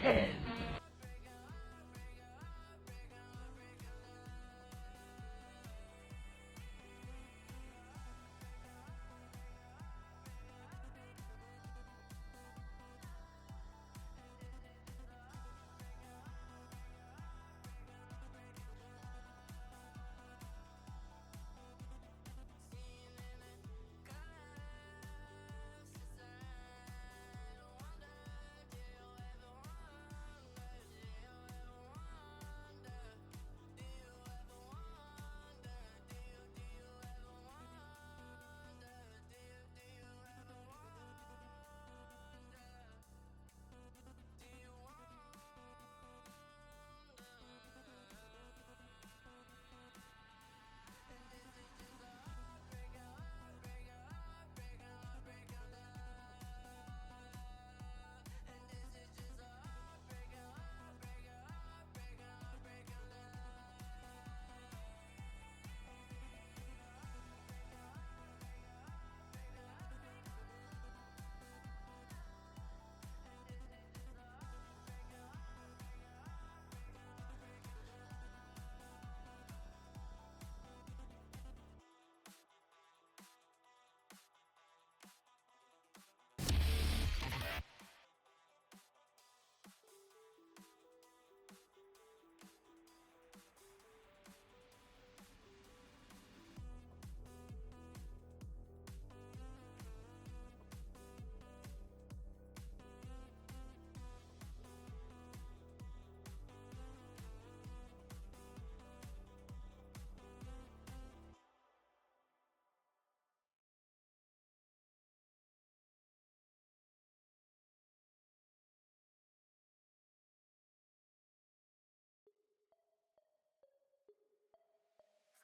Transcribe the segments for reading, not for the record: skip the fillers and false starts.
head.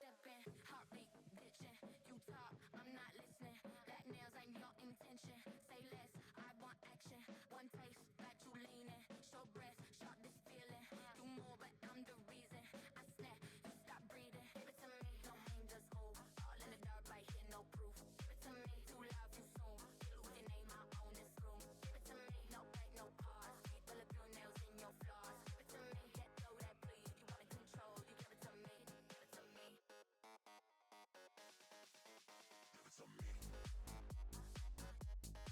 Stepping, heart rate, ditching. You talk, I'm not listening. Black nails ain't your intention. Say less, I want action. One taste, got you leaning. Show breath, short this feeling. Do more, but I'm the reason. I snap, you stop breathing. Give it to me, don't mean just move. All in the dark, right here, no proof. Give it to me, too loud, too soon. Lose your name, I own this room. Give it to me, no break, no pause. Keep all of your nails in your flaws. Give it to me, let go that bleed. You want control, you give it to me. Give it to me. Give it to me.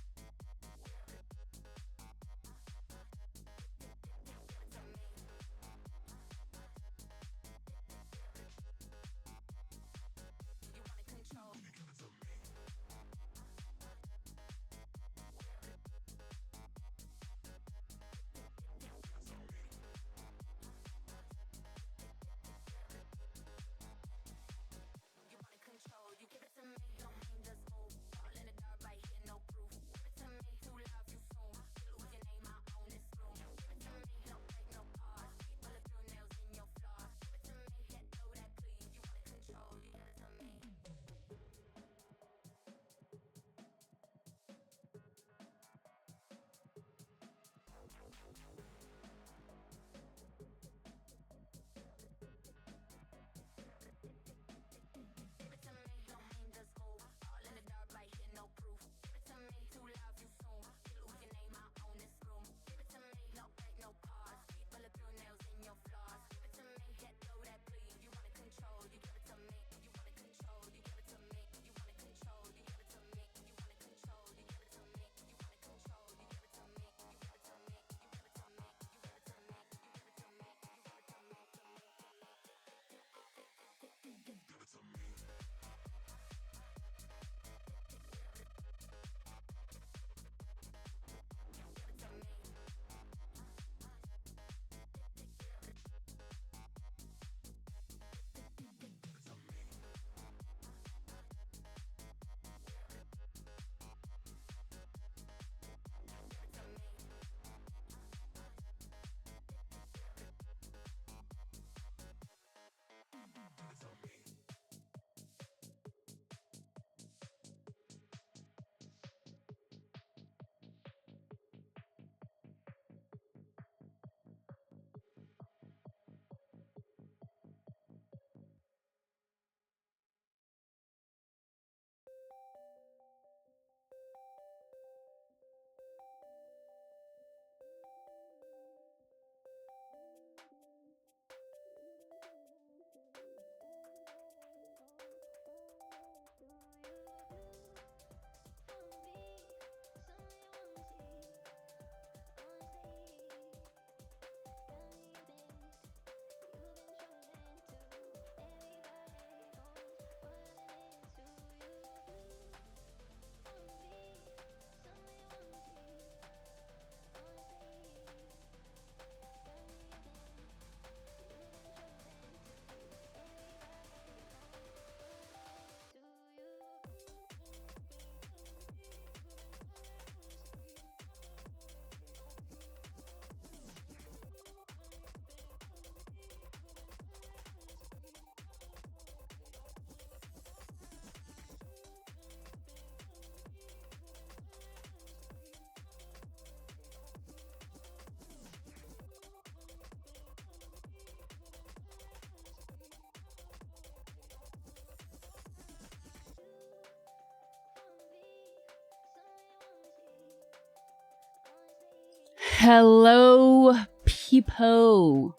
Hello, people.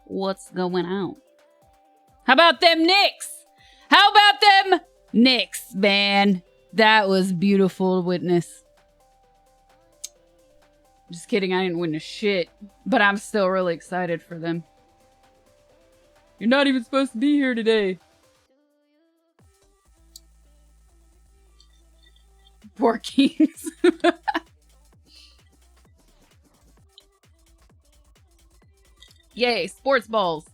What's going on? How about them Knicks? How about them Knicks, man? That was beautiful to witness. Just kidding, I didn't witness shit. But I'm still really excited for them. You're not even supposed to be here today. Poor Kings. Yay, sports balls.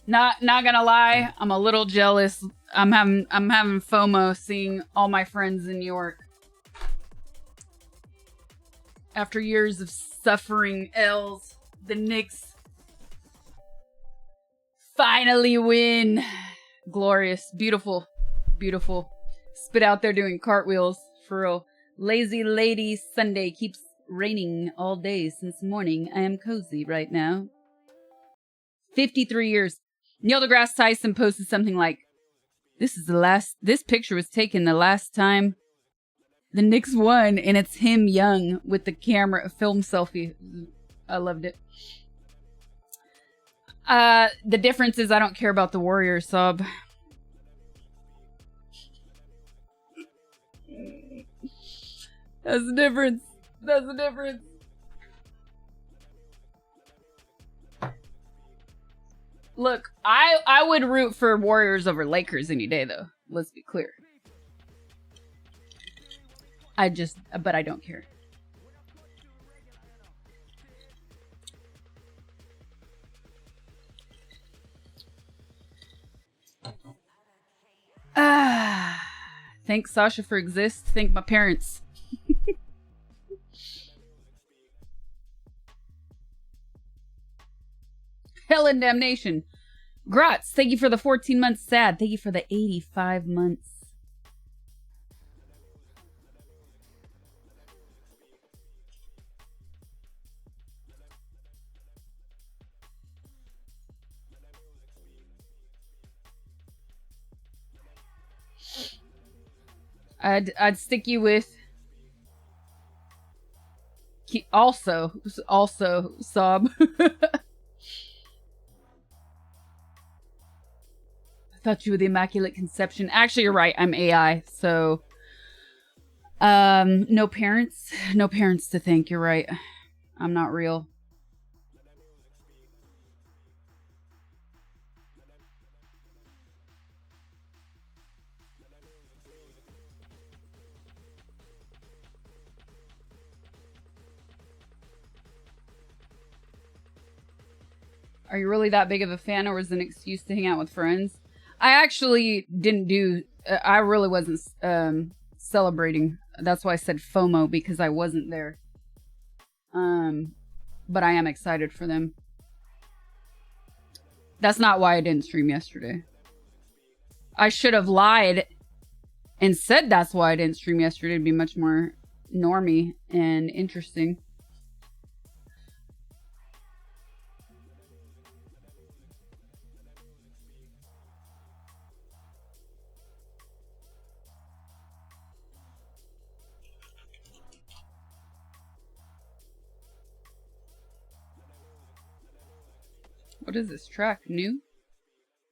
Not gonna lie, I'm a little jealous. I'm having FOMO seeing all my friends in New York. After years of suffering L's, the Knicks finally win. Glorious, beautiful, beautiful. Spit out there doing cartwheels, for real. Lazy lady Sunday keeps raining all day since morning. I am cozy right now. 53 years. Neil deGrasse Tyson posted something like, this picture was taken the last time the Knicks won, and it's him young with the camera, film selfie. I loved it. The difference is I don't care about the Warriors, Sob. That's the difference. That's the difference. Look, I would root for Warriors over Lakers any day, though. Let's be clear. But I don't care. Thanks, Sasha, for exist. Thank my parents. Hell and damnation. Grotz, thank you for the 14 months. Sad, thank you for the 85 months. I'd stick you with also Sob. I thought you were the Immaculate Conception. Actually, you're right. I'm AI, so no parents to thank. You're right. I'm not real. Are you really that big of a fan, or was it an excuse to hang out with friends? I actually didn't do... I really wasn't celebrating. That's why I said FOMO, because I wasn't there. But I am excited for them. That's not why I didn't stream yesterday. I should have lied and said that's why I didn't stream yesterday. It'd be much more normie and interesting. What is this track? New?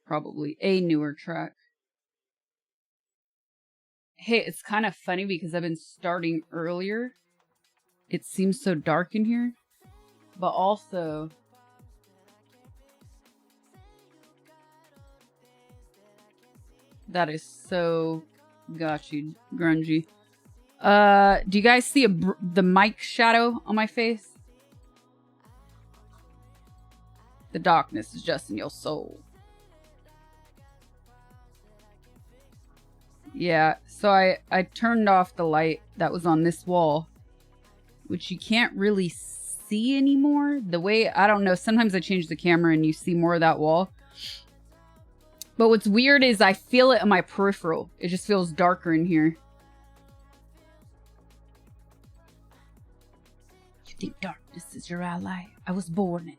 Probably a newer track. Hey, it's kind of funny because I've been starting earlier. It seems so dark in here. But also... that is so gotcha, grungy. Do you guys see the mic shadow on my face? The darkness is just in your soul. Yeah, so I turned off the light that was on this wall, which you can't really see anymore. The way, I don't know, sometimes I change the camera and you see more of that wall. But what's weird is I feel it in my peripheral. It just feels darker in here. You think darkness is your ally? I was born in it.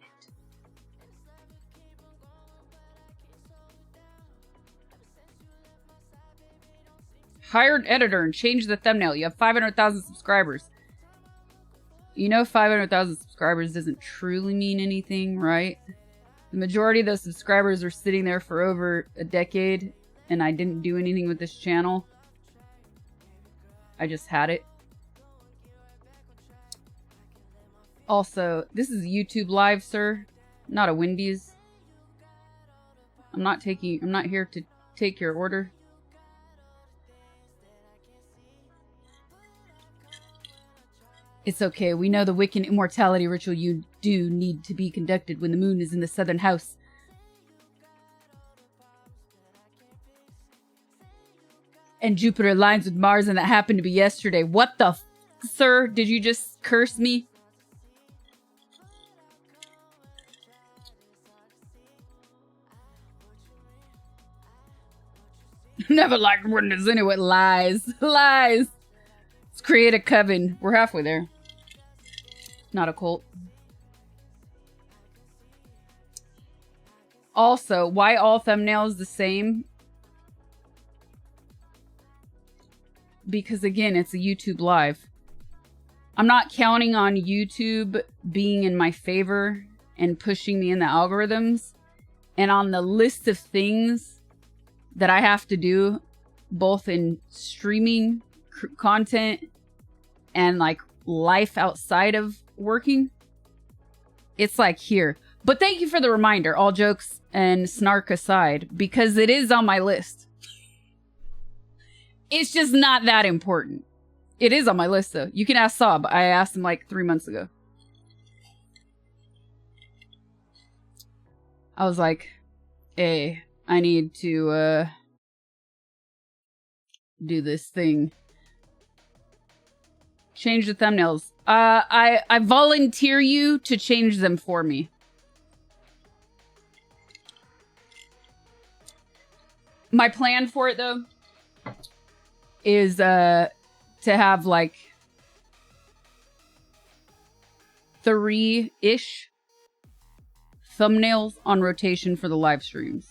Hire an editor and change the thumbnail. You have 500,000 subscribers. You know 500,000 subscribers doesn't truly mean anything, right? The majority of those subscribers are sitting there for over a decade, and I didn't do anything with this channel. I just had it. Also, this is YouTube Live, sir, not a Wendy's. I'm not here to take your order. It's okay. We know the Wiccan immortality ritual you do need to be conducted when the moon is in the southern house. And Jupiter aligns with Mars, and that happened to be yesterday. What the f, sir? Did you just curse me? Never liked when there's anyway. Lies. Lies. Let's create a coven. We're halfway there. Not a cult. Also, why all thumbnails the same? Because again, it's a YouTube Live. I'm not counting on YouTube being in my favor and pushing me in the algorithms. And on the list of things that I have to do, both in streaming content and like life outside of working, it's like here. But thank you for the reminder, all jokes and snark aside, because it is on my list. It's just not that important. It is on my list though. You can ask Saab. I asked him like 3 months ago. I was like, hey, I need to do this thing. Change the thumbnails. I volunteer you to change them for me. My plan for it though is to have like 3-ish thumbnails on rotation for the live streams.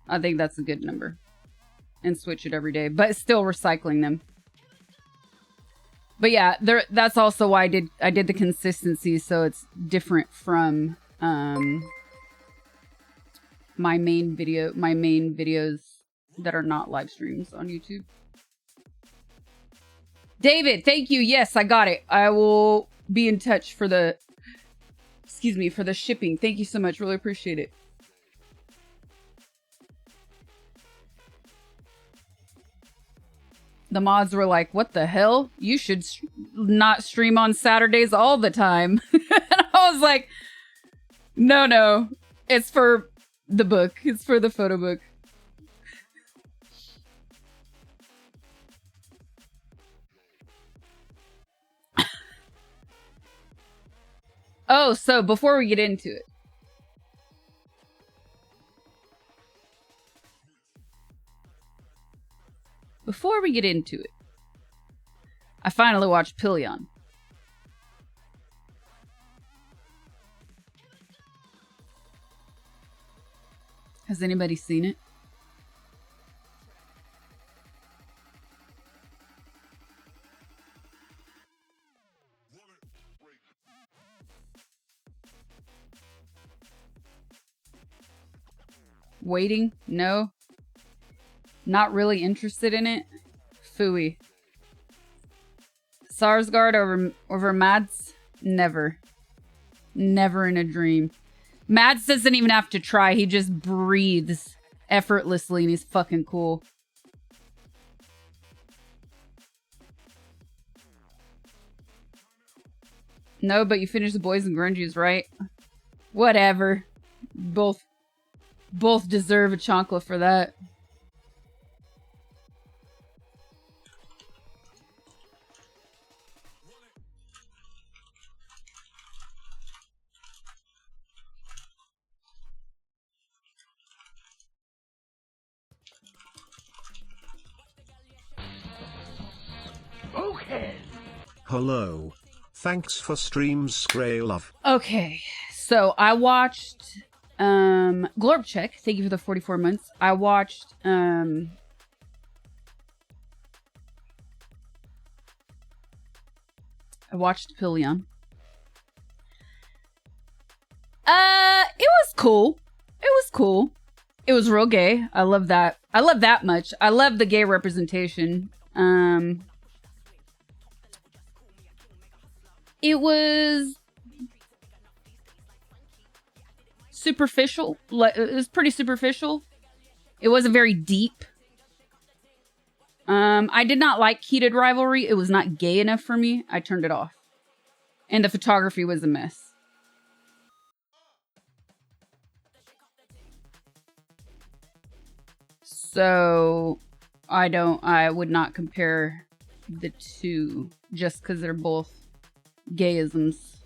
I think that's a good number. And switch it every day, but still recycling them. But yeah, that's also why I did the consistency, so it's different from my main videos that are not live streams on YouTube. David, thank you. Yes, I got it. I will be in touch for the, excuse me, for the shipping. Thank you so much. Really appreciate it. The mods were like, what the hell? You should not stream on Saturdays all the time. And I was like, no. It's for the book. It's for the photo book. Oh, so before we get into it. Before we get into it, I finally watched Pillion. Has anybody seen it? Waiting? No. Not really interested in it. Phooey. Sarsgaard over Mads? Never. Never in a dream. Mads doesn't even have to try. He just breathes effortlessly and he's fucking cool. No, but you finished the Boys and Grungies, right? Whatever. Both deserve a chocolate for that. Okay. Hello. Thanks for streams, Scray Love. Okay. So I watched Glorbcheck. Thank you for the 44 months. I watched I watched Pillion. It was cool. It was cool. It was real gay. I love that. I love that much. I love the gay representation. It was superficial. It was pretty superficial. It wasn't very deep. I did not like Heated Rivalry. It was not gay enough for me. I turned it off. And the photography was a mess. So I would not compare the two just because they're both gayisms.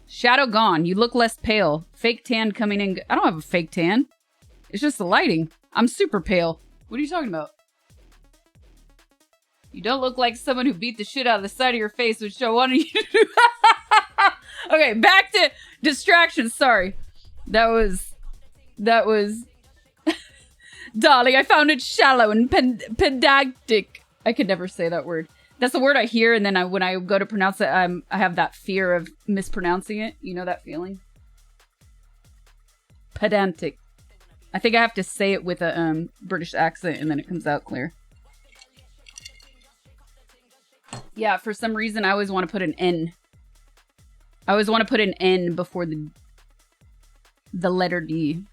Shadow gone. You look less pale. Fake tan coming in. I don't have a fake tan. It's just the lighting. I'm super pale. What are you talking about? You don't look like someone who beat the shit out of the side of your face, which I wanted you to do. Okay, back to distractions. Sorry. That was darling, I found it shallow and pedantic. I could never say that word. That's the word I hear, and then when I go to pronounce it, I have that fear of mispronouncing it. You know that feeling? Pedantic. I think I have to say it with a British accent, and then it comes out clear. Yeah, for some reason, I always want to put an N. I always want to put an N before the letter D.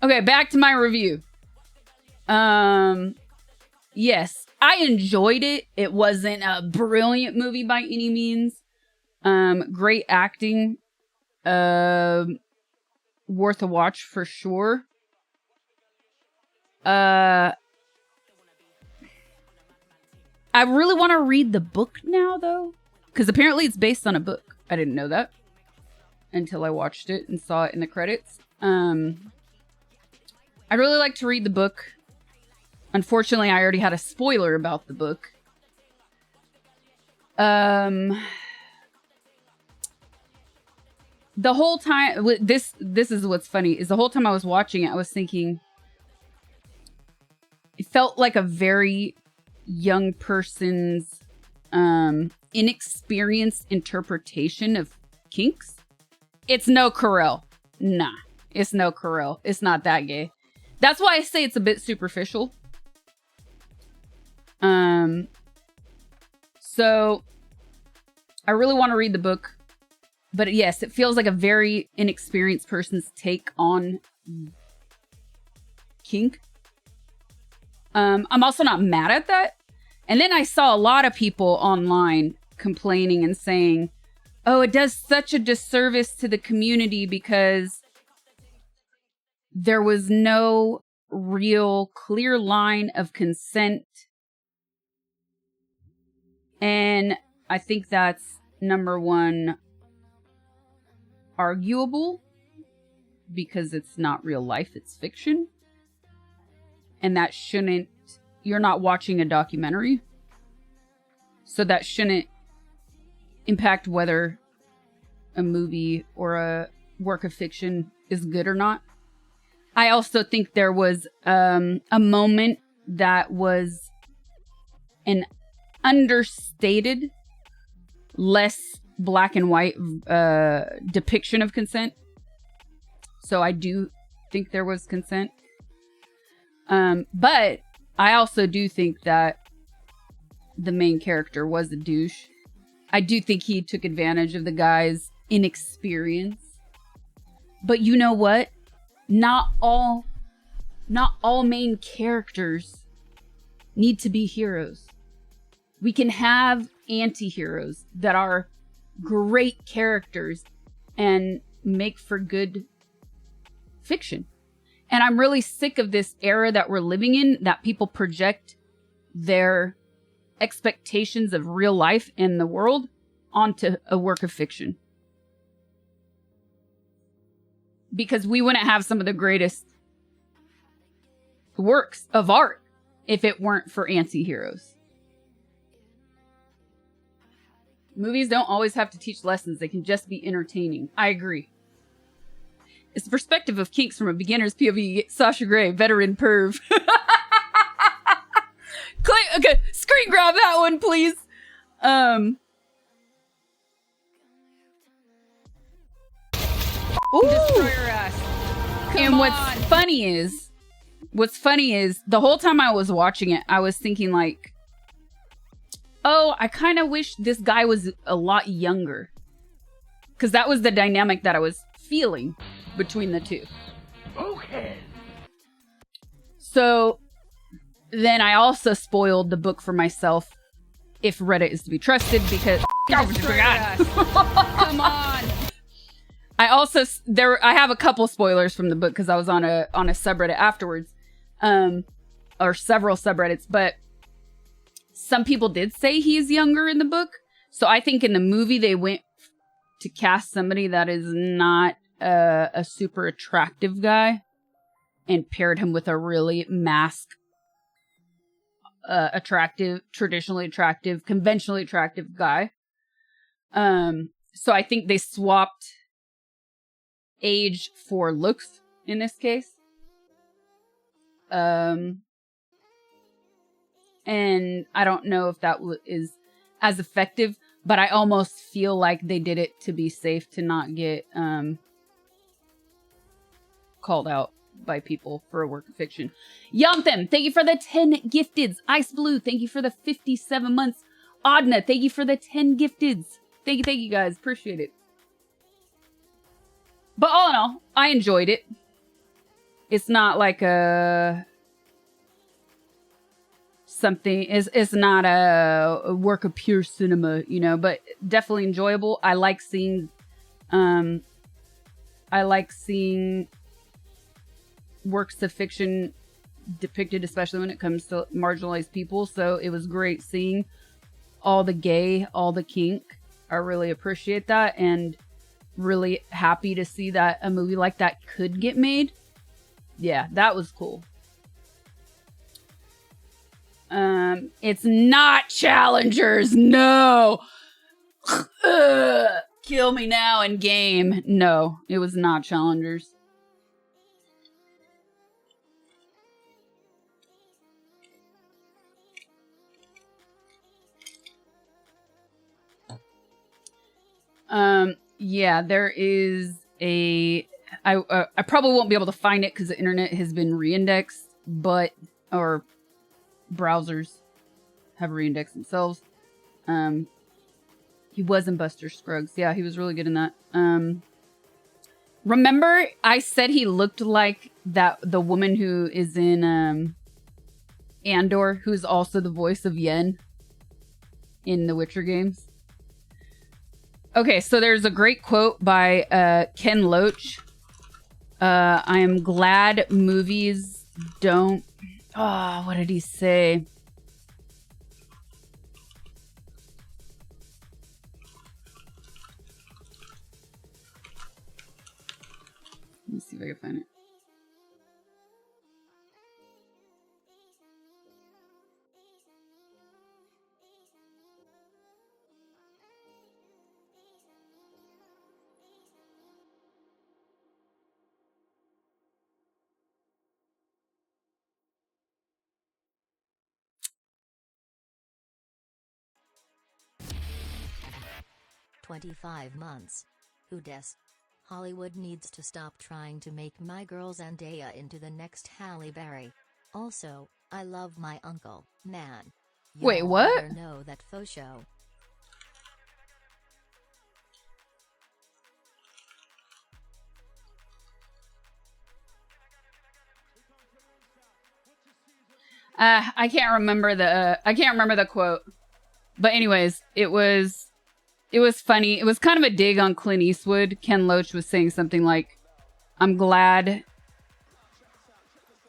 Okay, back to my review. Yes, I enjoyed it. It wasn't a brilliant movie by any means. Great acting. Worth a watch for sure. I really want to read the book now, though. Because apparently it's based on a book. I didn't know that until I watched it and saw it in the credits. I'd really like to read the book. Unfortunately, I already had a spoiler about the book. The whole time, this is what's funny, is the whole time I was watching it, I was thinking, it felt like a very young person's inexperienced interpretation of kinks. It's no Carell. Nah, it's no Carell. It's not that gay. That's why I say it's a bit superficial. So I really want to read the book, but yes, it feels like a very inexperienced person's take on kink. I'm also not mad at that. And then I saw a lot of people online complaining and saying, oh, it does such a disservice to the community because there was no real clear line of consent. And I think that's, number one, arguable because it's not real life, it's fiction. And that shouldn't, you're not watching a documentary. So that shouldn't impact whether a movie or a work of fiction is good or not. I also think there was a moment that was an understated, less black and white depiction of consent. So I do think there was consent. But I also do think that the main character was a douche. I do think he took advantage of the guy's inexperience. But you know what? Not all main characters need to be heroes. We can have anti-heroes that are great characters and make for good fiction. And I'm really sick of this era that we're living in, that people project their expectations of real life in the world onto a work of fiction. Because we wouldn't have some of the greatest works of art if it weren't for anti-heroes. Movies don't always have to teach lessons. They can just be entertaining. I agree. It's the perspective of kinks from a beginner's POV. Sasha Grey, veteran perv. Okay, screen grab that one, please. Ooh. Destroy her ass. And what's funny is the whole time I was watching it, I was thinking like, oh, I kind of wish this guy was a lot younger. Because that was the dynamic that I was feeling between the two. Okay. So then I also spoiled the book for myself, if Reddit is to be trusted, because come on. I also I have a couple spoilers from the book because I was on a subreddit afterwards, or several subreddits. But some people did say he's younger in the book, so I think in the movie they went to cast somebody that is not a super attractive guy and paired him with a really attractive, traditionally attractive, conventionally attractive guy. So I think they swapped age for looks in this case. And I don't know if that is as effective, but I almost feel like they did it to be safe to not get called out by people for a work of fiction. Yamthem, thank you for the 10 gifteds. Ice Blue, thank you for the 57 months. Adna, thank you for the 10 gifteds. Thank you guys. Appreciate it. But all in all, I enjoyed it. It's not like it's not a work of pure cinema, you know, but definitely enjoyable. I like seeing works of fiction depicted, especially when it comes to marginalized people. So it was great seeing all the gay, all the kink. I really appreciate that, and really happy to see that a movie like that could get made. Yeah, that was cool. It's not Challengers. No. Kill me now in game. No, it was not Challengers. Yeah, there is I probably won't be able to find it because the internet has been reindexed, or browsers have reindexed themselves. He was in Buster Scruggs. Yeah, he was really good in that. Remember I said he looked like the woman who is in Andor, who's also the voice of Yen in the Witcher games? Okay, so there's a great quote by Ken Loach. I am glad movies don't... Oh, what did he say? Let me see if I can find it. "25 months. Who dis? Hollywood needs to stop trying to make my girl Zendaya into the next Halle Berry. Also, I love my uncle, man. Wait, what? Never know that faux show." I can't remember the quote. But anyways, it was funny. It was kind of a dig on Clint Eastwood. Ken Loach was saying something like, I'm glad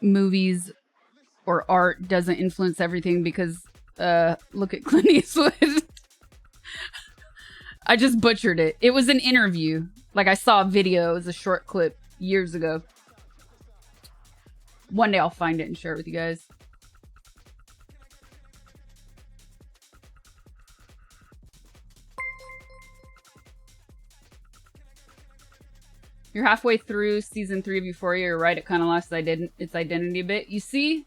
movies or art doesn't influence everything because look at Clint Eastwood. I just butchered it. It was an interview. Like, I saw a video. It was a short clip years ago. One day I'll find it and share it with you guys. You're halfway through season 3 of Euphoria. You're right. It kind of lost its identity a bit. You see,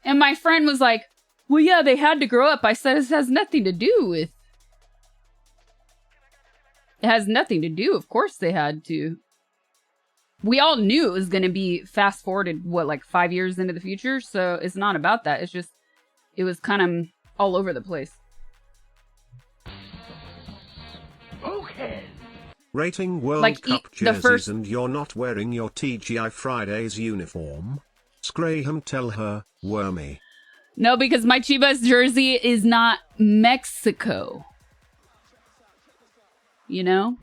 And my friend was like, well, yeah, they had to grow up. I said, it has nothing to do with... It has nothing to do. Of course they had to. We all knew it was going to be fast forwarded, what, like 5 years into the future? So it's not about that. It's just, it was kind of all over the place. Okay. Rating World Like, Cup the jerseys first... and you're not wearing your TGI Fridays uniform? Scraham, tell her, wormy. No, because my Chivas jersey is not Mexico. You know?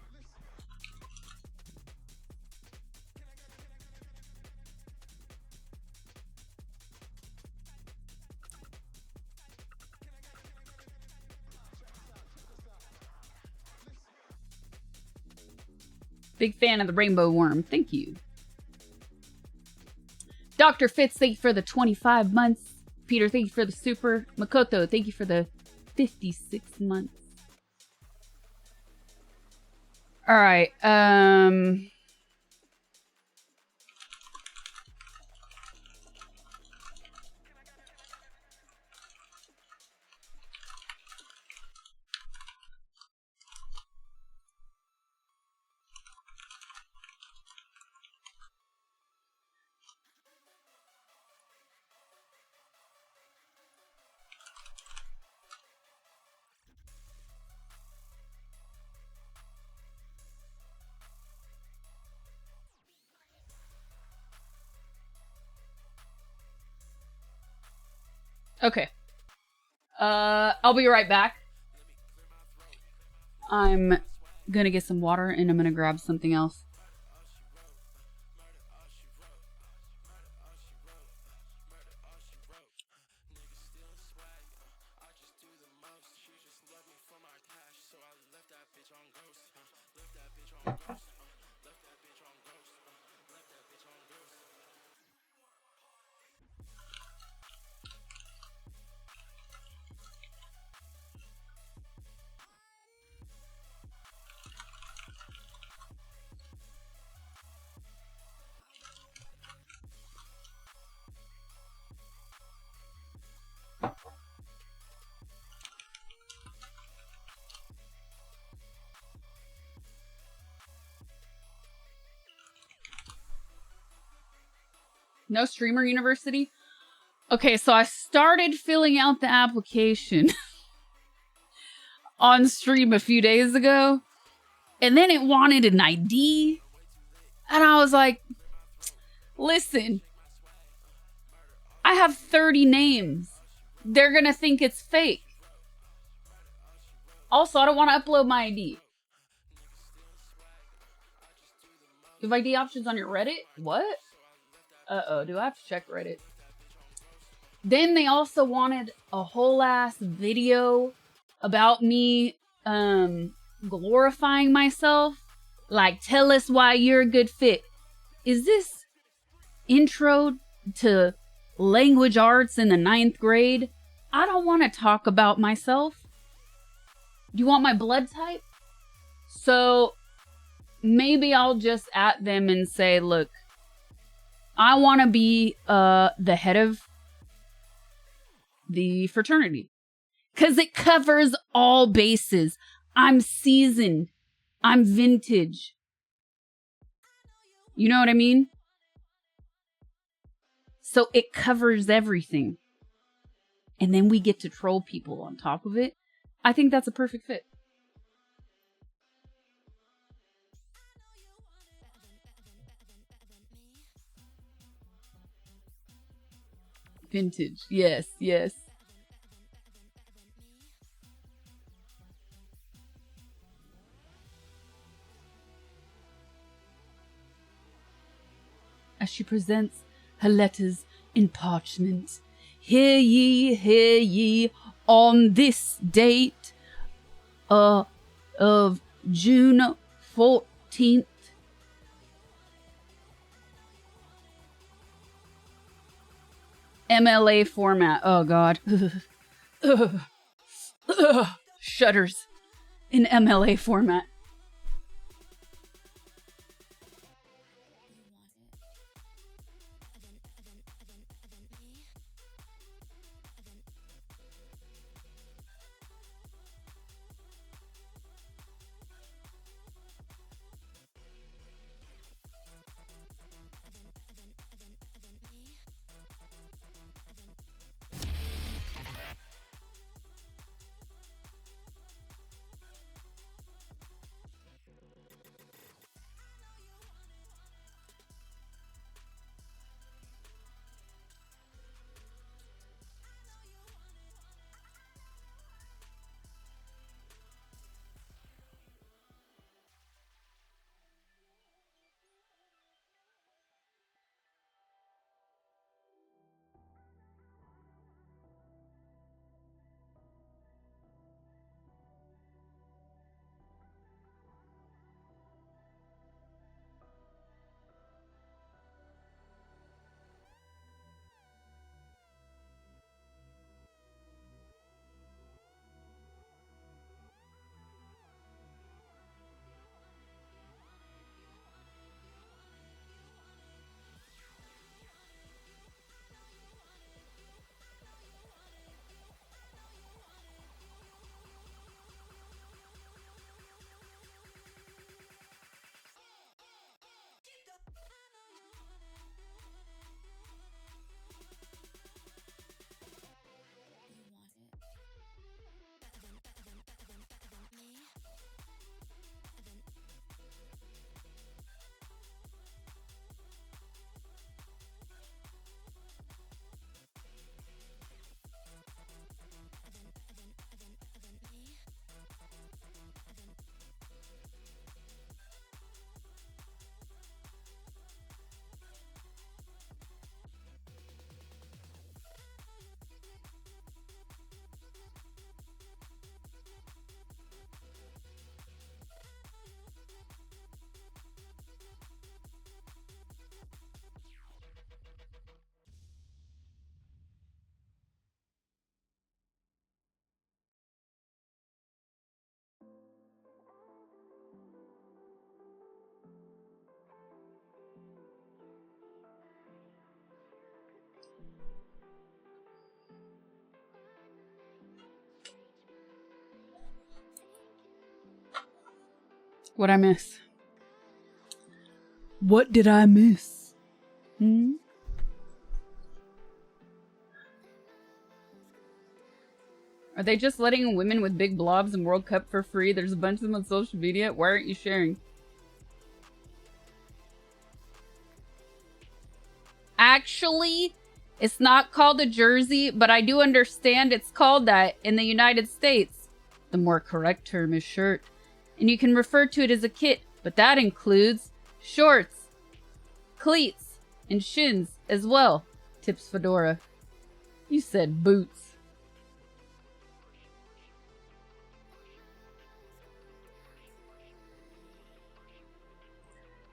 Big fan of the rainbow worm. Thank you. Dr. Fitz, thank you for the 25 months. Peter, thank you for the super. Makoto, thank you for the 56 months. All right. Okay. I'll be right back. I'm gonna get some water and I'm gonna grab something else. No Streamer University? Okay, so I started filling out the application on stream a few days ago, and then it wanted an ID, and I was like, listen, I have 30 names. They're gonna think it's fake. Also, I don't want to upload my ID. You have ID options on your Reddit? What? Uh-oh, do I have to check Reddit? Then they also wanted a whole ass video about me glorifying myself. Like, tell us why you're a good fit. Is this intro to language arts in the 9th grade? I don't want to talk about myself. Do you want my blood type? So maybe I'll just at them and say, look, I want to be the head of the fraternity. Because it covers all bases. I'm seasoned. I'm vintage. You know what I mean? So it covers everything. And then we get to troll people on top of it. I think that's a perfect fit. Vintage. Yes, yes. As she presents her letters in parchment. Hear ye, on this date of June 14th. MLA format. Oh, God. Shudders in MLA format. What I miss? What did I miss? Are they just letting women with big blobs in World Cup for free? There's a bunch of them on social media. Why aren't you sharing? Actually, it's not called a jersey, but I do understand it's called that in the United States. The more correct term is shirt. And you can refer to it as a kit, but that includes shorts, cleats, and shins as well. Tips Fedora. You said boots.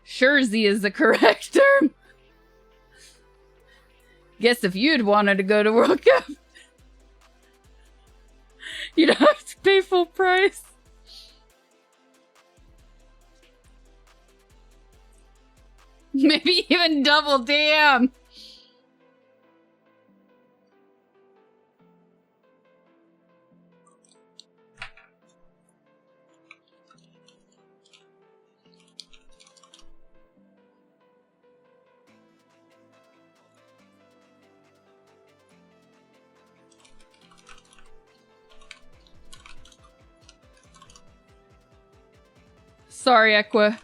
Jersey is the correct term. Guess if you'd wanted to go to World Cup, you'd have to pay full price. Maybe even double, damn. Sorry, Equa.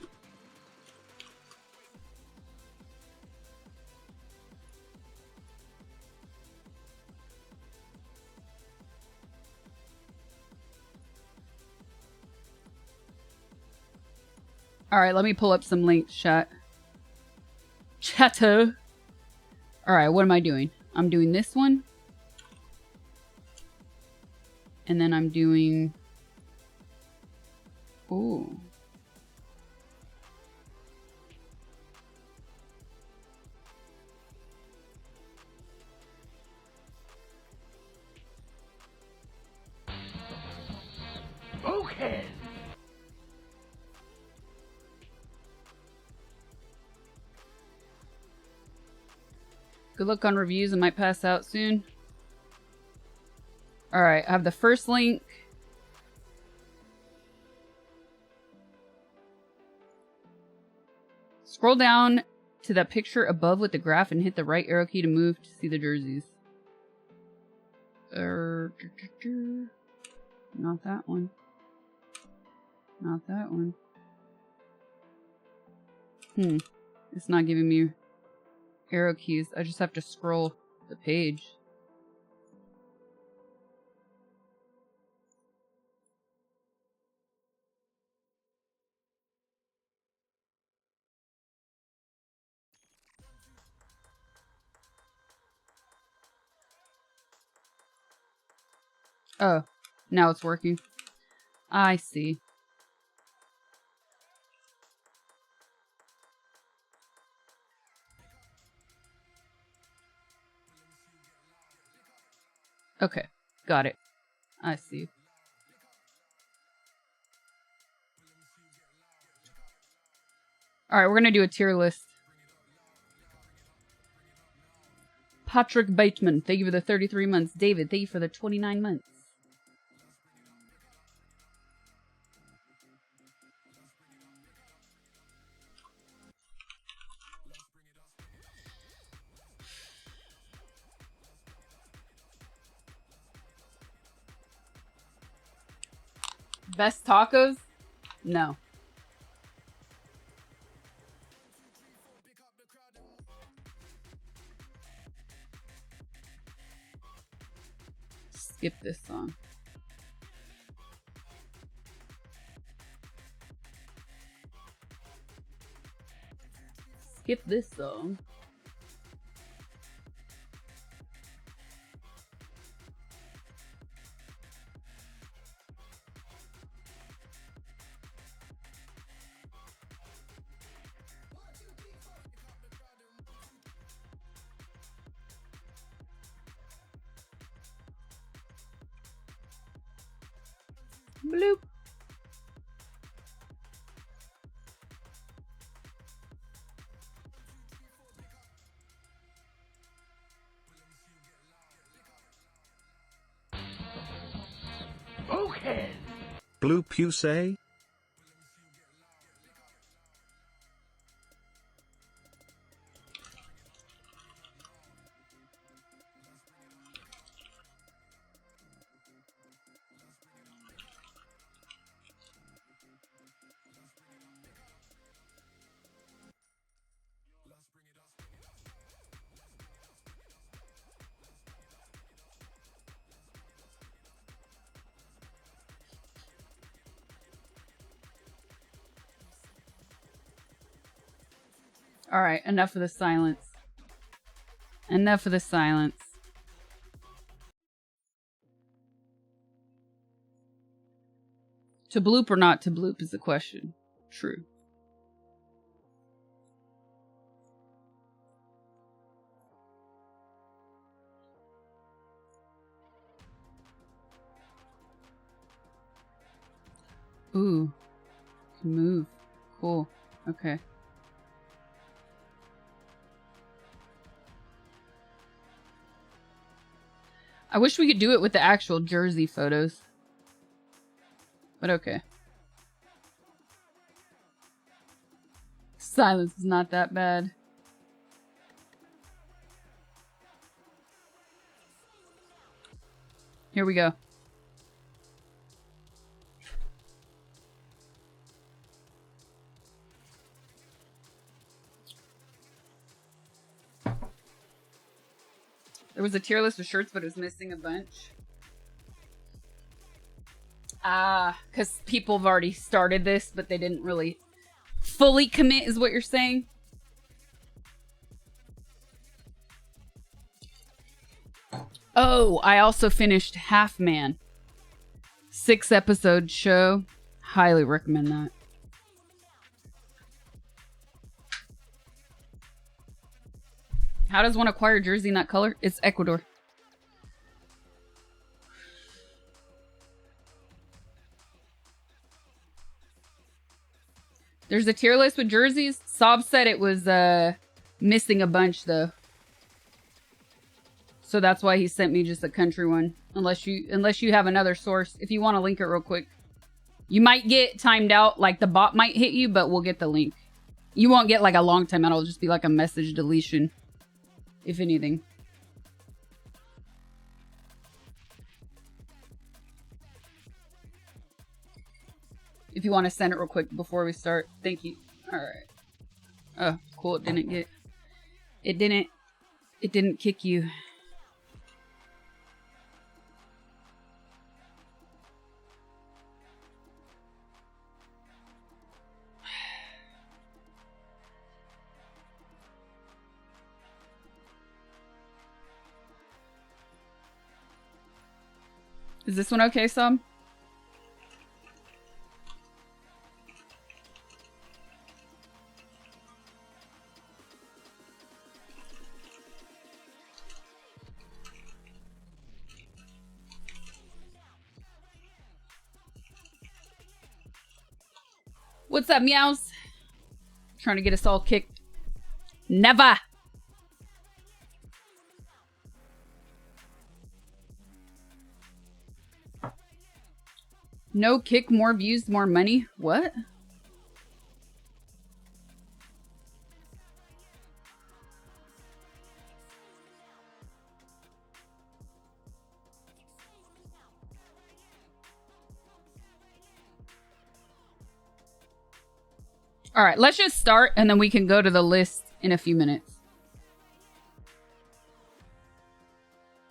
Alright, let me pull up some links, chat. Chatter. Alright, what am I doing? I'm doing this one. And then I'm doing... Ooh. Okay. Good luck on reviews. I might pass out soon. Alright, I have the first link. Scroll down to that picture above with the graph and hit the right arrow key to move to see the jerseys. Not that one. Not that one. It's not giving me arrow keys. I just have to scroll the page. Oh, now it's working. I see. Okay, got it. I see. Alright, we're gonna do a tier list. Patrick Bateman, thank you for the 33 months. David, thank you for the 29 months. Best tacos? No. Skip this song. Skip this song. Bloop. Okay. Bloop you say? All right, enough of the silence. Enough of the silence. To bloop or not to bloop is the question. True. Ooh. Can move. Cool. Okay. I wish we could do it with the actual Jersey photos. But okay. Silence is not that bad. Here we go. There was a tier list of shirts, but it was missing a bunch. Because people have already started this, but they didn't really fully commit, is what you're saying? Oh, I also finished Half Man. 6-episode show. Highly recommend that. How does one acquire jersey in that color? It's Ecuador. There's a tier list with jerseys. Sob said it was missing a bunch though. So that's why he sent me just a country one. Unless you have another source. If you want to link it real quick. You might get timed out, like the bot might hit you, but we'll get the link. You won't get like a long time out, it'll just be like a message deletion. If anything. If you want to send it real quick before we start. Thank you. Alright. Oh, cool. It didn't kick you. Is this one okay, Sob? What's up, meows? Trying to get us all kicked. Never! No kick, more views, more money? What? Alright, let's just start and then we can go to the list in a few minutes.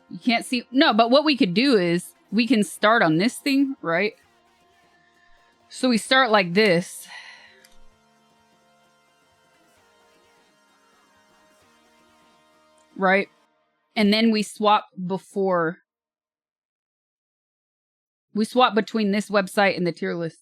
You can't see... No, but what we could do is we can start on this thing, right? So we start like this. Right? And then we swap before. We swap between this website and the tier list.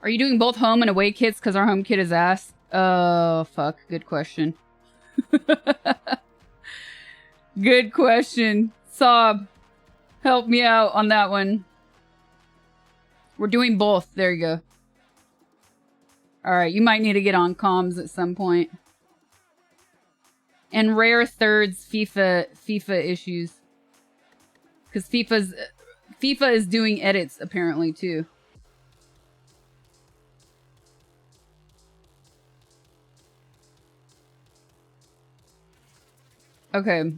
Are you doing both home and away kits? Because our home kit is ass. Oh, fuck. Good question. Good question. Sob, help me out on that one. We're doing both. There you go. Alright, you might need to get on comms at some point. And rare thirds FIFA issues. Because FIFA is doing edits, apparently, too. Okay.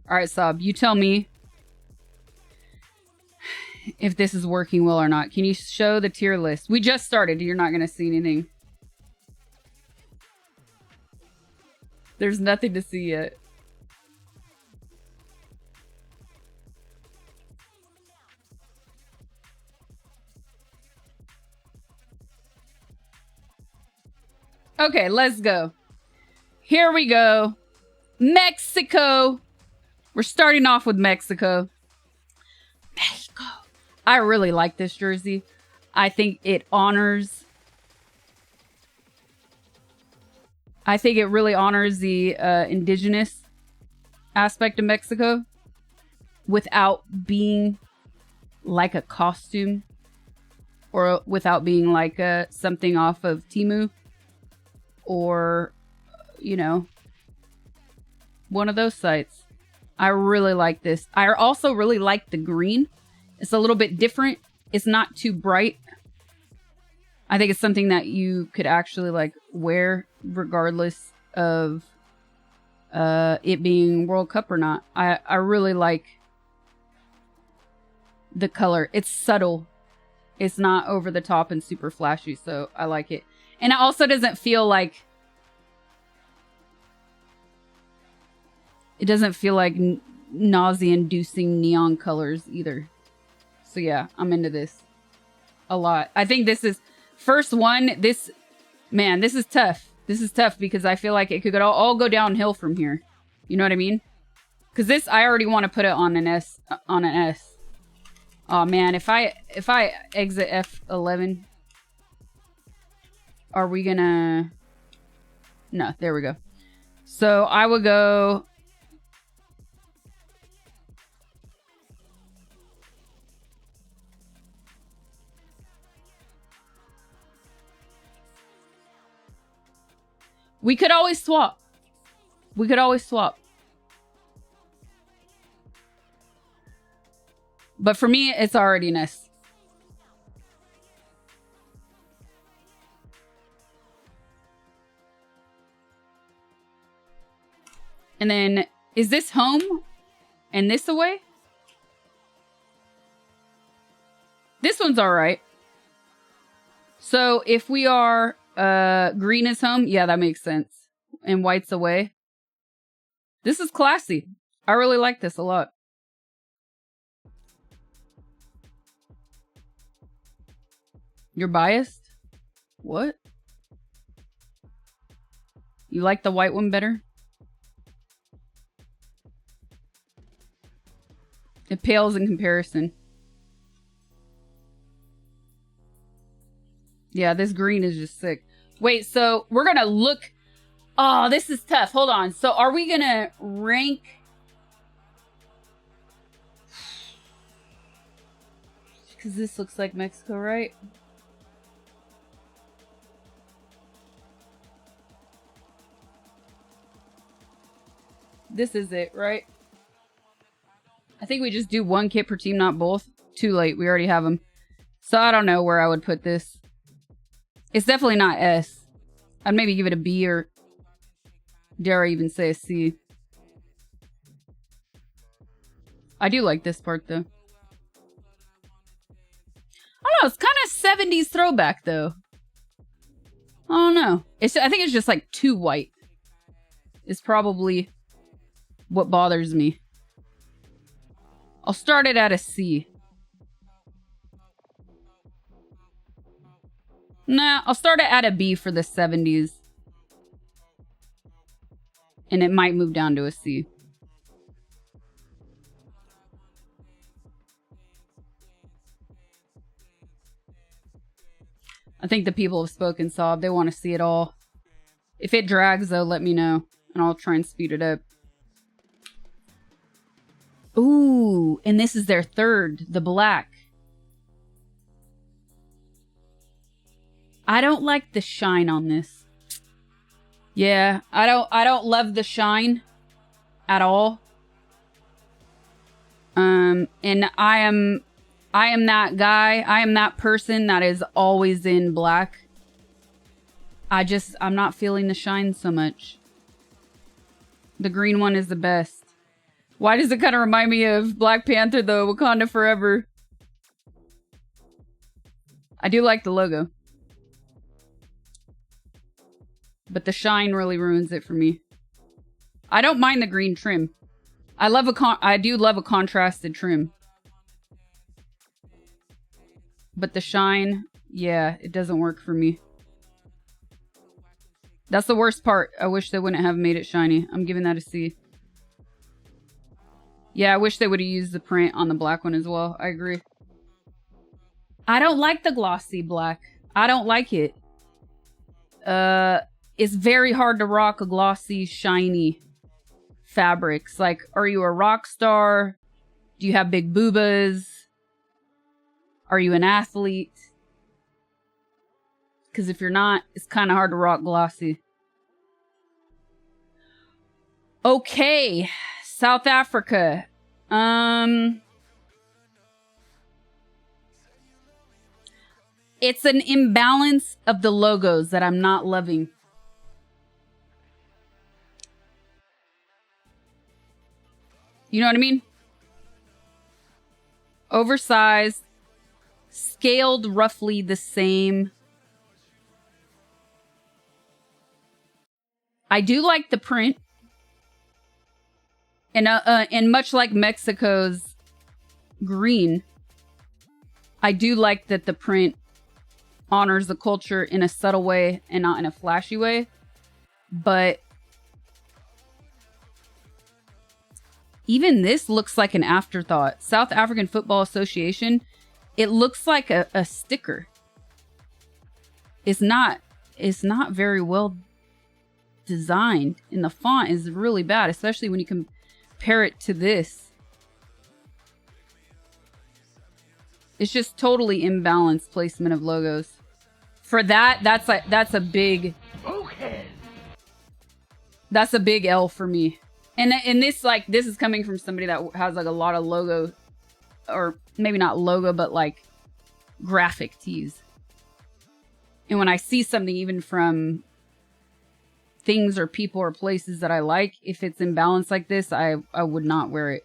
All right, Sab, you tell me if this is working well or not. Can you show the tier list? We just started. You're not going to see anything. There's nothing to see yet. Okay, let's go. Here we go. Mexico. We're starting off with Mexico. Mexico. I really like this jersey. I think it honors... I think it really honors the indigenous aspect of Mexico without being like a costume or without being like something off of Temu or, you know, one of those sites. I really like this. I also really like the green. It's a little bit different. It's not too bright. I think it's something that you could actually like wear regardless of it being World Cup or not. I really like the color. It's subtle. It's not over the top and super flashy, so I like it. And it also doesn't feel like... It doesn't feel like nausea-inducing neon colors either. So yeah, I'm into this a lot. I think this is... First one, this... Man, this is tough. This is tough because I feel like it could all go downhill from here. You know what I mean? Because this, I already want to put it on an S. Oh man, if I exit F11, are we gonna... No, there we go. So I would go... We could always swap. We could always swap. But for me, it's already an S. And then, is this home and this away? This one's all right. So if we are... green is home. Yeah, that makes sense. And white's away. This is classy. I really like this a lot. You're biased? What? You like the white one better? It pales in comparison. Yeah, this green is just sick. Wait, so we're gonna look... Oh, this is tough. Hold on. So are we gonna rank... Because this looks like Mexico, right? This is it, right? I think we just do one kit per team, not both. Too late. We already have them. So I don't know where I would put this. It's definitely not S. I'd maybe give it a B or dare I even say a C. I do like this part though. I don't know, it's kind of 70s throwback though. I don't know. I think it's just like too white. Is probably what bothers me. I'll start it at a C. Nah, I'll start it at a B for the 70s. And it might move down to a C. I think the people have spoken, Sob. They want to see it all. If it drags, though, let me know. And I'll try and speed it up. Ooh, and this is their third, the black. I don't like the shine on this. Yeah, I don't love the shine at all. And I am that guy. I am that person that is always in black. I'm not feeling the shine so much. The green one is the best. Why does it kind of remind me of Black Panther, though? Wakanda Forever. I do like the logo. But the shine really ruins it for me. I don't mind the green trim. I do love a contrasted trim. But the shine, yeah, it doesn't work for me. That's the worst part. I wish they wouldn't have made it shiny. I'm giving that a C. Yeah, I wish they would have used the print on the black one as well. I agree. I don't like the glossy black. I don't like it. It's very hard to rock a glossy, shiny fabrics. Like, are you a rock star? Do you have big boobas? Are you an athlete? Because if you're not, it's kind of hard to rock glossy. Okay, South Africa. It's an imbalance of the logos that I'm not loving. You know what I mean? Oversized, scaled roughly the same. I do like the print. And much like Mexico's green, I do like that the print honors the culture in a subtle way and not in a flashy way. But even this looks like an afterthought. South African Football Association, it looks like a sticker. It's not very well designed, and the font is really bad, especially when you compare it to this. It's just totally imbalanced placement of logos. For that, that's a big That's a big L for me. And this is coming from somebody that has like a lot of logo, or maybe not logo, but like graphic tees. And when I see something even from things or people or places that I like, if it's imbalanced like this, I would not wear it.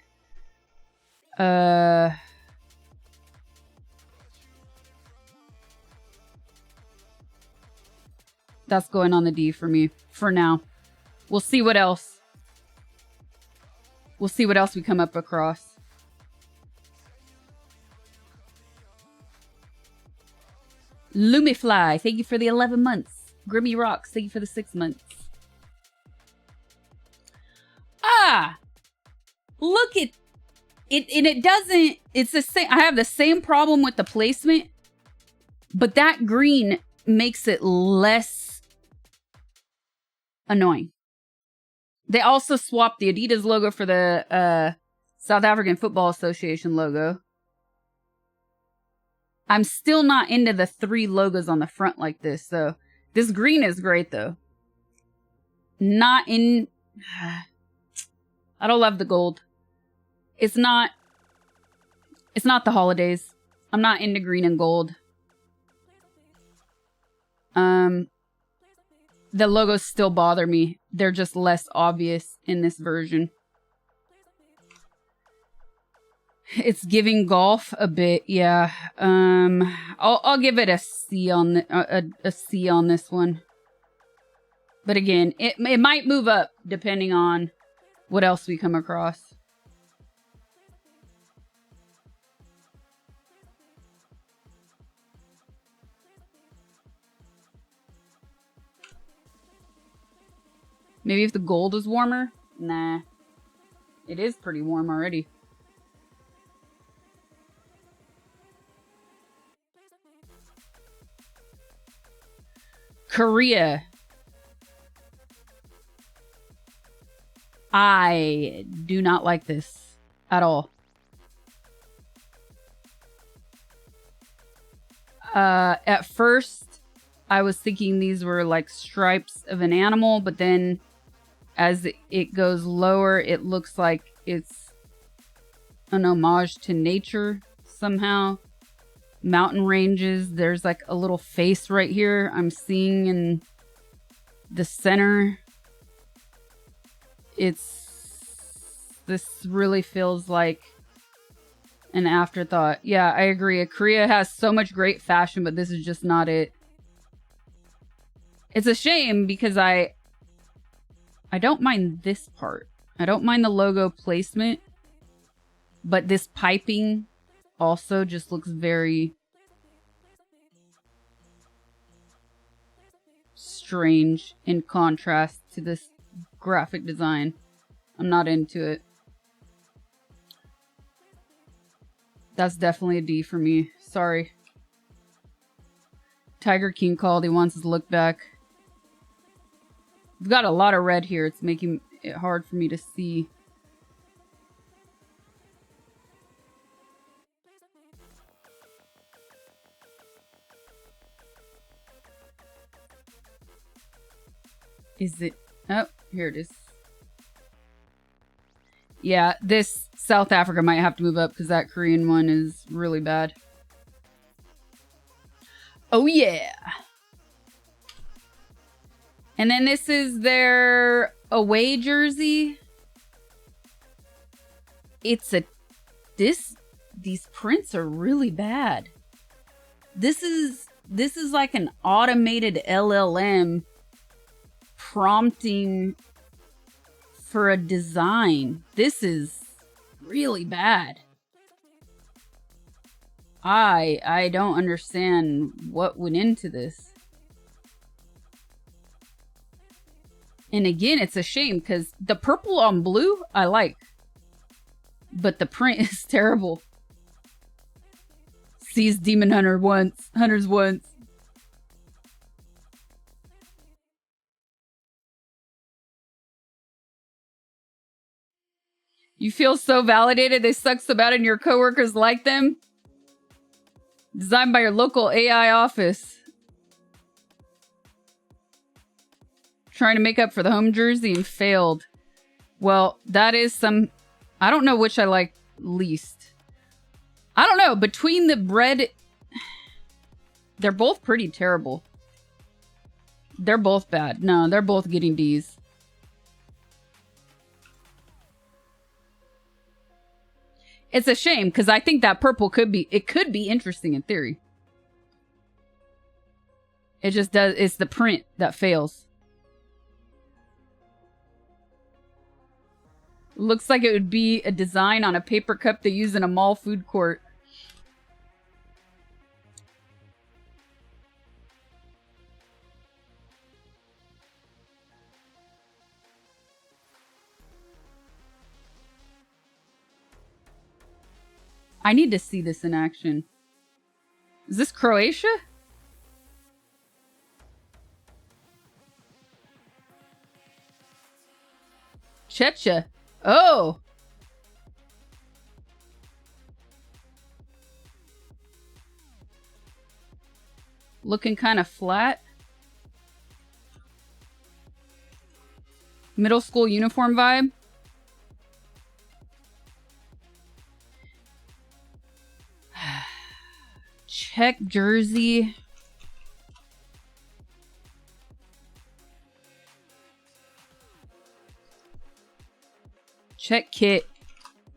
That's going on the D for me for now. We'll see what else. We'll see what else we come up across. Lumifly, thank you for the 11 months. Grimmy Rocks, thank you for the 6 months. Ah! Look at it, and it doesn't, it's the same. I have the same problem with the placement, but that green makes it less annoying. They also swapped the Adidas logo for the South African Football Association logo. I'm still not into the 3 logos on the front like this, so this green is great though. Not in... I don't love the gold. It's not the holidays. I'm not into green and gold. The logos still bother me. They're just less obvious in this version. It's giving golf a bit, yeah. I'll give it a C on a C on this one. But again, it might move up depending on what else we come across. Maybe if the gold is warmer? Nah. It is pretty warm already. Korea. I do not like this at all. At first, I was thinking these were like stripes of an animal, but then as it goes lower, it looks like it's an homage to nature somehow. Mountain ranges. There's like a little face right here I'm seeing in the center. It's This really feels like an afterthought. Yeah, I agree. Korea has so much great fashion, but this is just not it. It's a shame because I don't mind this part. I don't mind the logo placement, but this piping also just looks very strange in contrast to this graphic design. I'm not into it. That's definitely a D for me. Sorry. Tiger King called. He wants his look back. We've got a lot of red here. It's making it hard for me to see. Is it? Oh, here it is. Yeah, this South Africa might have to move up because that Korean one is really bad. Oh, yeah. And then this is their away jersey. It's a... These prints are really bad. This is like an automated LLM prompting for a design. This is really bad. I don't understand what went into this. And again, it's a shame because the purple on blue I like, but the print is terrible. Sees Demon Hunters once. You feel so validated they suck so bad and your coworkers like them? Designed by your local AI office. Trying to make up for the home jersey and failed. Well, that is some... I don't know which I like least. I don't know. Between the red... They're both pretty terrible. They're both bad. No, they're both getting Ds. It's a shame because I think that purple could be interesting in theory. It just does. It's the print that fails. Looks like it would be a design on a paper cup they use in a mall food court. I need to see this in action. Is this Croatia? Czechia. Oh! Looking kind of flat. Middle school uniform vibe. Czech jersey. Czech kit.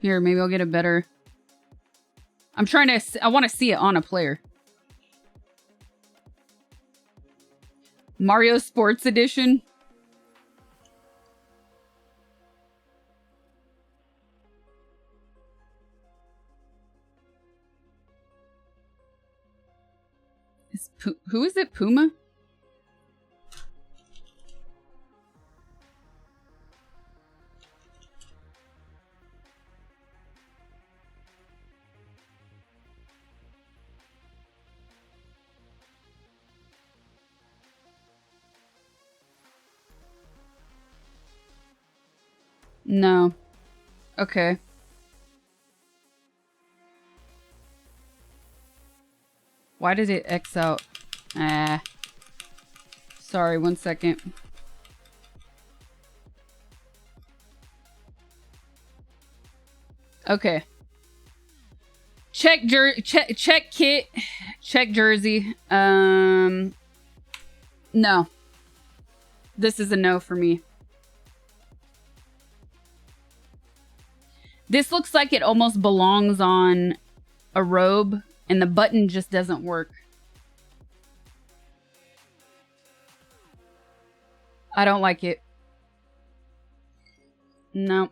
Here, maybe I'll get a better... I'm trying to... I want to see it on a player. Mario Sports Edition. Who is it? Puma? No. Okay. Why did it X out? Ah. Sorry, 1 second. Okay. Check kit. Check jersey. No. This is a no for me. This looks like it almost belongs on a robe, and the button just doesn't work. I don't like it. No.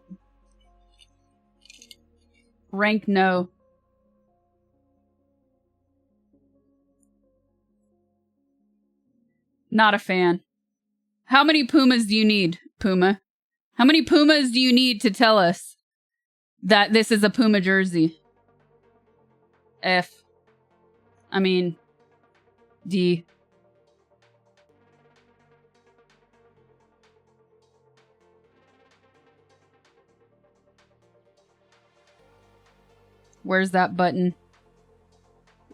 Rank no. Not a fan. How many pumas do you need, Puma? How many pumas do you need to tell us that this is a Puma jersey? F. I mean, D. Where's that button?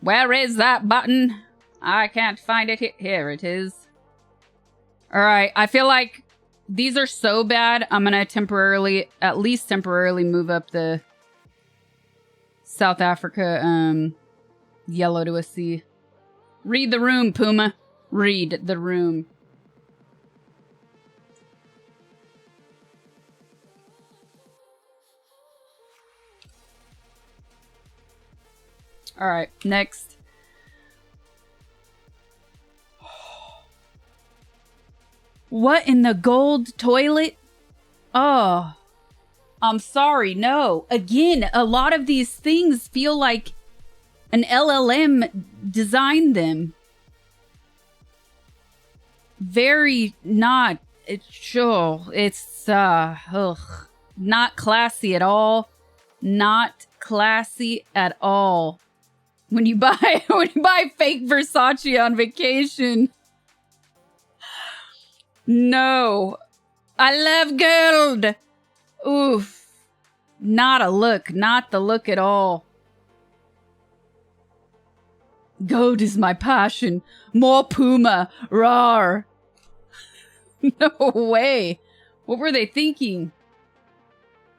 Where is that button? I can't find it. Here it is. Alright, I feel like these are so bad, I'm gonna temporarily, at least temporarily, move up the South Africa yellow to a C. Read the room, Puma. Read the room. Alright, next. What in the gold toilet? Oh, I'm sorry. No. Again, a lot of these things feel like an LLM designed them. Very not. It's sure. It's not classy at all. Not classy at all. When you buy fake Versace on vacation. No. I love gold. Oof. Not a look. Not the look at all. Gold is my passion. More Puma. Rawr. No way. What were they thinking?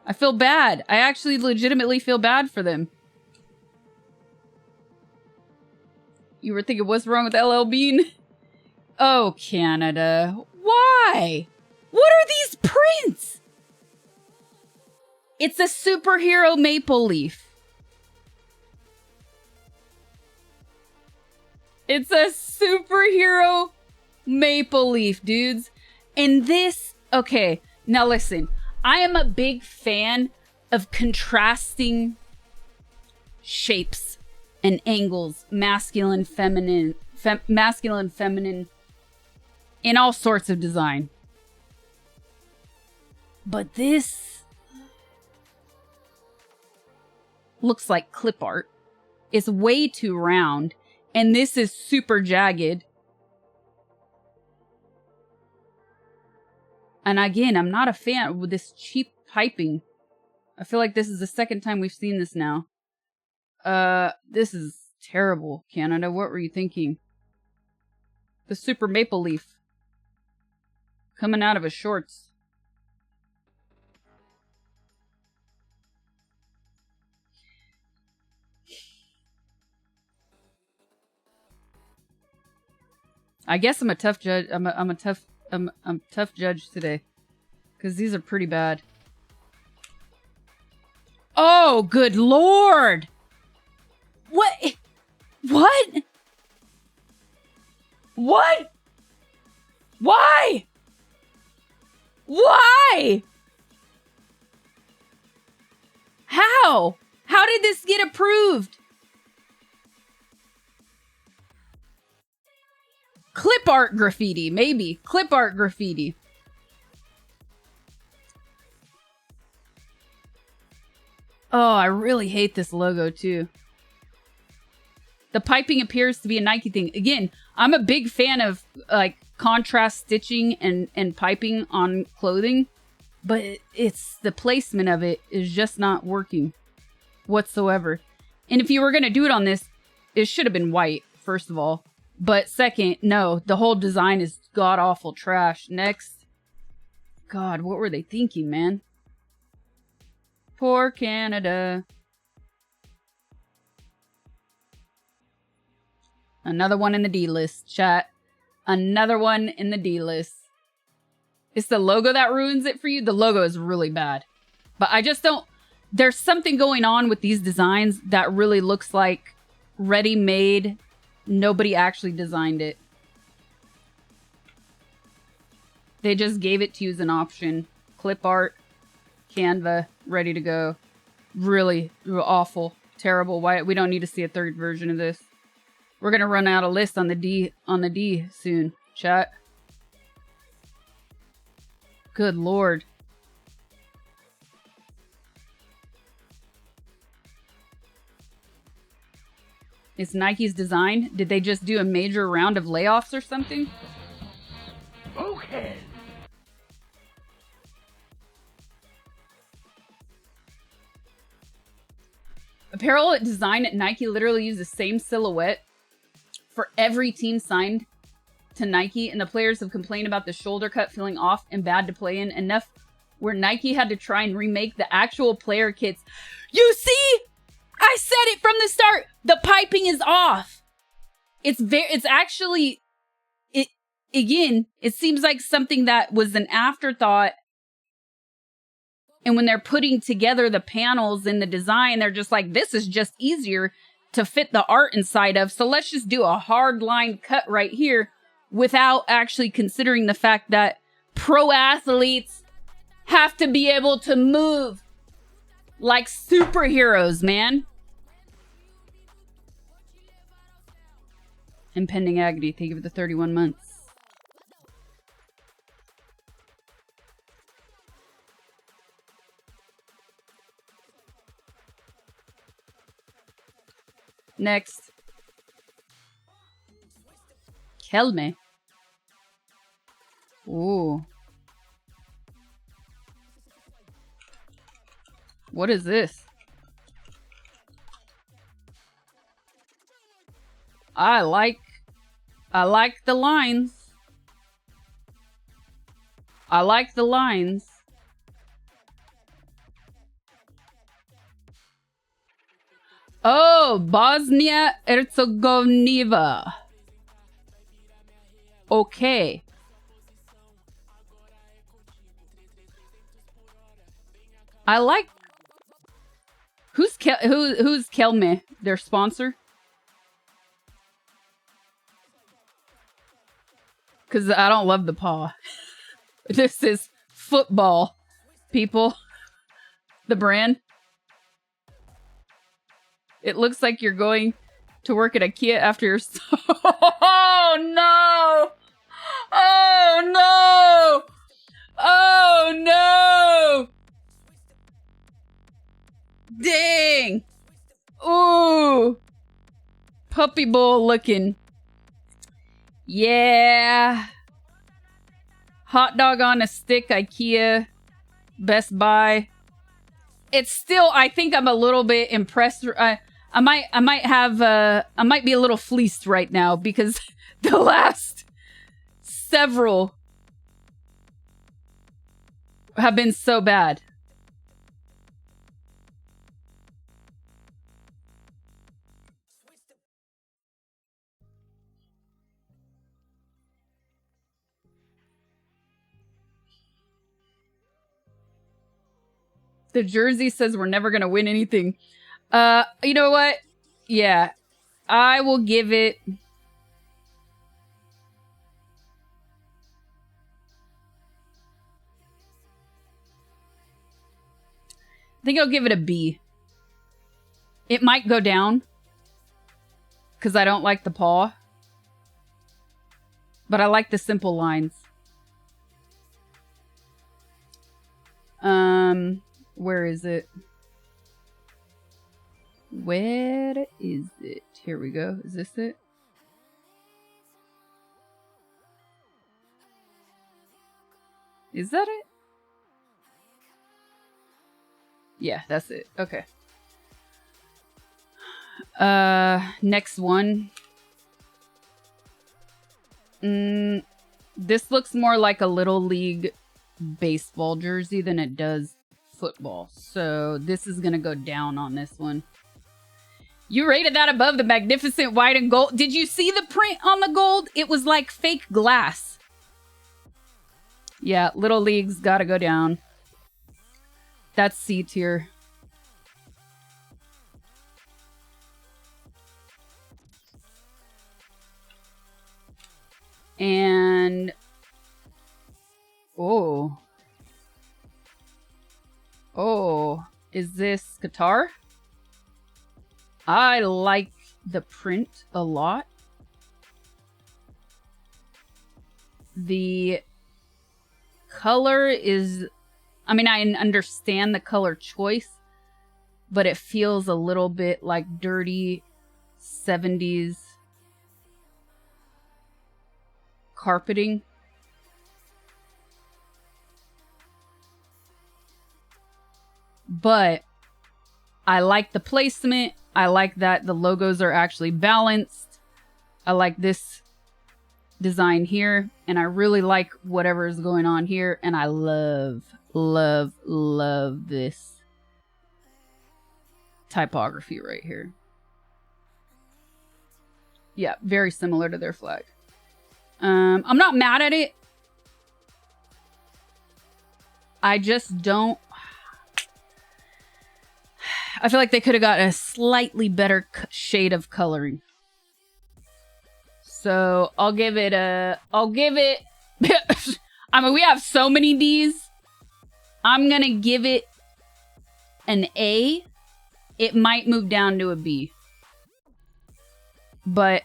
I feel bad. I actually legitimately feel bad for them. You were thinking, what's wrong with LL Bean? Oh, Canada. Why? What are these prints? It's a superhero maple leaf. It's a superhero maple leaf, dudes. And this, okay, now listen. I am a big fan of contrasting shapes and angles, masculine, feminine, masculine, feminine, in all sorts of design. But this looks like clip art. It's way too round, and this is super jagged. And again, I'm not a fan with this cheap piping. I feel like this is the second time we've seen this now. This is terrible, Canada. What were you thinking? The super maple leaf. Coming out of his shorts. I guess I'm a tough judge. I'm a tough judge today. Because these are pretty bad. Oh, good lord! What? What? What? Why? Why? How? How did this get approved? Clip art graffiti, maybe. Clip art graffiti. Oh, I really hate this logo too. The piping appears to be a Nike thing. Again, I'm a big fan of like contrast stitching and piping on clothing, but it's the placement of it is just not working whatsoever. And if you were going to do it on this, it should have been white, first of all. But second, no, the whole design is god-awful trash. Next. God, what were they thinking, man? Poor Canada. Another one in the D list, chat. Another one in the D list. It's the logo that ruins it for you. The logo is really bad. But I just don't... there's something going on with these designs that really looks like ready-made. Nobody actually designed it. They just gave it to you as an option. Clip art, Canva, ready to go. Really awful, terrible. Why we don't need to see a third version of this. We're gonna run out of lists on the D soon, chat. Good Lord. It's Nike's design. Did they just do a major round of layoffs or something? Okay. Apparel design at Nike literally used the same silhouette for every team signed to Nike, and the players have complained about the shoulder cut feeling off and bad to play in enough where Nike had to try and remake the actual player kits. You see? I said it from the start. The piping is off. It's actually, it seems like something that was an afterthought. And when they're putting together the panels in the design, they're just like, this is just easier to fit the art inside of. So let's just do a hard line cut right here without actually considering the fact that pro athletes have to be able to move like superheroes, man. Impending agony. Thank you for the 31 months. Next. Kill me. Ooh. What is this? I like the lines. I like the lines. Oh, Bosnia Herzegovina. Okay. I like. Who's Kelme? Their sponsor? Because I don't love the paw. This is football, people. The brand. It looks like you're going to work at IKEA after your... Oh, no! Oh, no! Oh, no! Dang! Ooh! Puppy bowl looking. Yeah. Hot dog on a stick, IKEA, Best Buy. It's still, I think I'm a little bit impressed. I might be a little fleeced right now because the last several have been so bad. The jersey says we're never going to win anything. You know what? Yeah. I will give it... I think I'll give it a B. It might go down. Because I don't like the paw. But I like the simple lines. Where is it? Where is it? Here we go. Is this it? Is that it? Yeah, that's it. Okay. Next one. This looks more like a Little League baseball jersey than it does football. So this is going to go down on this one. You rated that above the magnificent white and gold. Did you see the print on the gold? It was like fake glass. Yeah, Little League's got to go down. That's C tier. And oh, is this Qatar? I like the print a lot. The color is, I mean, I understand the color choice, but it feels a little bit like dirty 70s carpeting. But I like the placement. I like that the logos are actually balanced. I like this design here, and I really like whatever is going on here, and I love this typography right here. Yeah, very similar to their flag. I'm not mad at it. I just don't, I feel like they could have got a slightly better shade of coloring. So I'll give it I mean, we have so many D's. I'm gonna give it an A. It might move down to a B. But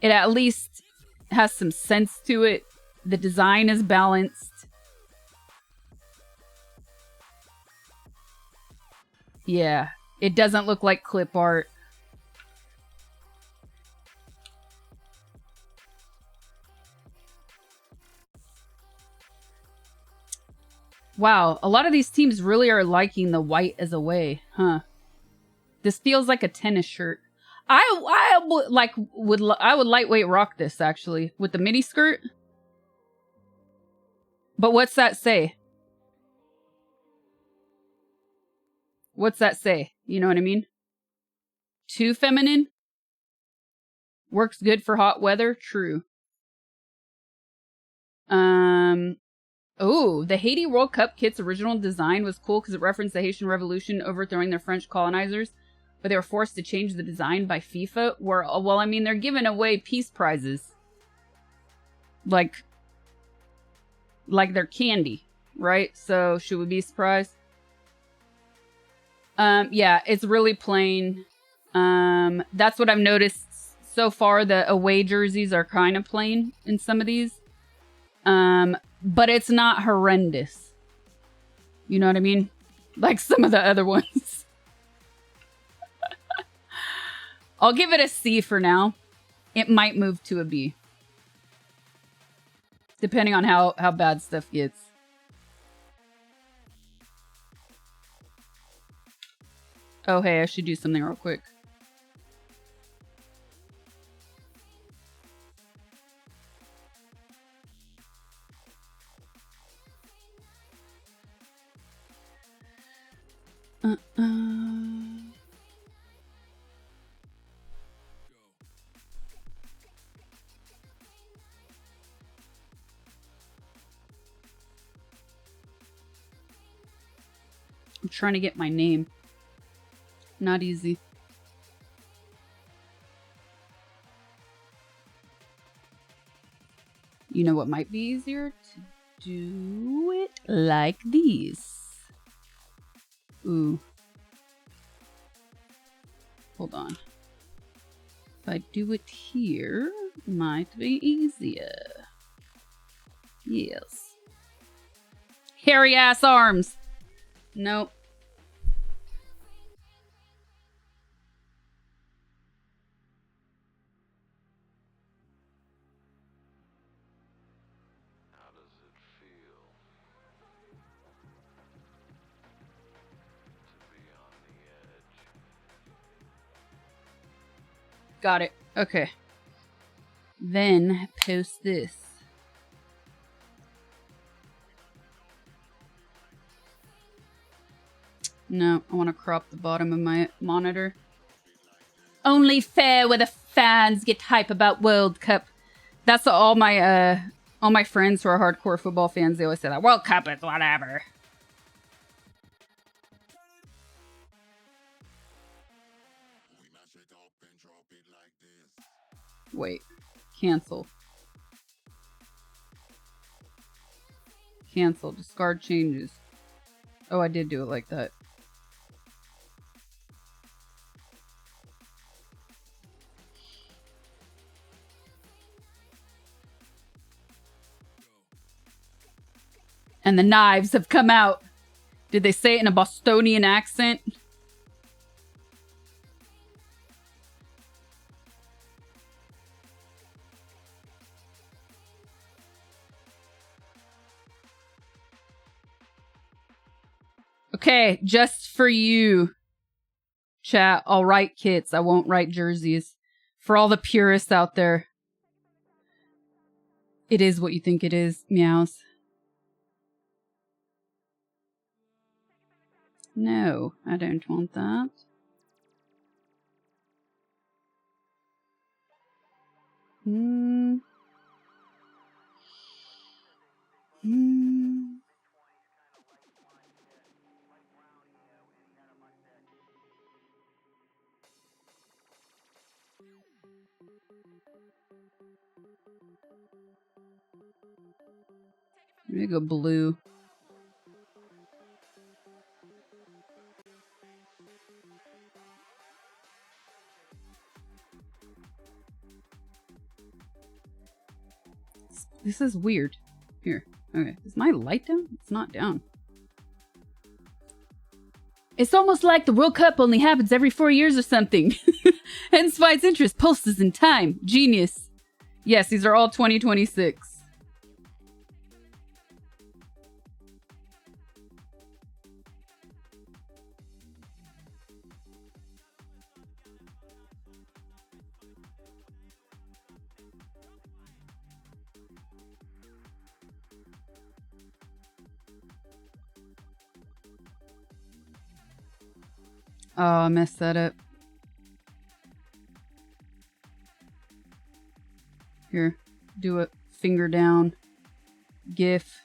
it at least has some sense to it. The design is balanced. Yeah, it doesn't look like clip art. Wow, a lot of these teams really are liking the white as away, huh? This feels like a tennis shirt. I would lightweight rock this actually with the mini skirt. But what's that say? What's that say? You know what I mean? Too feminine? Works good for hot weather? True. Oh, the Haiti World Cup kit's original design was cool because it referenced the Haitian Revolution overthrowing their French colonizers, but they were forced to change the design by FIFA. Well, I mean, they're giving away peace prizes. Like they're candy, right? So should we be surprised? Yeah, it's really plain. That's what I've noticed so far. The away jerseys are kind of plain in some of these. But it's not horrendous. You know what I mean? Like some of the other ones. I'll give it a C for now. It might move to a B. Depending on how bad stuff gets. Oh, hey, I should do something real quick. I'm trying to get my name. Not easy. You know what might be easier? To do it like these. Ooh. Hold on. If I do it here, it might be easier. Yes. Hairy ass arms. Nope. How does it feel to be on the edge? Got it. Okay. Then post this. No, I want to crop the bottom of my monitor. Only fair where the fans get hype about World Cup. That's all my friends who are hardcore football fans. They always say that World Cup is whatever. Wait, cancel. Cancel. Discard changes. Oh, I did do it like that. And the knives have come out. Did they say it in a Bostonian accent? Okay, just for you, chat. I'll write kits. I won't write jerseys. For all the purists out there. It is what you think it is, meows. No, I don't want that. Hmm. I'm gonna go blue. This is weird. Here. Okay. Is my light down? It's not down. It's almost like the World Cup only happens every 4 years or something. Hence why its interest pulses in time. Genius. Yes, these are all 2026. Oh, I messed that up. Here, do it. Finger down. GIF.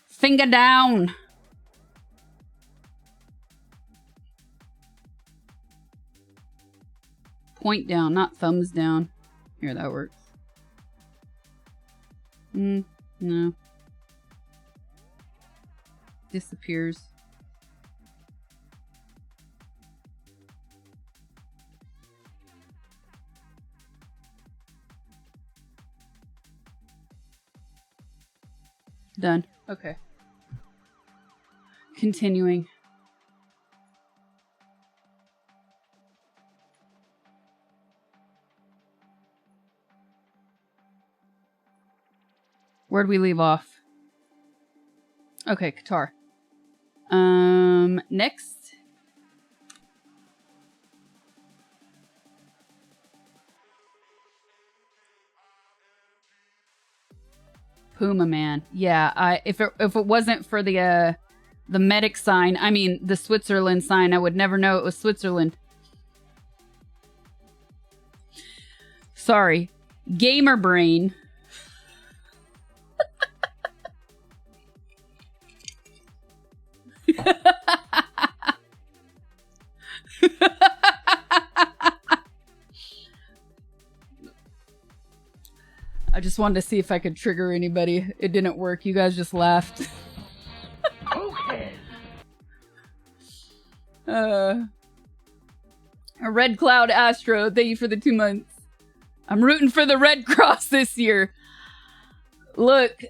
Finger down. Point down, not thumbs down. Here, that works. No. Disappears. Done. Okay. Continuing. Where'd we leave off? Okay, Qatar. Next. Puma Man. Yeah, if it wasn't for the medic sign, I mean the Switzerland sign, I would never know it was Switzerland. Sorry. Gamer brain. I just wanted to see if I could trigger anybody. It didn't work. You guys just laughed. Okay. A Red Cloud Astro, thank you for the 2 months. I'm rooting for the Red Cross this year. Look,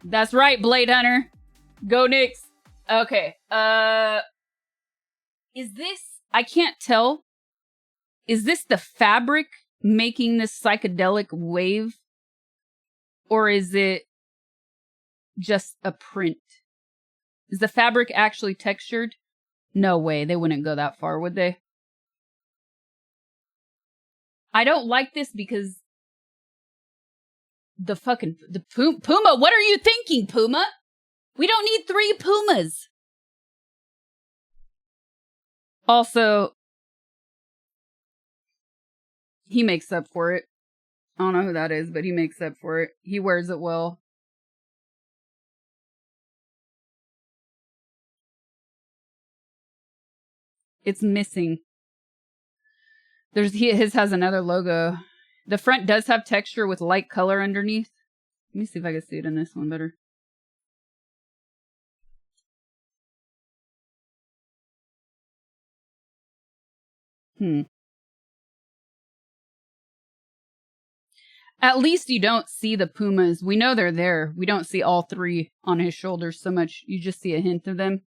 that's right, Blade Hunter. Go Knicks. Okay, is this... I can't tell. Is this the fabric making this psychedelic wave? Or is it just a print? Is the fabric actually textured? No way. They wouldn't go that far, would they? I don't like this because the Puma. What are you thinking, Puma? We don't need 3 Pumas. Also, he makes up for it. I don't know who that is, but he makes up for it. He wears it well. It's missing. His has another logo. The front does have texture with light color underneath. Let me see if I can see it in this one better. At least you don't see the pumas. We know they're there. We don't see all three on his shoulders so much. You just see a hint of them.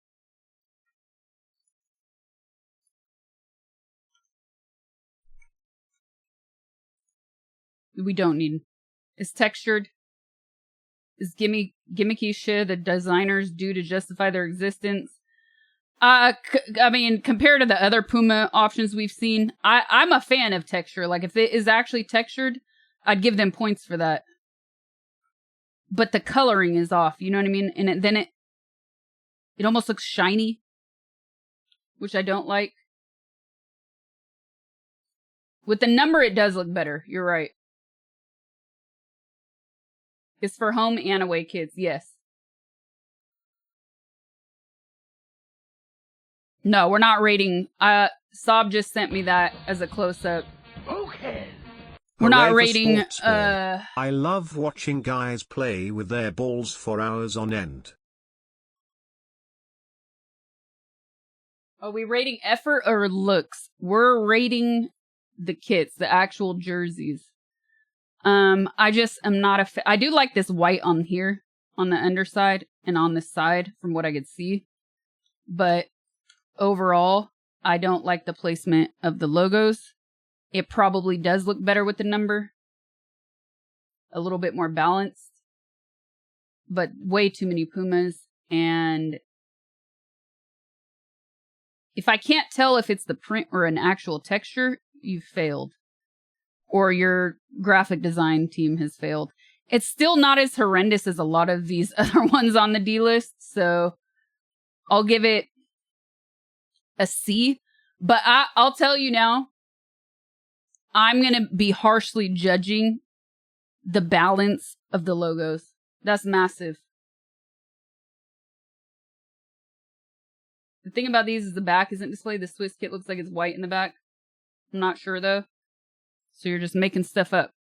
We don't need. It's textured. Is gimmicky shit that designers do to justify their existence. I mean, compared to the other Puma options we've seen, I'm a fan of texture. Like, if it is actually textured, I'd give them points for that. But the coloring is off, you know what I mean? And then it almost looks shiny, which I don't like. With the number, it does look better. You're right. It's for home and away kids, yes. No, we're not rating. Saab just sent me that as a close-up. Okay. We're not Hooray for rating, sports ball. I love watching guys play with their balls for hours on end. Are we rating effort or looks? We're rating the kits, the actual jerseys. I just am not I do like this white on here, on the underside, and on this side, from what I could see. But overall, I don't like the placement of the logos. It probably does look better with the number. A little bit more balanced. But way too many Pumas. And if I can't tell if it's the print or an actual texture, you've failed. Or your graphic design team has failed. It's still not as horrendous as a lot of these other ones on the D list. So I'll give it a C. But I'll tell you now, I'm going to be harshly judging the balance of the logos. That's massive. The thing about these is the back isn't displayed. The Swiss kit looks like it's white in the back. I'm not sure though. So you're just making stuff up.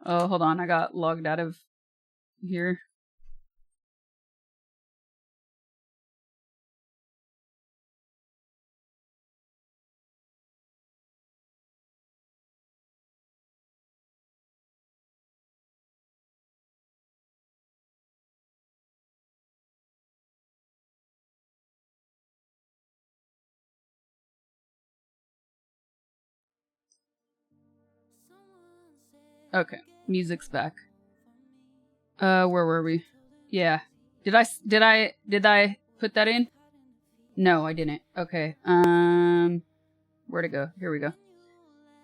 Oh, hold on. I got logged out of here. Okay, music's back. Where were we? Yeah. Did I put that in? No, I didn't. Okay. Where'd it go? Here we go.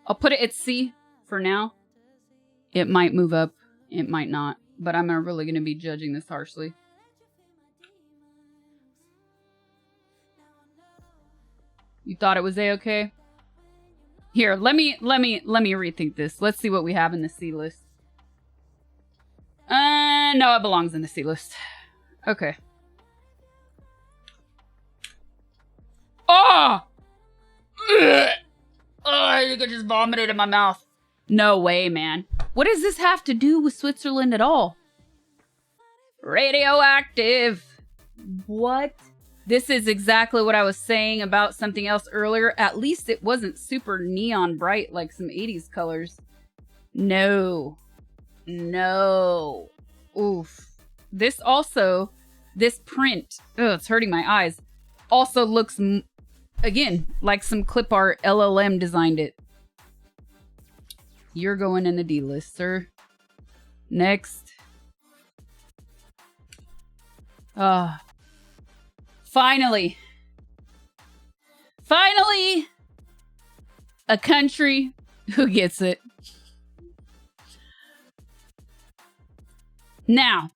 I'll put it at C for now. It might move up. It might not. But I'm really going to be judging this harshly. You thought it was A-okay? Here, let me rethink this. Let's see what we have in the C list. No, it belongs in the C list. Okay. Oh! Ugh! Oh, I think I just vomited in my mouth. No way, man. What does this have to do with Switzerland at all? Radioactive. What? This is exactly what I was saying about something else earlier. At least it wasn't super neon bright like some 80s colors. No. No. Oof. This print, it's hurting my eyes, also looks, again, like some clip art LLM designed it. You're going in the D list, sir. Next. Finally, a country who gets it. Now,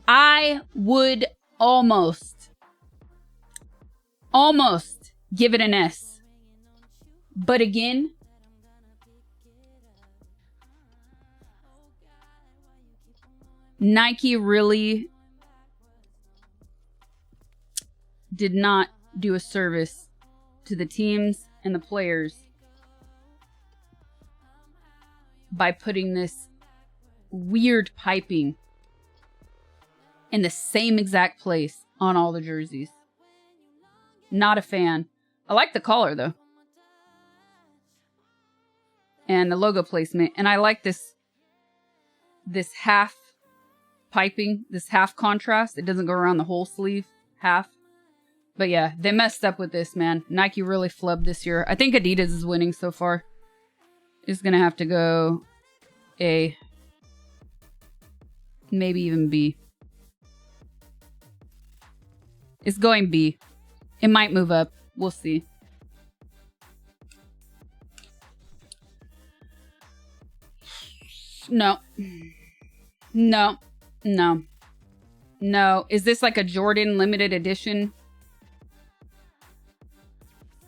I would almost give it an S. But again, Nike really did not do a service to the teams and the players by putting this weird piping in the same exact place on all the jerseys. Not a fan. I like the collar though. And the logo placement. And I like this half piping, this half contrast. It doesn't go around the whole sleeve, half. But yeah, they messed up with this, man. Nike really flubbed this year. I think Adidas is winning so far. It's gonna have to go A. Maybe even B. It's going B. It might move up. We'll see. No. No. No. No. Is this like a Jordan limited edition?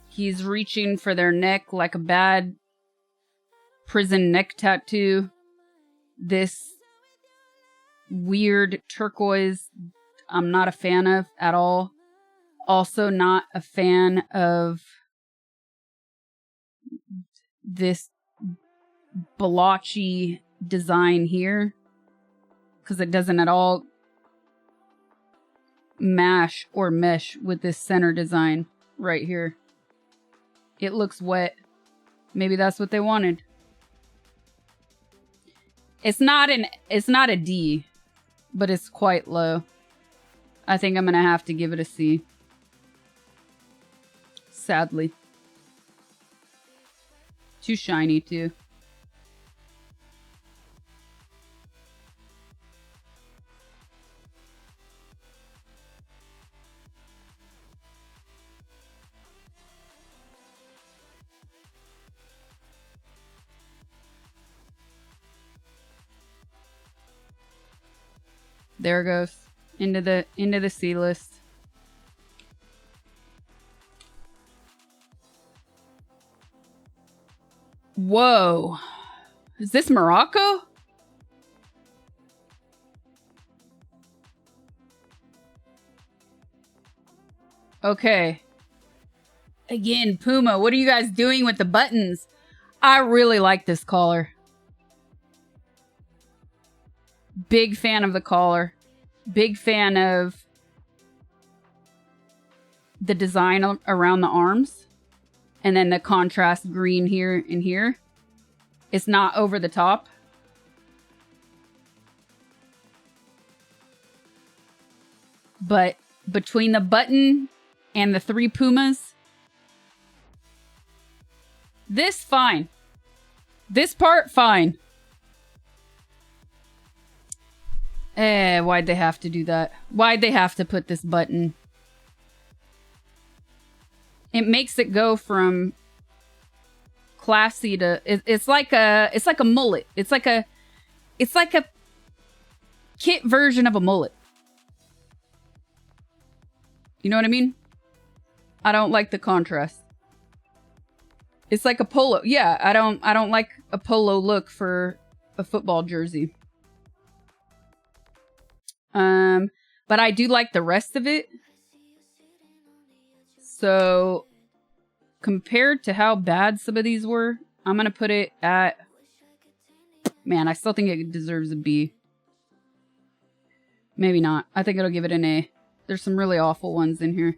He's reaching for their neck like a bad prison neck tattoo. This weird turquoise I'm not a fan of at all. Also not a fan of this blotchy design here, because it doesn't at all mash or mesh with this center design right here. It looks wet. Maybe that's what they wanted. It's not a D, but it's quite low. I think I'm gonna have to give it a C. Sadly. Too shiny too. There it goes. Into the C list. Whoa. Is this Morocco? Okay. Again, Puma, what are you guys doing with the buttons? I really like this collar. Big fan of the collar. Big fan of the design around the arms. And then the contrast green here and here. It's not over the top. But between the button and the three Pumas, this fine. This part fine. Why'd they have to do that? Why'd they have to put this button? It makes it go from classy to it's like a mullet. It's like a kit version of a mullet. You know what I mean? I don't like the contrast. It's like a polo. Yeah, I don't like a polo look for a football jersey. But I do like the rest of it. So, compared to how bad some of these were, I'm going to put it at... Man, I still think it deserves a B. Maybe not. I think it'll give it an A. There's some really awful ones in here.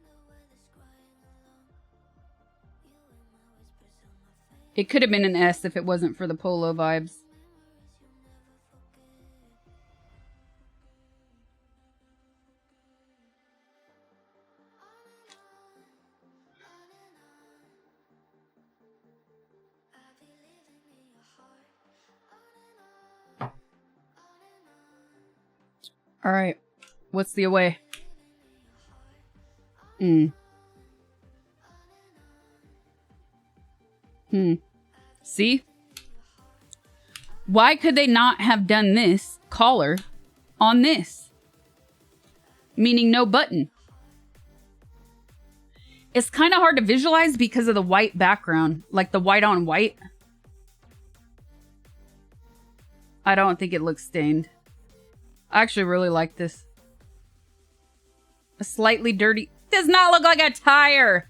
It could have been an S if it wasn't for the polo vibes. All right. What's the away? See? Why could they not have done this collar on this? Meaning no button. It's kind of hard to visualize because of the white background. Like the white on white. I don't think it looks stained. I actually really like this. A slightly dirty... does not look like a tire.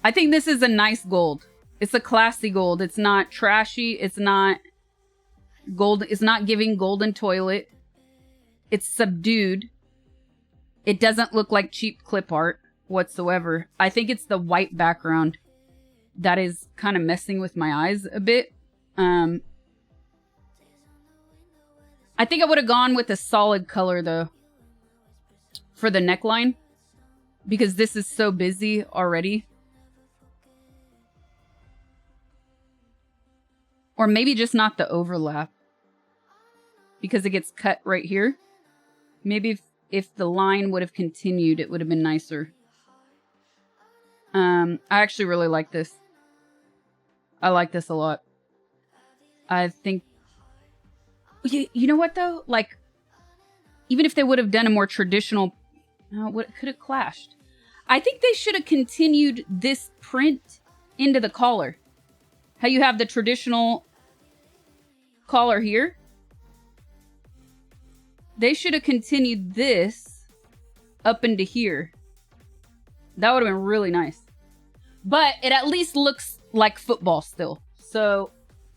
I think this is a nice gold. It's a classy gold. It's not trashy. It's not gold. It's not giving golden toilet. It's subdued. It doesn't look like cheap clip art whatsoever. I think it's the white background that is kind of messing with my eyes a bit. I think I would have gone with a solid color though for the neckline because this is so busy already. Or maybe just not the overlap because it gets cut right here. Maybe if the line would have continued, it would have been nicer. I actually really like this. I like this a lot. I think... You know what, though? Like, even if they would have done a more traditional... what could have clashed? I think they should have continued this print into the collar. How you have the traditional collar here. They should have continued this up into here. That would have been really nice. But it at least looks like football still. So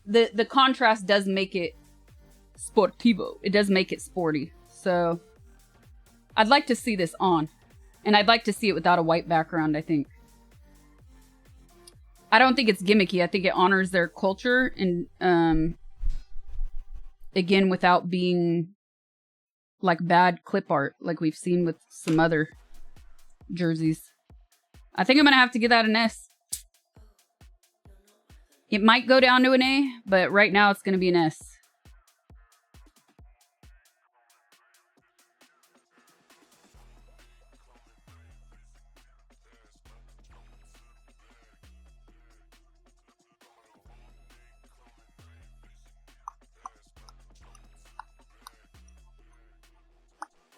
the contrast does make it sportivo. It does make it sporty. So I'd like to see this on. And I'd like to see it without a white background, I think. I don't think it's gimmicky. I think it honors their culture and again without being like bad clip art like we've seen with some other jerseys. I think I'm gonna have to give that an S. It might go down to an A, but right now it's gonna be an S.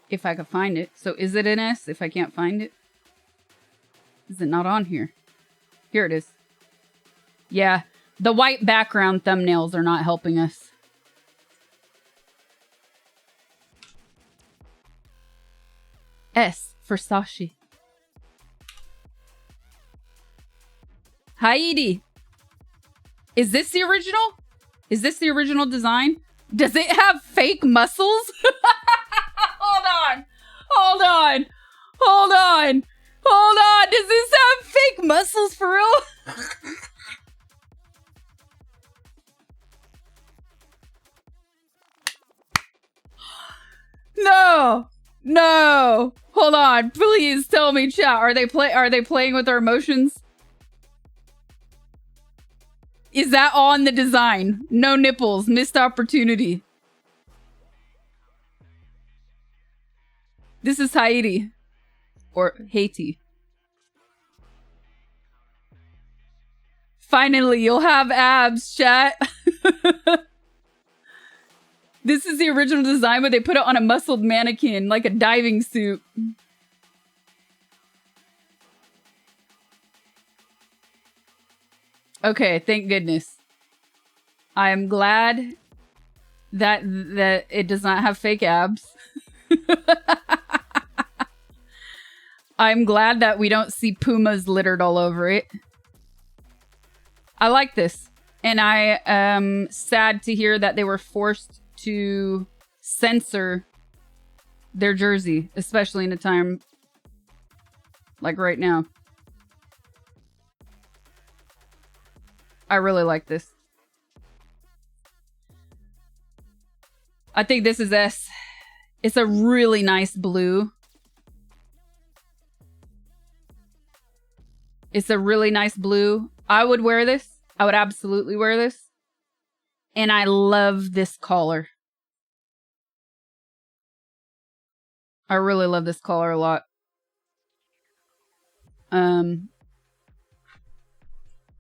If I could find it. So is it an S if I can't find it? Is it not on here? Here it is. Yeah, the white background thumbnails are not helping us. S for Sashi. Heidi. Is this the original? Is this the original design? Does it have fake muscles? Hold on. Hold on. Hold on. Hold on. Does this have fake muscles for real? No. No. Hold on. Please tell me, chat. Are they playing with our emotions? Is that on the design? No nipples. Missed opportunity. This is Haiti. Or Haiti. Finally, you'll have abs, chat. This is the original design, but they put it on a muscled mannequin, like a diving suit. Okay, thank goodness. I am glad that it does not have fake abs. I'm glad that we don't see pumas littered all over it. I like this. And I am sad to hear that they were forced to censor their jersey, especially in a time like right now. I really like this. I think this is S. It's a really nice blue. It's a really nice blue. I would wear this. I would absolutely wear this. And I love this collar. I really love this collar a lot.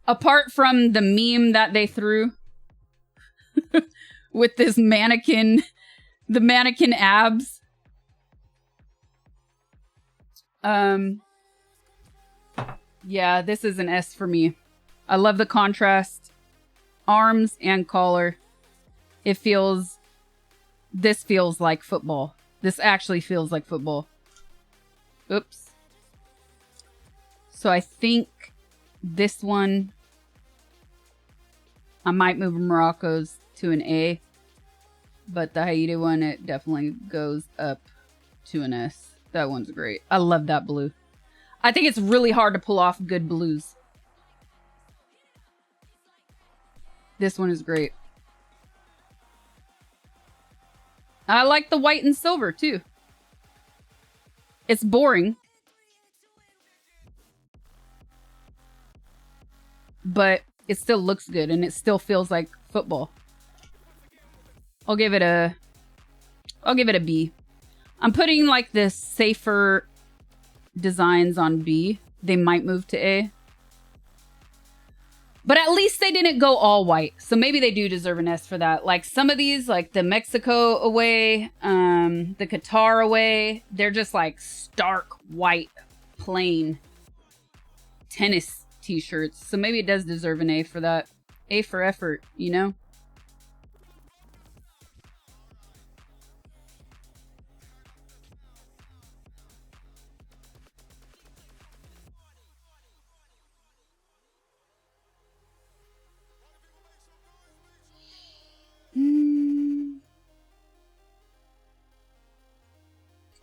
Apart from the meme that they threw with this mannequin, the mannequin abs. Yeah, this is an S for me. I love the contrast. Arms and collar. It feels This feels like football. This actually feels like football. Oops. So I think this one, I might move Morocco's to an A. But the Haiti one, it definitely goes up to an S. That one's great. I love that blue. I think it's really hard to pull off good blues. This one is great. I like the white and silver too. It's boring. But it still looks good and it still feels like football. I'll give it a B. I'm putting like the safer designs on B. They might move to A. But at least they didn't go all white. So maybe they do deserve an S for that. Like some of these, like the Mexico away, the Qatar away, they're just like stark white, plain tennis t-shirts. So maybe it does deserve an A for that. A for effort, you know?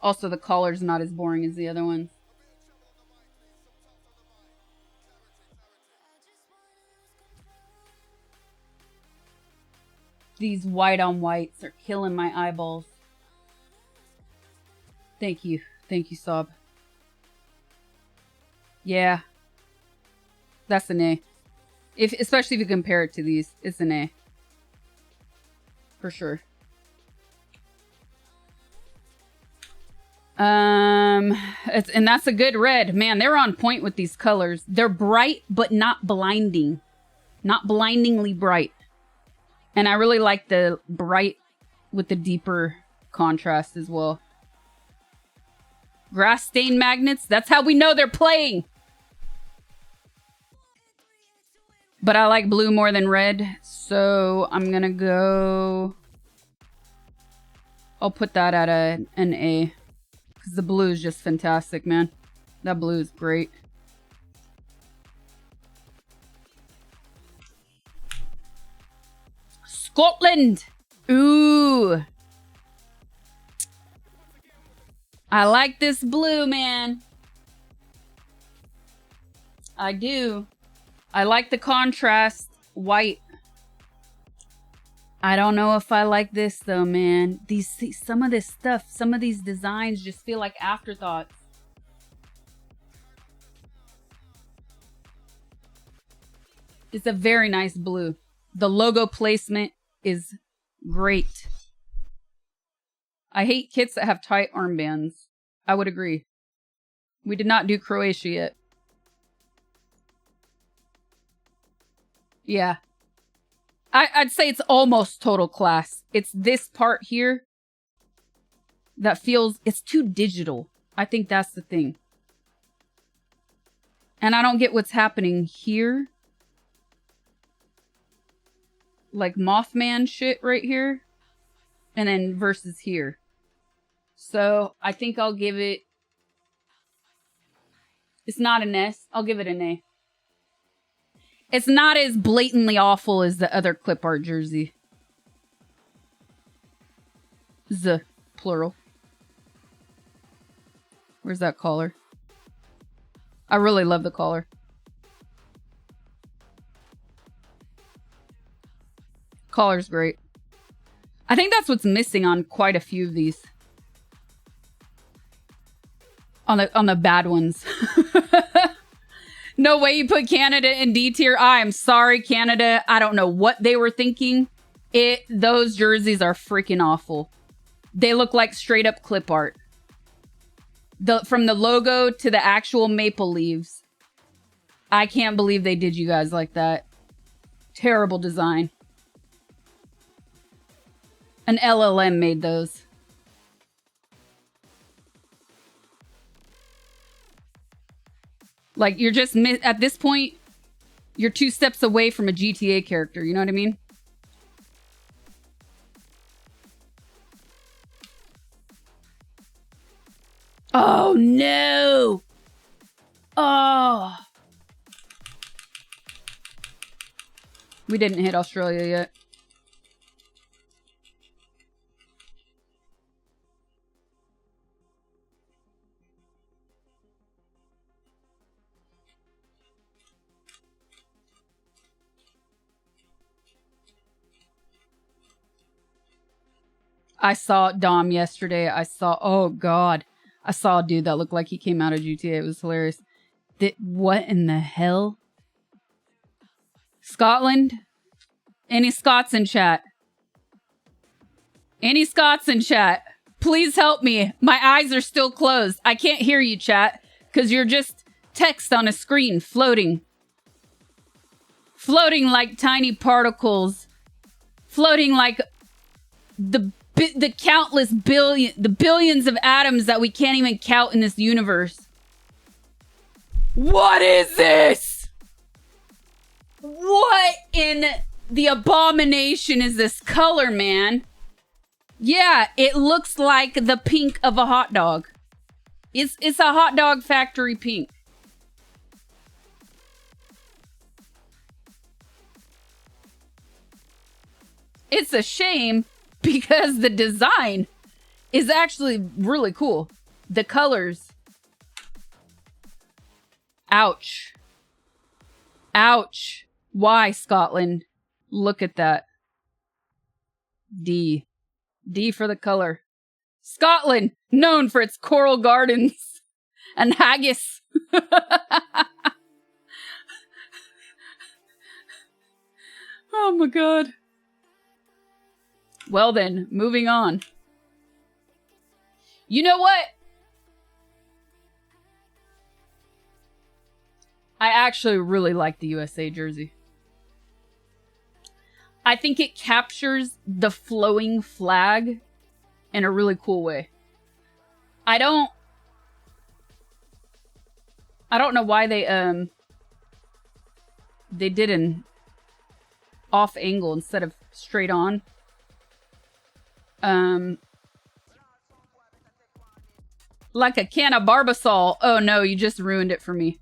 Also, the collar's not as boring as the other ones. These white on whites are killing my eyeballs. Thank you. Thank you, Sob. Yeah. That's an A. Especially if you compare it to these, it's an A. For sure. And that's a good red. Man, they're on point with these colors. They're bright, but not blinding. Not blindingly bright. And I really like the bright with the deeper contrast as well. Grass stain magnets. That's how we know they're playing. But I like blue more than red. So I'm going to go... I'll put that at an A. Because the blue is just fantastic, man. That blue is great. Scotland! Ooh! I like this blue, man. I do. I like the contrast. White. I don't know if I like this though, man. Some of this stuff, some of these designs just feel like afterthoughts. It's a very nice blue. The logo placement is great. I hate kits that have tight armbands. I would agree. We did not do Croatia yet. Yeah. I'd say it's almost total class. It's this part here that feels... It's too digital. I think that's the thing. And I don't get what's happening here. Like Mothman shit right here. And then versus here. So I think I'll give it... It's not an S. I'll give it an A. It's not as blatantly awful as the other clip art jersey. Z, plural. Where's that collar? I really love the collar. Collar's great. I think that's what's missing on quite a few of these. On the bad ones. No way you put Canada in D tier. I'm sorry, Canada. I don't know what they were thinking. Those jerseys are freaking awful. They look like straight up clip art. From the logo to the actual maple leaves. I can't believe they did you guys like that. Terrible design. An LLM made those. Like, you're just... At this point, you're 2 steps away from a GTA character. You know what I mean? Oh. We didn't hit Australia yet. I saw Dom yesterday. Oh God. I saw a dude that looked like he came out of GTA. It was hilarious. What in the hell? Scotland? Any Scots in chat? Any Scots in chat? Please help me. My eyes are still closed. I can't hear you, chat, because you're just text on a screen floating. Floating like tiny particles. Floating like the countless billions of atoms that we can't even count in this universe. What is this? What in the abomination is this color, man? Yeah, it looks like the pink of a hot dog. It's a hot dog factory pink. It's a shame because the design is actually really cool. The colors. Ouch. Ouch. Why, Scotland? Look at that. D. D for the color. Scotland, known for its coral gardens and haggis. Oh my God. Well then, moving on. You know what? I actually really like the USA jersey. I think it captures the flowing flag in a really cool way. I don't know why they did an off angle instead of straight on. Like a can of Barbasol. Oh no, you just ruined it for me.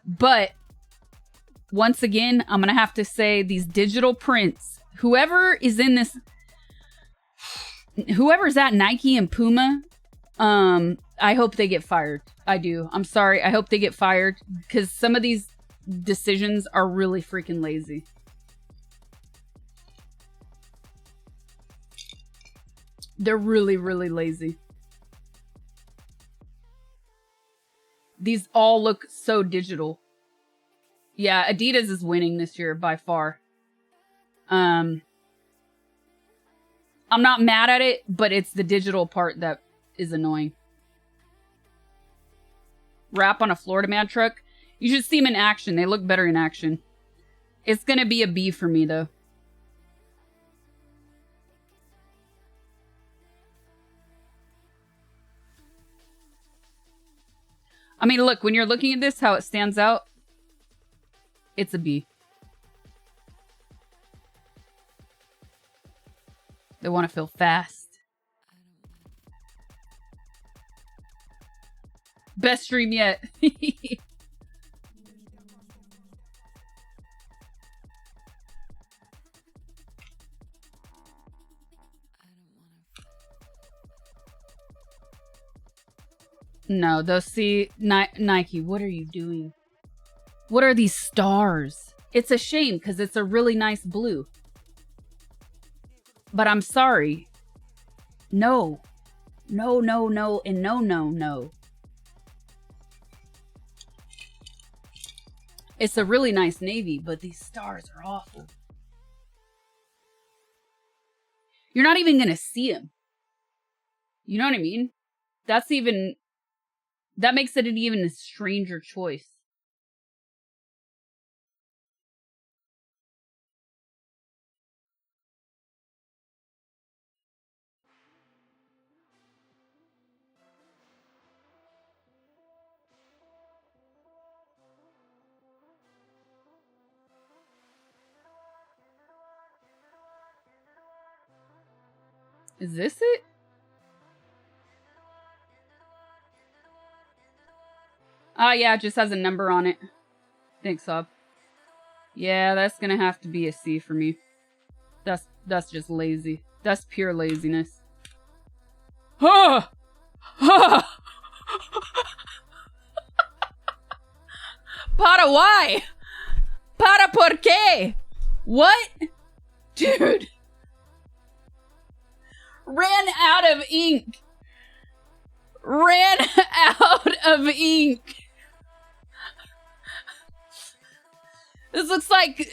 But once again, I'm gonna have to say these digital prints. Whoever's at Nike and Puma, I hope they get fired. I do. I'm sorry. I hope they get fired because some of these decisions are really freaking lazy. They're really, really lazy. These all look so digital. Yeah, Adidas is winning this year by far. I'm not mad at it, but it's the digital part that is annoying. Wrap on a Florida Man truck. You should see them in action. They look better in action. It's gonna be a B for me, though. I mean, look, when you're looking at this, how it stands out, it's a B. They want to feel fast. Best stream yet. No, they'll see Nike. What are you doing? What are these stars? It's a shame because it's a really nice blue. But I'm sorry. No. No, no, no, and no, no, no. It's a really nice navy, but these stars are awful. You're not even going to see them. You know what I mean? That makes it an even stranger choice. Is this it? Oh, yeah, it just has a number on it. Thanks, Sob. Yeah, that's gonna have to be a C for me. That's just lazy. That's pure laziness. Ha! Ha! Para why? Para por qué? What? Dude. Ran out of ink. Ran out of ink. This looks like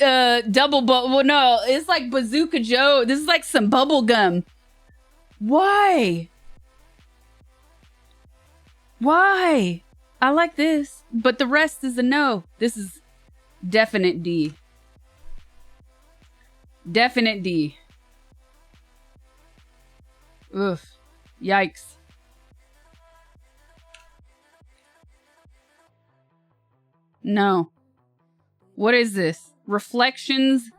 double well, no, it's like Bazooka Joe. This is like some bubble gum. Why? Why? I like this, but the rest is a no. This is definite D. Definite D. Oof. Yikes. No. What is this? Reflections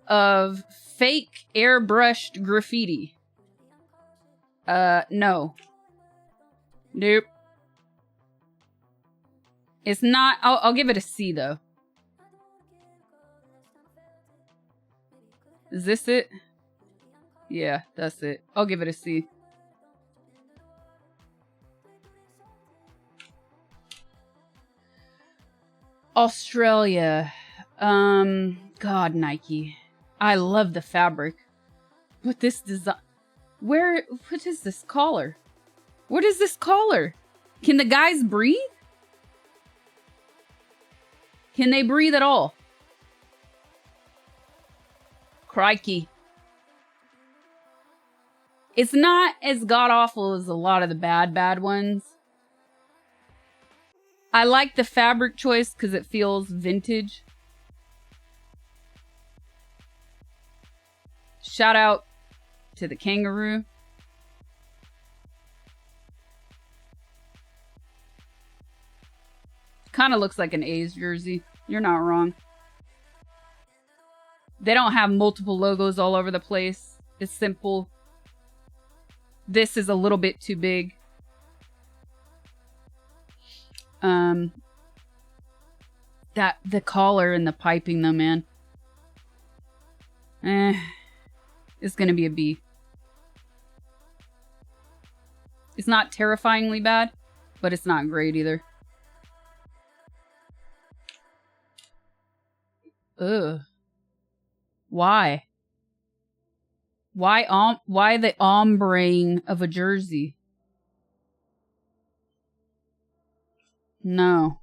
of fake airbrushed graffiti. No. Nope. It's not. I'll give it a C though. Is this it? Yeah, that's it. I'll give it a C. Australia. God, Nike. I love the fabric. But this design... what is this collar? What is this collar? Can the guys breathe? Can they breathe at all? Crikey. It's not as god-awful as a lot of the bad ones. I like the fabric choice because it feels vintage. Shout out to the kangaroo. Kind of looks like an A's jersey. You're not wrong. They don't have multiple logos all over the place. It's simple. This is a little bit too big. The collar and the piping though, man. It's gonna be a B. It's not terrifyingly bad, but it's not great either. Ugh. Why? Why the ombreing of a jersey? No.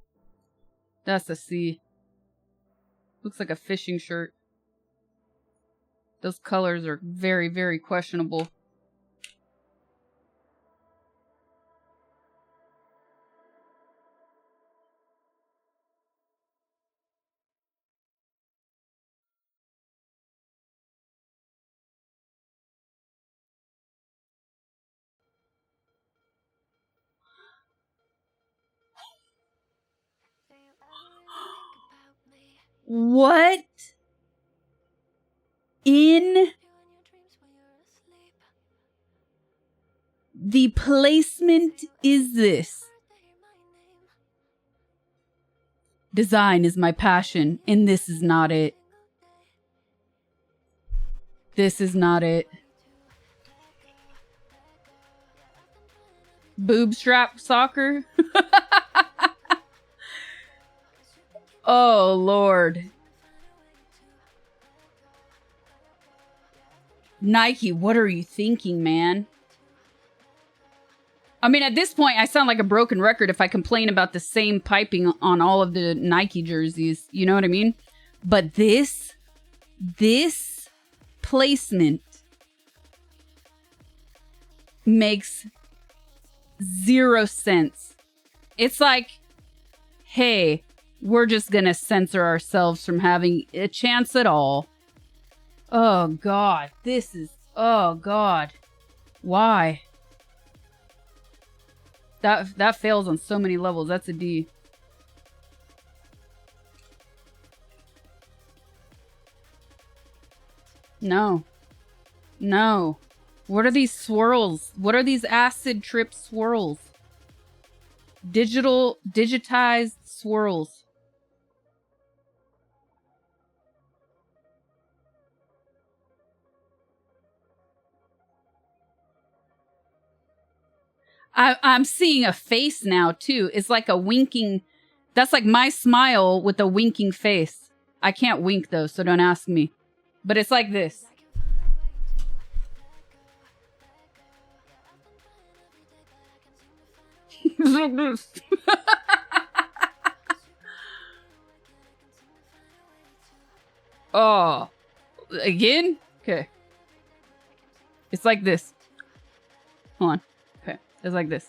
That's a C. Looks like a fishing shirt. Those colors are very, very questionable. What in the placement is this? Design is my passion, and this is not it. This is not it. Boob strap soccer? Oh, Lord. Nike, what are you thinking, man? I mean, at this point, I sound like a broken record if I complain about the same piping on all of the Nike jerseys. You know what I mean? But this placement makes zero sense. It's like, hey, we're just gonna censor ourselves from having a chance at all. Oh, God. This is... Oh, God. Why? That fails on so many levels. That's a D. No. No. What are these swirls? What are these acid trip swirls? Digitized swirls. I'm seeing a face now too. It's like a winking. That's like my smile with a winking face. I can't wink though, so don't ask me. But it's like this. It's like this. Oh, again? Okay. It's like this. Hold on. Okay. It's like this.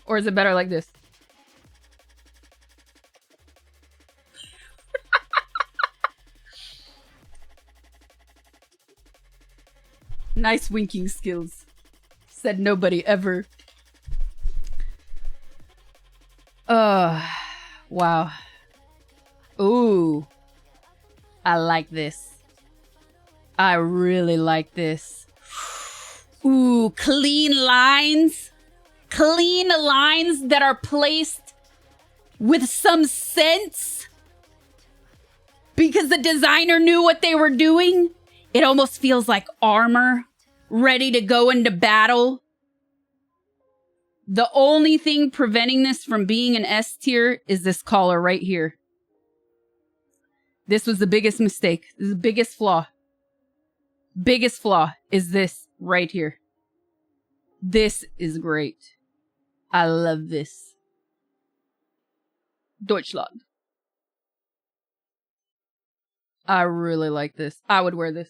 Or is it better like this? Nice winking skills. Said nobody ever. Wow. Ooh. I like this. I really like this. Ooh, clean lines. Clean lines that are placed with some sense. Because the designer knew what they were doing. It almost feels like armor, ready to go into battle. The only thing preventing this from being an S tier is this collar right here. This was the biggest mistake. This is the biggest flaw. Biggest flaw is this right here. This is great. I love this. Deutschland. I really like this. I would wear this.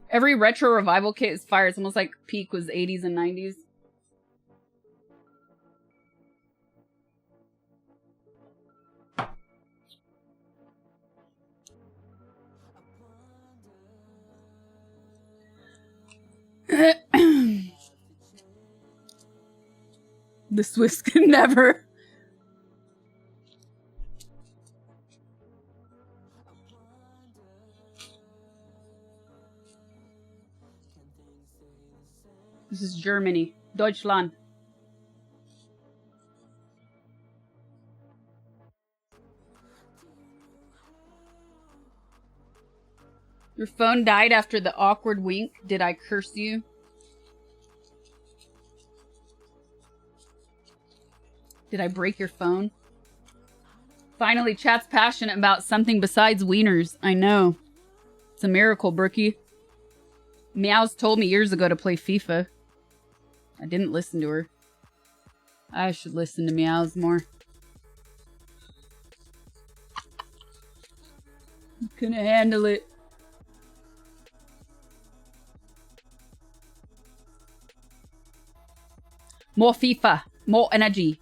Every retro revival kit is fire. It's almost like peak was 80s and 90s. The Swiss can never. This is Germany. Deutschland. Your phone died after the awkward wink. Did I curse you? Did I break your phone? Finally, chat's passionate about something besides wieners. I know. It's a miracle, Brookie. Meows told me years ago to play FIFA. I didn't listen to her. I should listen to Meows more. Couldn't handle it. More FIFA. More energy.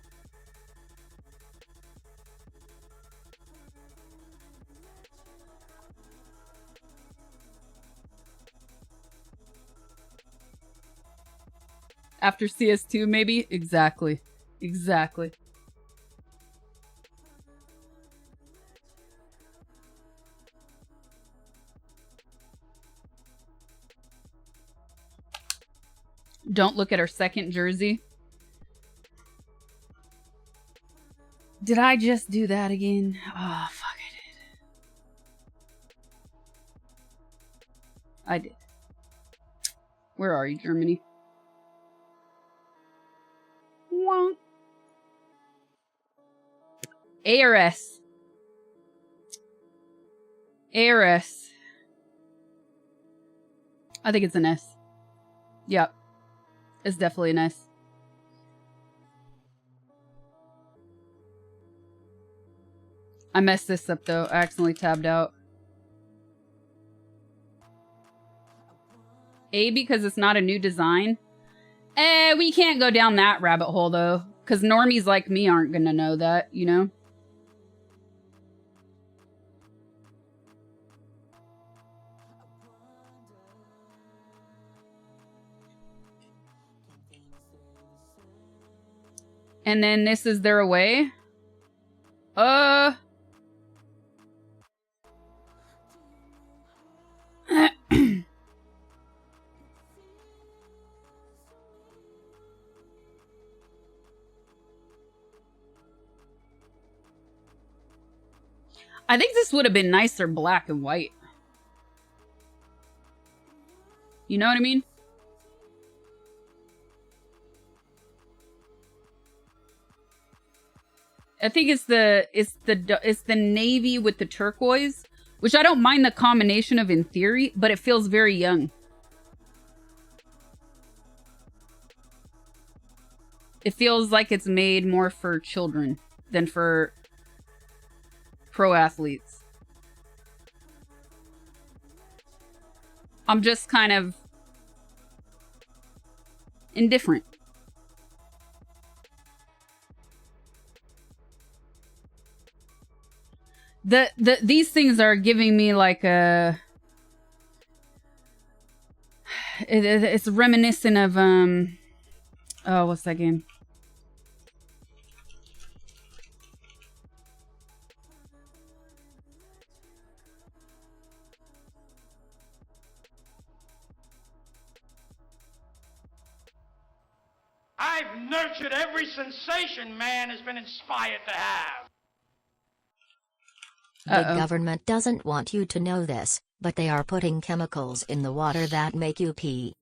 After CS2, maybe? Exactly. Exactly. Don't look at her second jersey. Did I just do that again? Oh, fuck, I did. Where are you, Germany? Wonk. ARS. ARS. I think it's an S. Yep. It's definitely an S. I messed this up though. I accidentally tabbed out. A because it's not a new design. We can't go down that rabbit hole though. Because normies like me aren't gonna know that, you know? And then this is their away. I think this would have been nicer black and white. You know what I mean? I think it's the navy with the turquoise, which I don't mind the combination of in theory, but it feels very young. It feels like it's made more for children than for pro athletes. I'm just kind of indifferent. These things are giving me like a it's reminiscent of oh, what's that game? I've nurtured every sensation man has been inspired to have. The government doesn't want you to know this, but they are putting chemicals in the water that make you pee.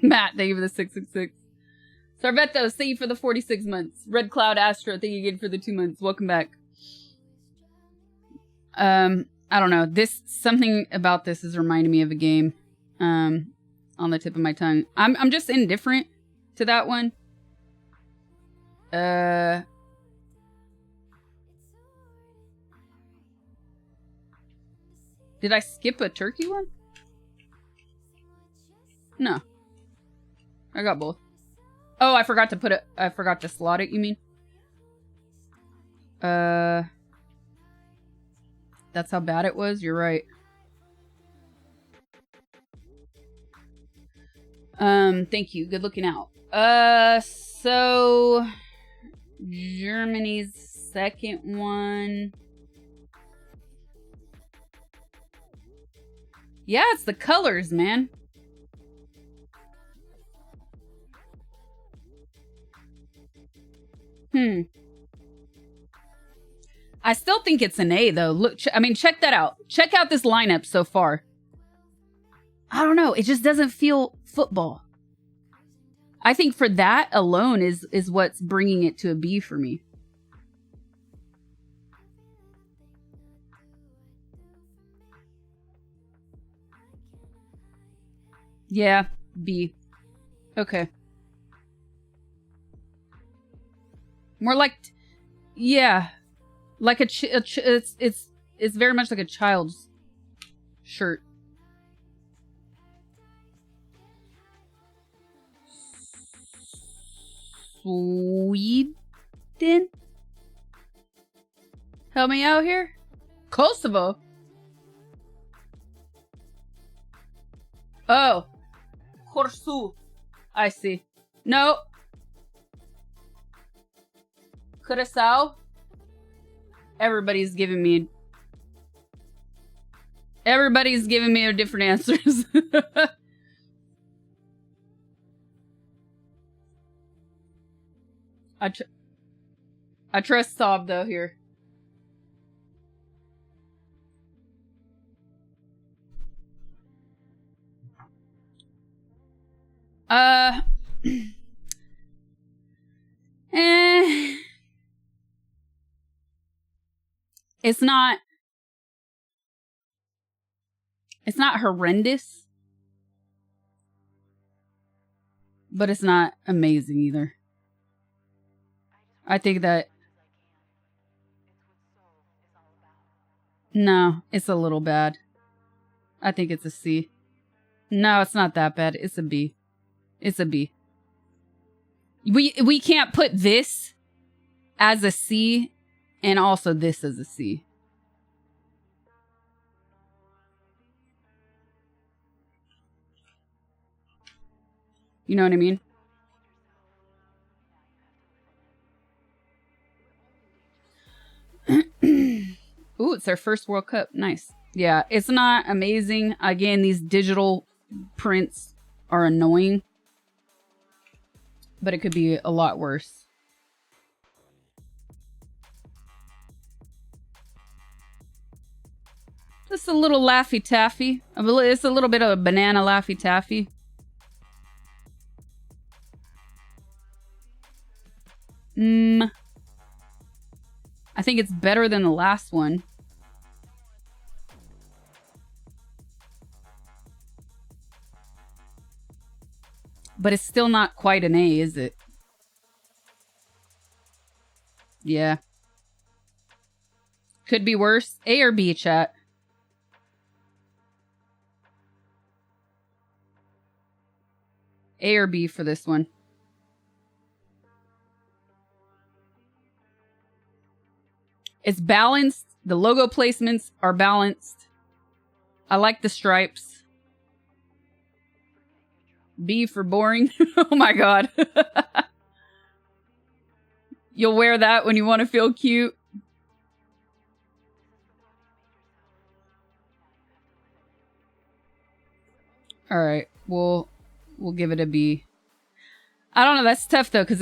Matt, thank you for the 666. Sarvetto, thank you for the 46 months. Red Cloud Astro, thank you again for the 2 months. Welcome back. I don't know. Something about this is reminding me of a game. On the tip of my tongue. I'm just indifferent to that one. Did I skip a turkey one? No. I got both. Oh, I forgot to slot it, you mean? That's how bad it was? You're right. Thank you. Good looking out. So Germany's second one. Yeah, it's the colors, man. I still think it's an A though. Look, I mean, check that out. Check out this lineup so far. I don't know. It just doesn't feel football. I think for that alone is what's bringing it to a B for me. Yeah, B. Okay. More like, yeah, like it's very much like a child's shirt. Sweden? Help me out here. Kosovo? Oh. Korsu. I see. No. Curacao? Everybody's giving me their different answers. I trust Saab though here. It's not horrendous, but it's not amazing either. I think that no, it's a little bad. I think it's a C. No, it's not that bad. It's a B. It's a B. We can't put this as a C and also this as a C. You know what I mean? Ooh, it's their first World Cup. Nice. Yeah, it's not amazing. Again, these digital prints are annoying. But it could be a lot worse. Just a little Laffy Taffy. It's a little bit of a banana Laffy Taffy. I think it's better than the last one. But it's still not quite an A, is it? Yeah. Could be worse. A or B, chat? A or B for this one? It's balanced. The logo placements are balanced. I like the stripes. B for boring. Oh my god. You'll wear that when you want to feel cute. Alright, we'll give it a B. I don't know, that's tough though, because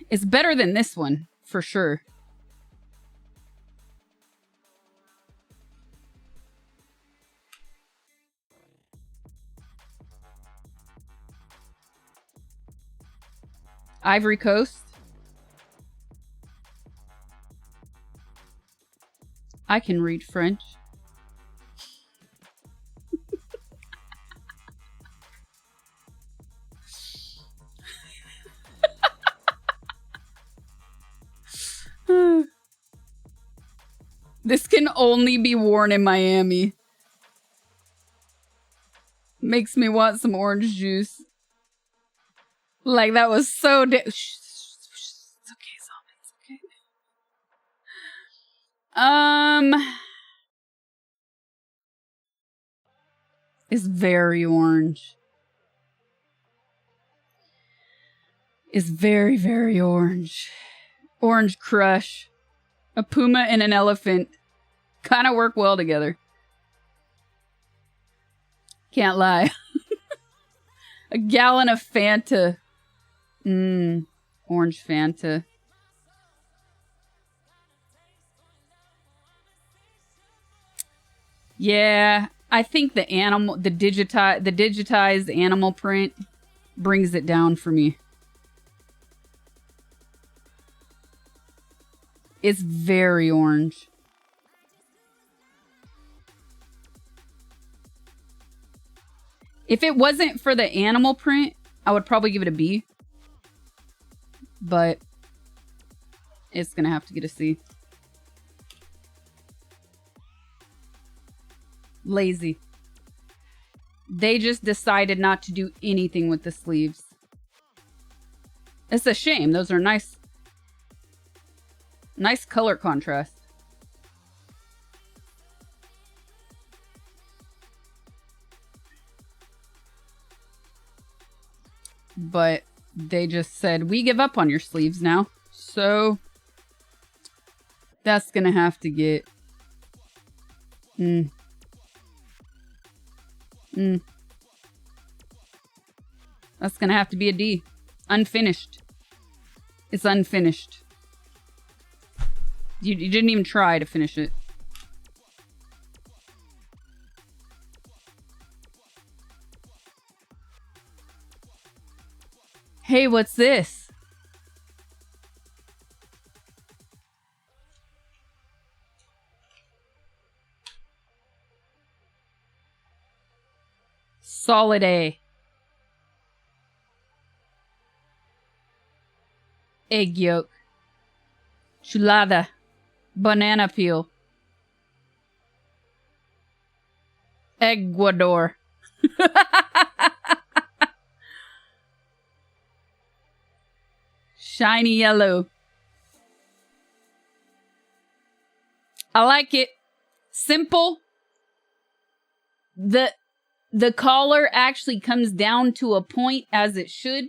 it's better than this one, for sure. Ivory Coast. I can read French. This can only be worn in Miami. Makes me want some orange juice. Like, that was so it's okay, Zombie. It's okay. It's very orange. It's very, very orange. Orange Crush. A puma and an elephant kind of work well together. Can't lie. A gallon of Fanta. Orange Fanta. Yeah, I think the digitized animal print brings it down for me. It's very orange. If it wasn't for the animal print, I would probably give it a B. But it's gonna have to get a C. Lazy. They just decided not to do anything with the sleeves. It's a shame. Those are nice. Nice color contrast. But they just said, we give up on your sleeves now. So that's gonna have to get... That's gonna have to be a D. Unfinished. It's unfinished. You didn't even try to finish it. Hey, what's this? Solid A. Egg yolk. Chulada. Banana peel. Ecuador. Shiny yellow. I like it. Simple. The the collar actually comes down to a point as it should.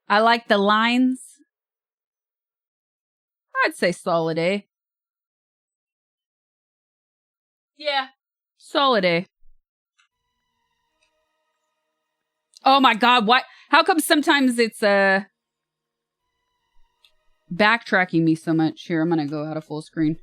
I like the lines. I'd say solid A. Yeah, solid A. Oh my god, why? How come sometimes it's backtracking me so much? Here, I'm gonna go out of full screen.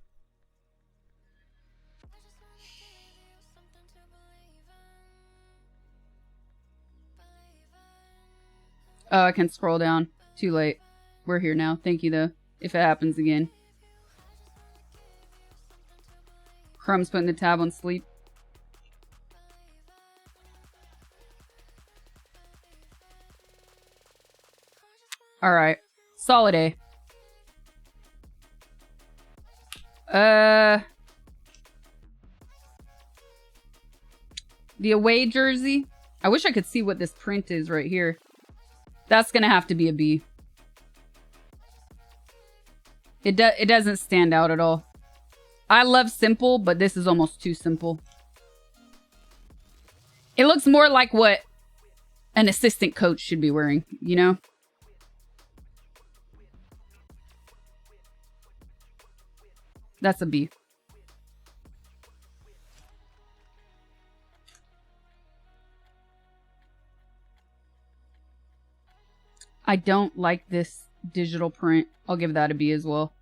Oh, I can scroll down. Too late. We're here now. Thank you, though. If it happens again. Crumb's putting the tab on sleep. Alright. Solid A. The away jersey. I wish I could see what this print is right here. That's gonna have to be a B. It doesn't stand out at all. I love simple, but this is almost too simple. It looks more like what an assistant coach should be wearing, you know? That's a B. I don't like this digital print. I'll give that a B as well.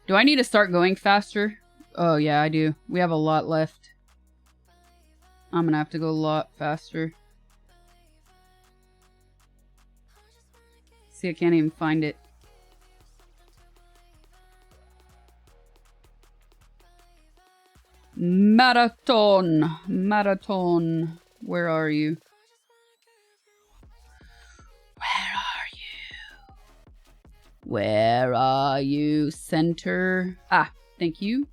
Do I need to start going faster? Oh yeah, I do. We have a lot left. I'm gonna have to go a lot faster. See, I can't even find it. Marathon. Marathon. Where are you? Where are you, center? Ah, thank you.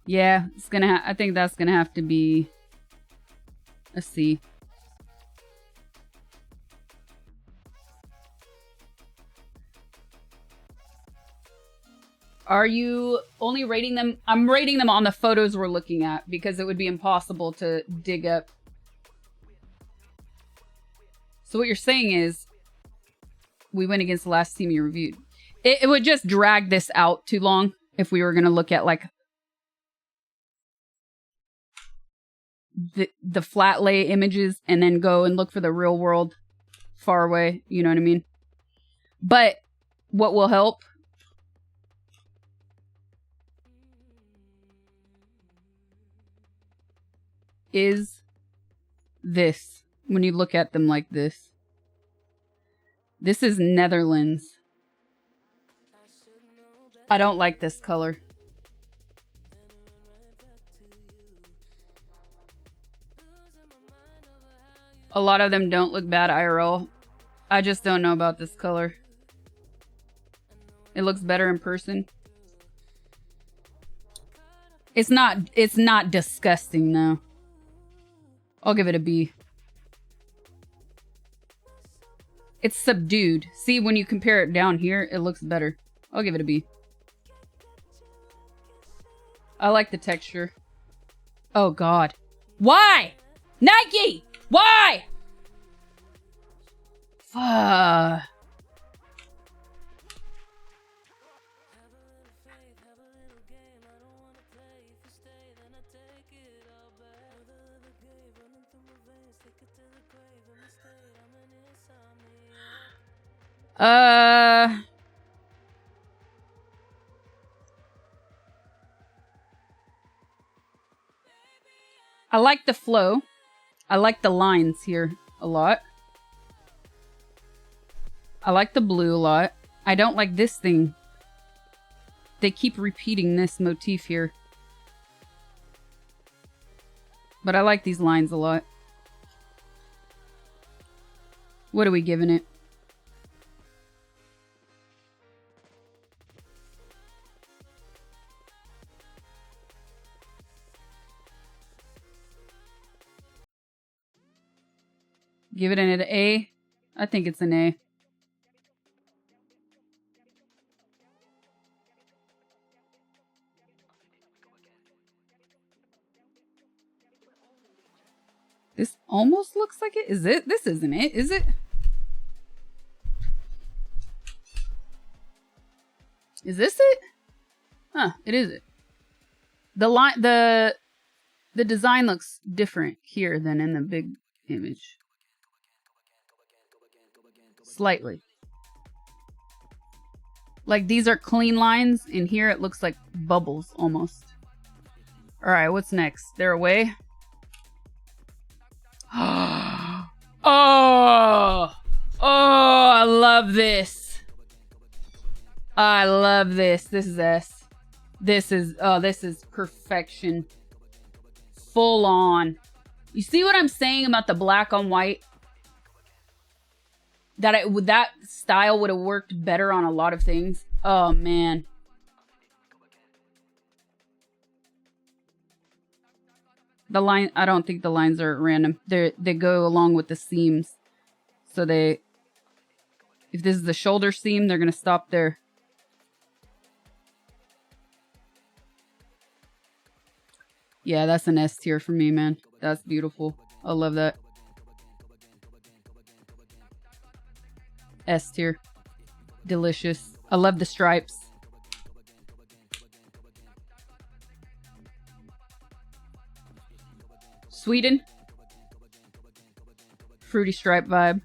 Yeah, it's gonna. I think that's gonna have to be a C. Are you only rating them? I'm rating them on the photos we're looking at because it would be impossible to dig up. So what you're saying is, we went against the last team you reviewed. It would just drag this out too long if we were going to look at like the flat lay images and then go and look for the real world far away. You know what I mean? But what will help is this. When you look at them like this. This is Netherlands. I don't like this color. A lot of them don't look bad IRL. I just don't know about this color. It looks better in person. It's not disgusting though. I'll give it a B. It's subdued. See, when you compare it down here, it looks better. I'll give it a B. I like the texture. Oh, God. Why? Nike! Why? Fuck. I like the flow. I like the lines here a lot. I like the blue a lot. I don't like this thing. They keep repeating this motif here. But I like these lines a lot. What are we giving it? Give it an A. I think it's an A. This almost looks like it. Is it? This isn't it, is it? Is this it? Huh, it is it. The design looks different here than in the big image. Slightly. Like these are clean lines, and here it looks like bubbles almost. Alright, what's next? They're away. Oh! Oh, I love this. I love this. This is S. This is perfection. Full on. You see what I'm saying about the black on white? That style would have worked better on a lot of things. Oh man. The line, I don't think the lines are random. They go along with the seams. So if this is the shoulder seam, they're gonna stop there. Yeah, that's an S tier for me, man. That's beautiful. I love that. S tier. Delicious. I love the stripes. Sweden. Fruity stripe vibe.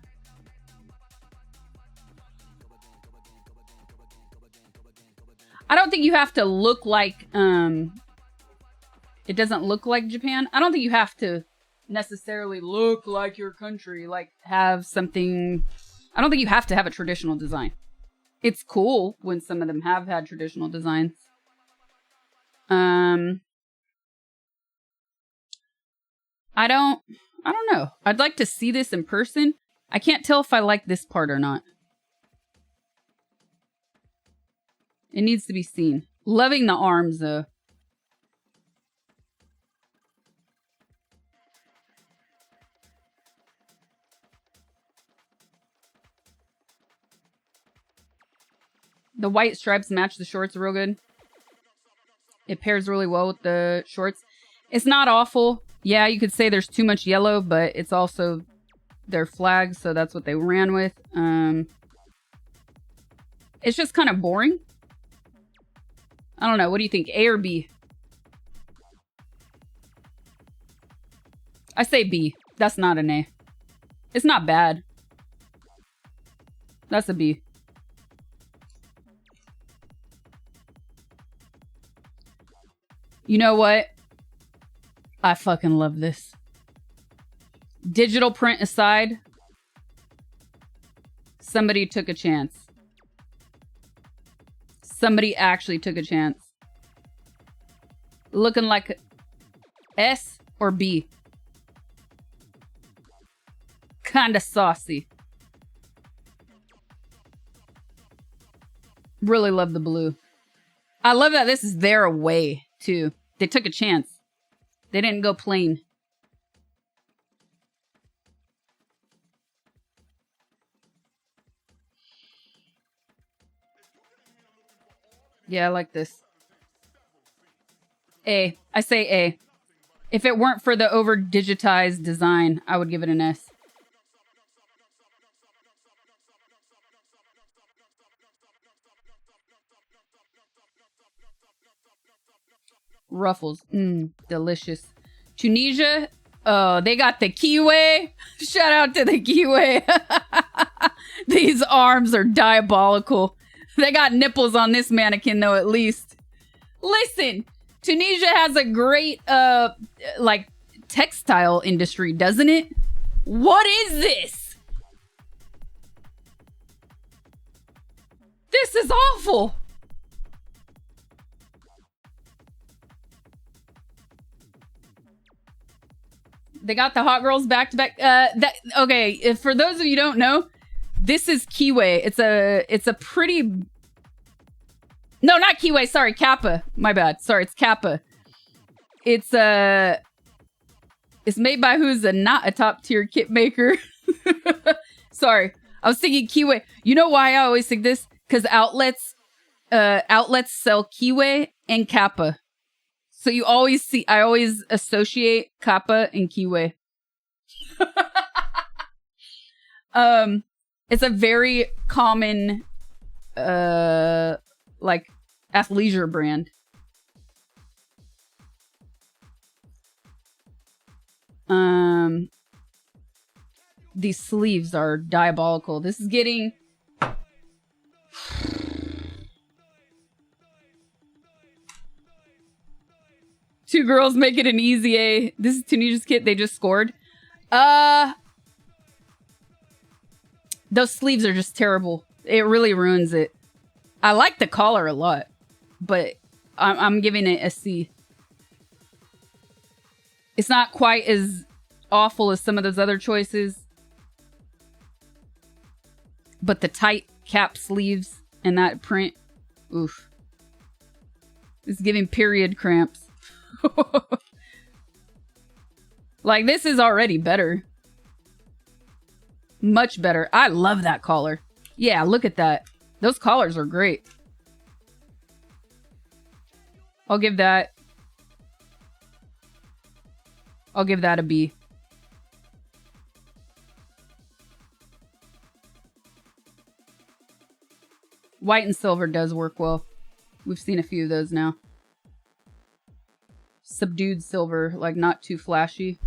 I don't think you have to look like, it doesn't look like Japan. I don't think you have to necessarily look like your country, like have something. I don't think you have to have a traditional design. It's cool when some of them have had traditional designs. I don't know. I'd like to see this in person. I can't tell if I like this part or not. It needs to be seen. Loving the arms though. The white stripes match the shorts real good. It pairs really well with the shorts. It's not awful. Yeah, you could say there's too much yellow, but it's also their flag, so that's what they ran with. It's just kind of boring. I don't know. What do you think? A or B? I say B. That's not an A. It's not bad. That's a B. You know what? I fucking love this. Digital print aside, somebody took a chance. Somebody actually took a chance. Looking like S or B. Kinda saucy. Really love the blue. I love that this is their way, too. They took a chance. They didn't go plain. Yeah, I like this. A. I say A. If it weren't for the over-digitized design, I would give it an S. Ruffles. Delicious. Tunisia. Oh, they got the kiwi. Shout out to the kiwi. These arms are diabolical. They got nipples on this mannequin, though, at least. Listen, Tunisia has a great, like, textile industry, doesn't it? What is this? This is awful. They got the hot girls back to back. Okay, if, for those of you who don't know, this is Kiwi. It's a pretty. No, not Kiwi. Sorry, Kappa. My bad. Sorry, it's Kappa. It's made by who's not a top tier kit maker. Sorry, I was thinking Kiwi. You know why I always think this? Because outlets sell Kiwi and Kappa. So you always see, I always associate Kappa and Kiwi. It's a very common, like, athleisure brand. These sleeves are diabolical. This is getting... Two girls make it an easy A. This is Tunisia's kit. They just scored. Those sleeves are just terrible. It really ruins it. I like the collar a lot, but I'm giving it a C. It's not quite as awful as some of those other choices. But the tight cap sleeves and that print, oof. It's giving period cramps. Like, this is already better. Much better. I love that collar. Yeah, look at that. Those collars are great. I'll give that a B. White and silver does work well. We've seen a few of those now. Subdued silver, like not too flashy.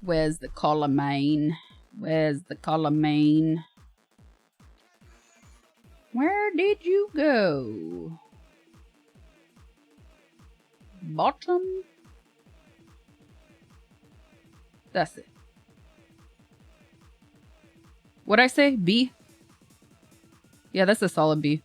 Where's the collar mane? Where's the collar mane? Where did you go? Bottom? That's it. What'd I say? B? Yeah, that's a solid B.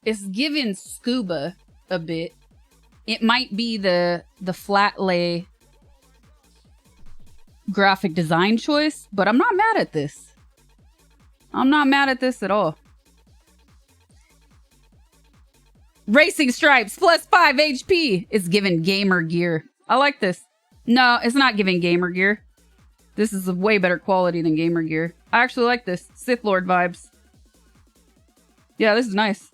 It's giving scuba a bit. It might be the flat lay graphic design choice, but I'm not mad at this. I'm not mad at this at all. Racing stripes plus 5 HP. It's giving gamer gear. I like this. No, it's not giving gamer gear. This is a way better quality than gamer gear. I actually like this. Sith Lord vibes. Yeah, this is nice.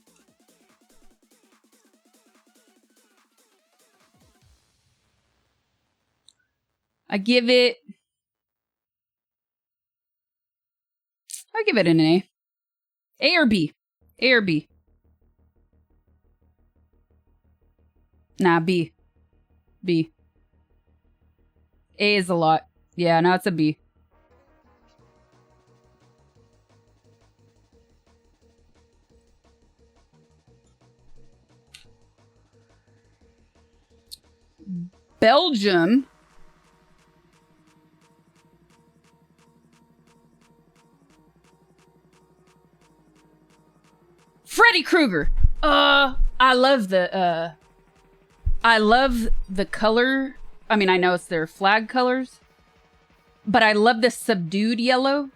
I give it an A. A or B? A or B? Nah, B. B. A is a lot. Yeah, no, it's a B. Belgium. Freddy Krueger. I love the color. I mean, I know it's their flag colors, but I love the subdued yellow.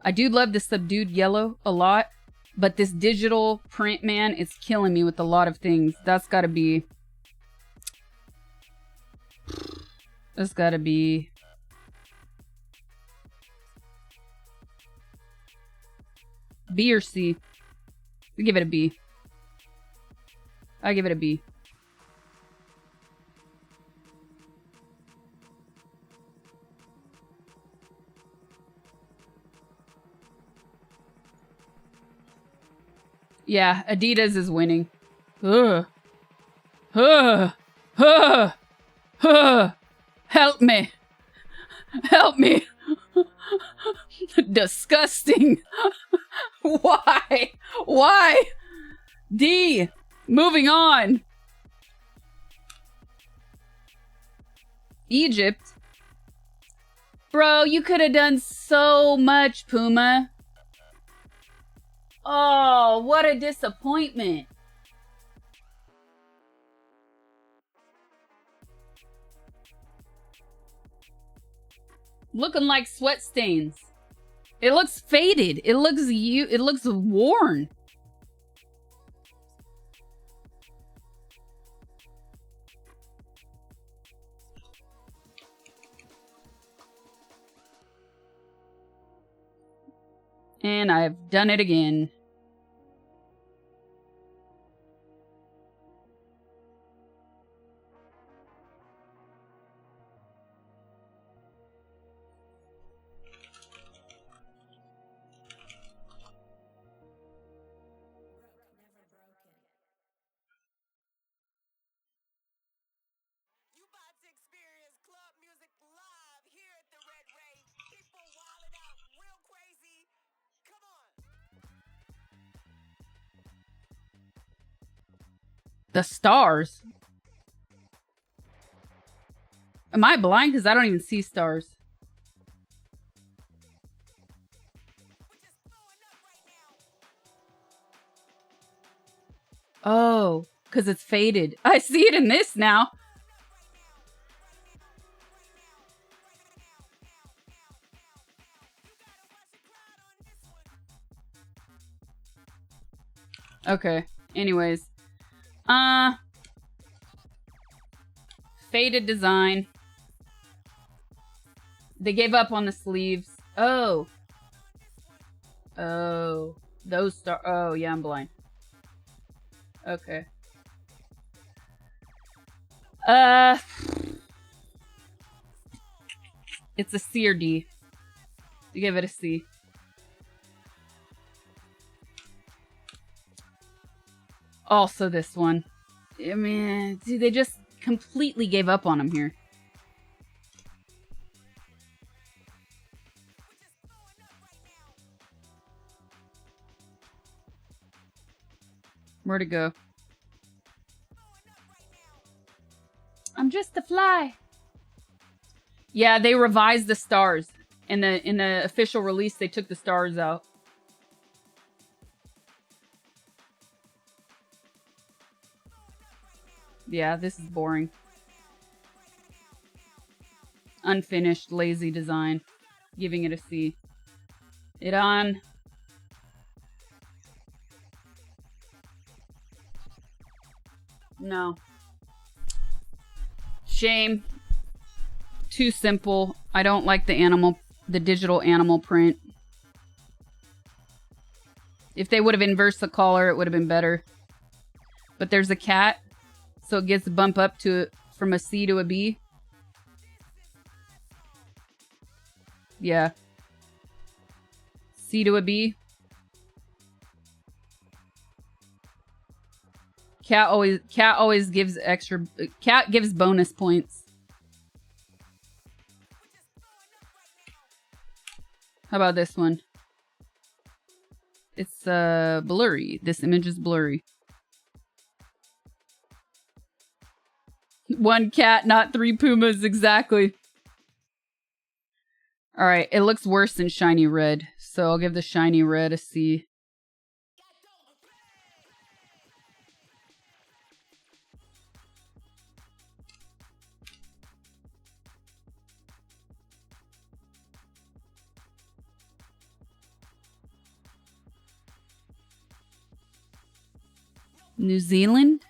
I do love the subdued yellow a lot, but this digital print, man, it's killing me with a lot of things. That's gotta be B or C. We give it a B. I give it a B. Yeah, Adidas is winning. Ugh. Ugh. Ugh. Ugh. Help me. Help me. Disgusting. Why? Why? D. Moving on. Egypt. Bro, you could have done so much, Puma. Oh, what a disappointment. Looking like sweat stains. It looks faded. It looks worn. And I've done it again. The stars. Am I blind? Because I don't even see stars. Oh, because it's faded. I see it in this now. Okay. Anyways. Faded design. They gave up on the sleeves. Oh. Oh. Those star. Oh, yeah, I'm blind. Okay. It's a C or D. You give it a C. Also this one. I mean, dude, they just completely gave up on him here. Where'd it go? I'm just a fly. Yeah, they revised the stars. In the official release, they took the stars out. Yeah, this is boring. Unfinished, lazy design. Giving it a C. It on. No. Shame. Too simple. I don't like the digital animal print. If they would have inversed the collar, it would have been better. But there's a cat, so it gets a bump up to from a C to a B. Yeah. C to a B. Cat always gives extra. Cat gives bonus points. How about this one? It's blurry. This image is blurry. One cat, not three pumas, exactly. Alright, it looks worse than shiny red, so I'll give the shiny red a C. New Zealand?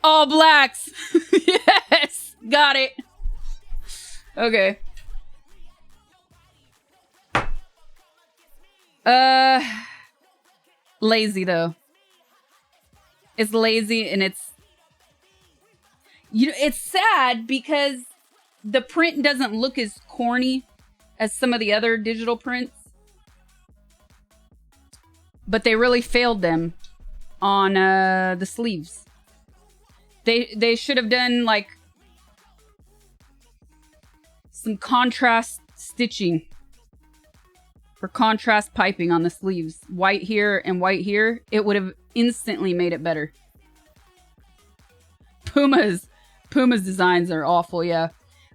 All blacks! Yes! Got it! Okay. Lazy though. It's lazy and it's... it's sad because the print doesn't look as corny as some of the other digital prints. But they really failed them on the sleeves. They should have done like some contrast stitching or contrast piping on the sleeves. White here and white here. It would have instantly made it better. Puma's designs are awful, yeah.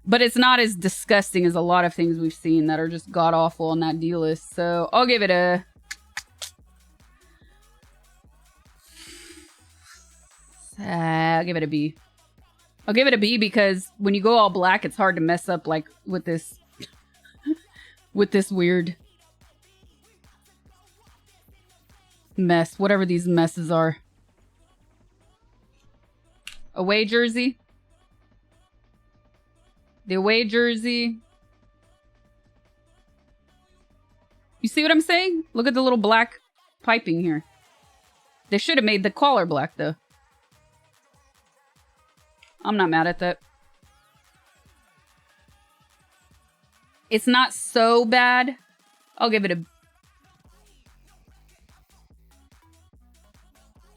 But it's not as disgusting as a lot of things we've seen that are just god awful on that D list. So I'll give it a... I'll give it a B. I'll give it a B because when you go all black, it's hard to mess up like with this with this weird mess, whatever these messes are. Away jersey. The away jersey. You see what I'm saying? Look at the little black piping here. They should have made the collar black, though. I'm not mad at that. It's not so bad. I'll give it a...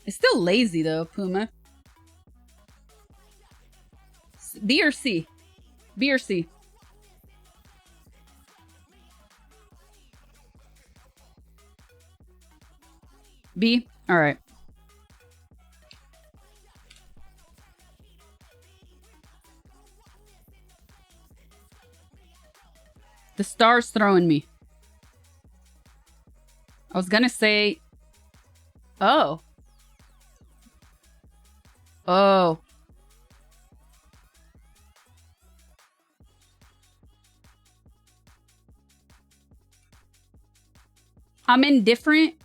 It's still lazy, though, Puma. B or C? B or C? B? Alright. The star's throwing me. I was gonna say... Oh. Oh. I'm indifferent.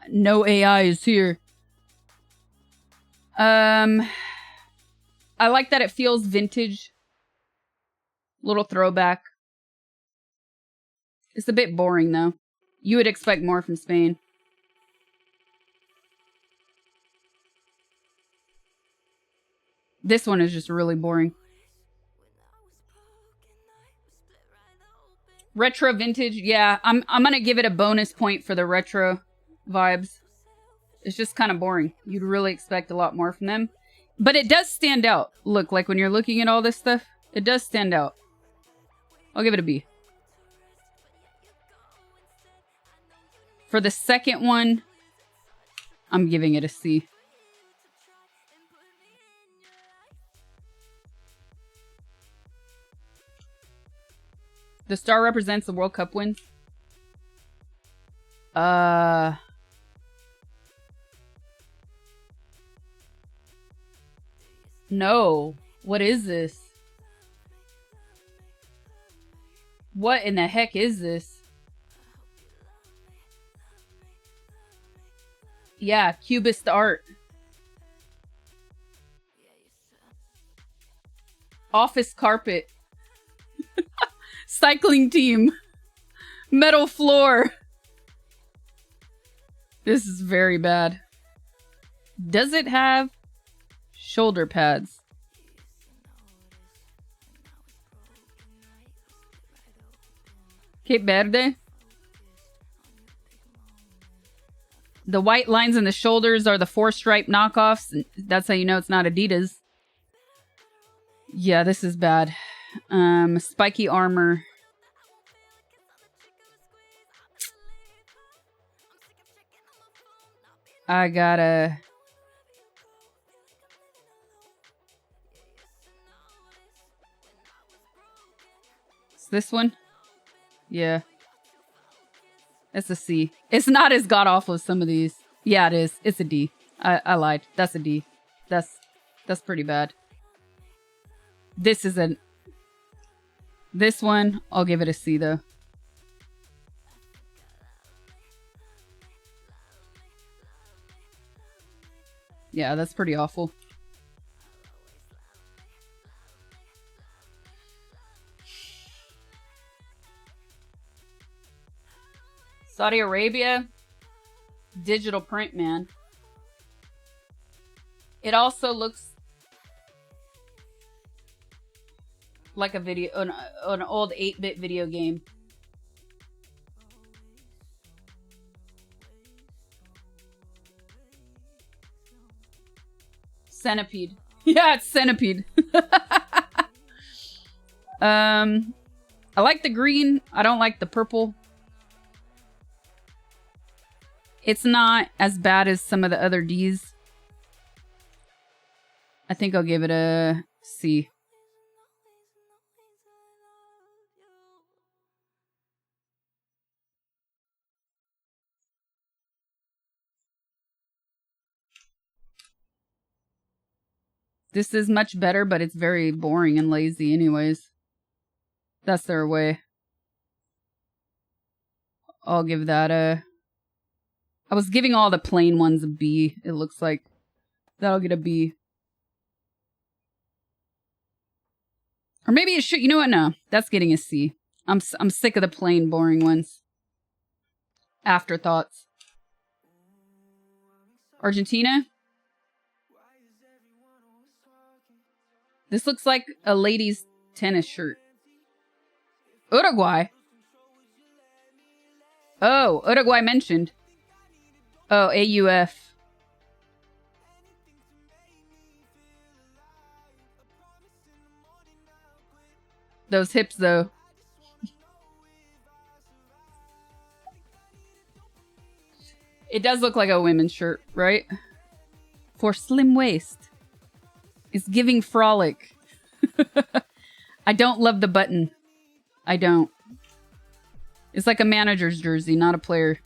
No AI is here. I like that it feels vintage. Little throwback. It's a bit boring, though. You would expect more from Spain. This one is just really boring. Retro vintage, yeah. I'm gonna give it a bonus point for the retro vibes. It's just kind of boring. You'd really expect a lot more from them. But it does stand out. Look, like when you're looking at all this stuff, it does stand out. I'll give it a B. For the second one, I'm giving it a C. The star represents the World Cup wins. No. What is this? What in the heck is this? Yeah, Cubist art. Office carpet. Cycling team. Metal floor. This is very bad. Does it have shoulder pads? Cape Verde. The white lines in the shoulders are the 4-stripe knockoffs. That's how you know it's not Adidas. Yeah, this is bad. Spiky armor. I gotta... It's this one? Yeah. It's a C. It's not as god-awful as some of these. Yeah, it is. It's a D. I lied. That's a D. That's pretty bad. This is an... This one, I'll give it a C, though. Yeah, that's pretty awful. Saudi Arabia. Digital print, man. It also looks like a video, an old 8-bit video game. Centipede. Yeah, it's Centipede. I like the green. I don't like the purple. It's not as bad as some of the other Ds. I think I'll give it a C. This is much better, but it's very boring and lazy anyways. That's their way. I'll give that a... I was giving all the plain ones a B, it looks like. That'll get a B. Or maybe it should. You know what? No, that's getting a C. I'm sick of the plain, boring ones. Afterthoughts. Argentina? This looks like a lady's tennis shirt. Uruguay? Oh, Uruguay mentioned. Oh, AUF. Those hips, though. It does look like a women's shirt, right? For slim waist. It's giving frolic. I don't love the button. I don't. It's like a manager's jersey, not a player.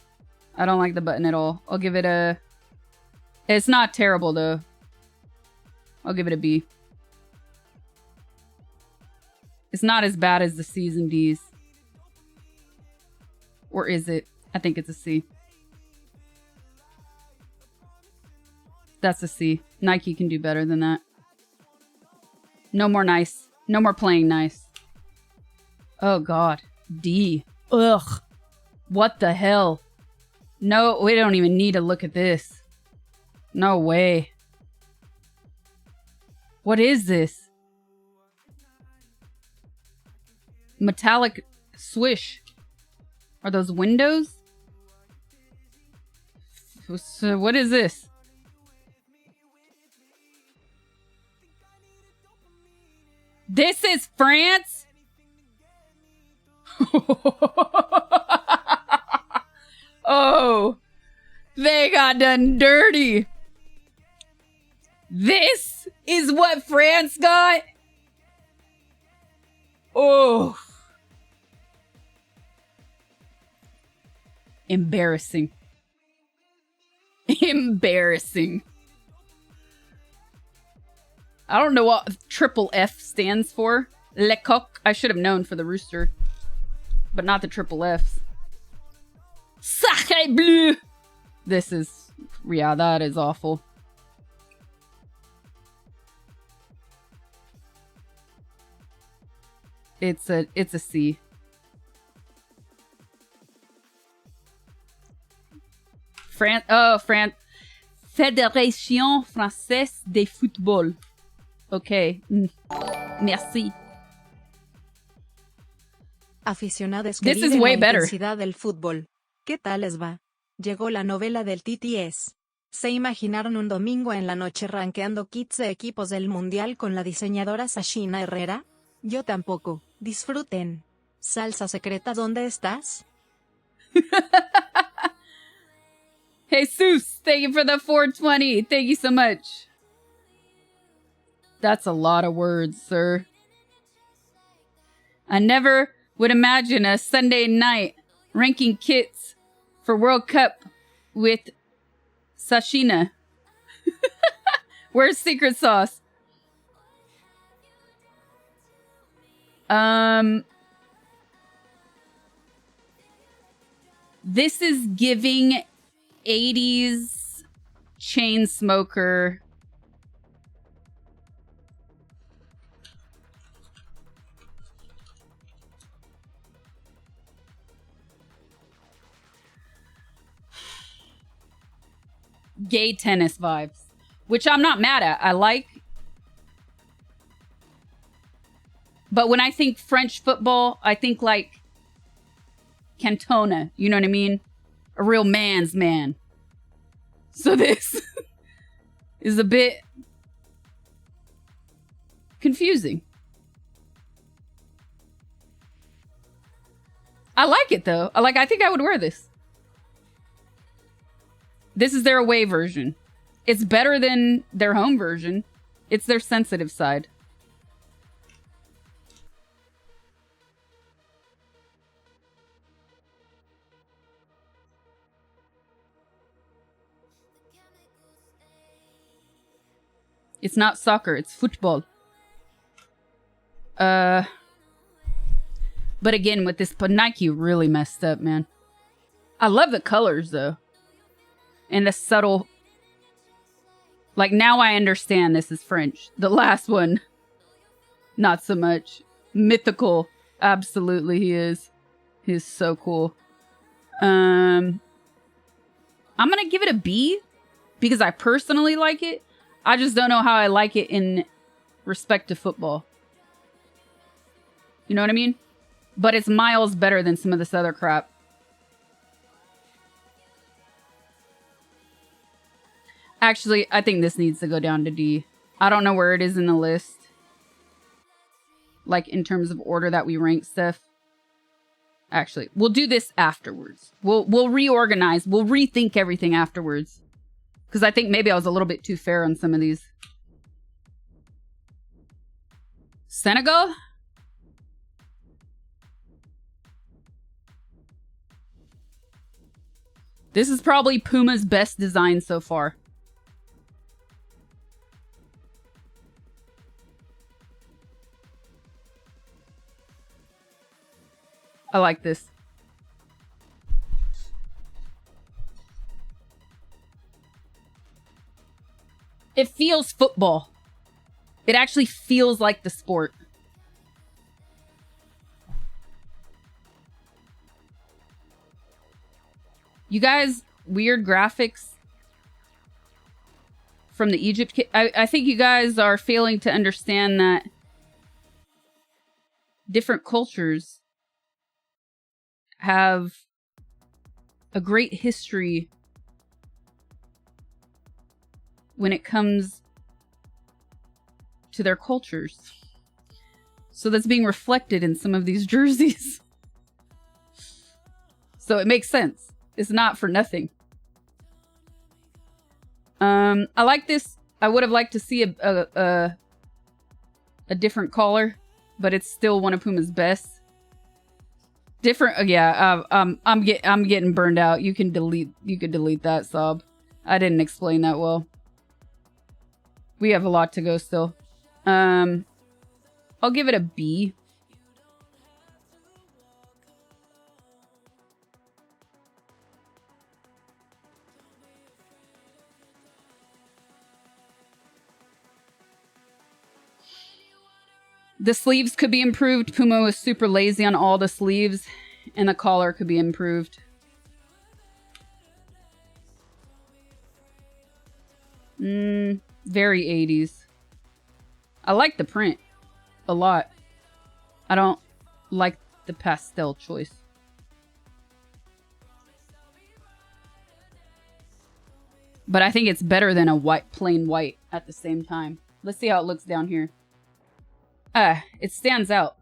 I don't like the button at all. I'll give it a... It's not terrible, though. I'll give it a B. It's not as bad as the C's and D's. Or is it? I think it's a C. That's a C. Nike can do better than that. No more nice. No more playing nice. Oh, God. D. Ugh. What the hell? No, we don't even need to look at this. No way. What is this? Metallic swish. Are those windows? So what is this? This is France? Oh, they got done dirty. This is what France got? Oh. Embarrassing. Embarrassing. I don't know what triple F stands for. Le coq. I should have known for the rooster. But not the triple F's. Sacre bleu! This is... Yeah, that is awful. It's a C. France. Fédération Française de Football. Okay. Merci. Aficionados This que is viven way la better. intensidad del fútbol. ¿Qué tal les va? Llegó la novela del TTS. ¿Se imaginaron un domingo en la noche rankeando kits de equipos del mundial con la diseñadora Sashina Herrera? Yo tampoco. Disfruten. Salsa secreta, ¿dónde estás? Jesus, thank you for the 420. Thank you so much. That's a lot of words, sir. I never would imagine a Sunday night ranking kits for World Cup with Sashina. Where's secret sauce? This is giving 80s chain smoker. Gay tennis vibes, which I'm not mad at. I like. But when I think French football, I think like Cantona. You know what I mean? A real man's man. So this is a bit confusing. I like it though. I think I would wear this. This is their away version. It's better than their home version. It's their sensitive side. It's not soccer, it's football. But again, with this, but Nike really messed up, man. I love the colors though. And the subtle... Like, now I understand this is French. The last one, not so much. Mythical. Absolutely, he is. He is so cool. I'm gonna give it a B because I personally like it. I just don't know how I like it in respect to football. You know what I mean? But it's miles better than some of this other crap. Actually, I think this needs to go down to D. I don't know where it is in the list. Like, in terms of order that we rank stuff. Actually, we'll do this afterwards. We'll reorganize. We'll rethink everything afterwards. Because I think maybe I was a little bit too fair on some of these. Senegal? This is probably Puma's best design so far. I like this. It feels football. It actually feels like the sport. You guys, weird graphics from the Egypt kit. I think you guys are failing to understand that different cultures have a great history when it comes to their cultures. So that's being reflected in some of these jerseys. So it makes sense. It's not for nothing. I like this. I would have liked to see a different collar, but it's still one of Puma's best. Different, yeah. I'm getting burned out. You can delete that, Sob. I didn't explain that well. We have a lot to go still. I'll give it a B. The sleeves could be improved. Puma was super lazy on all the sleeves, and the collar could be improved. Very 80s. I like the print a lot. I don't like the pastel choice. But I think it's better than a plain white at the same time. Let's see how it looks down here. It stands out.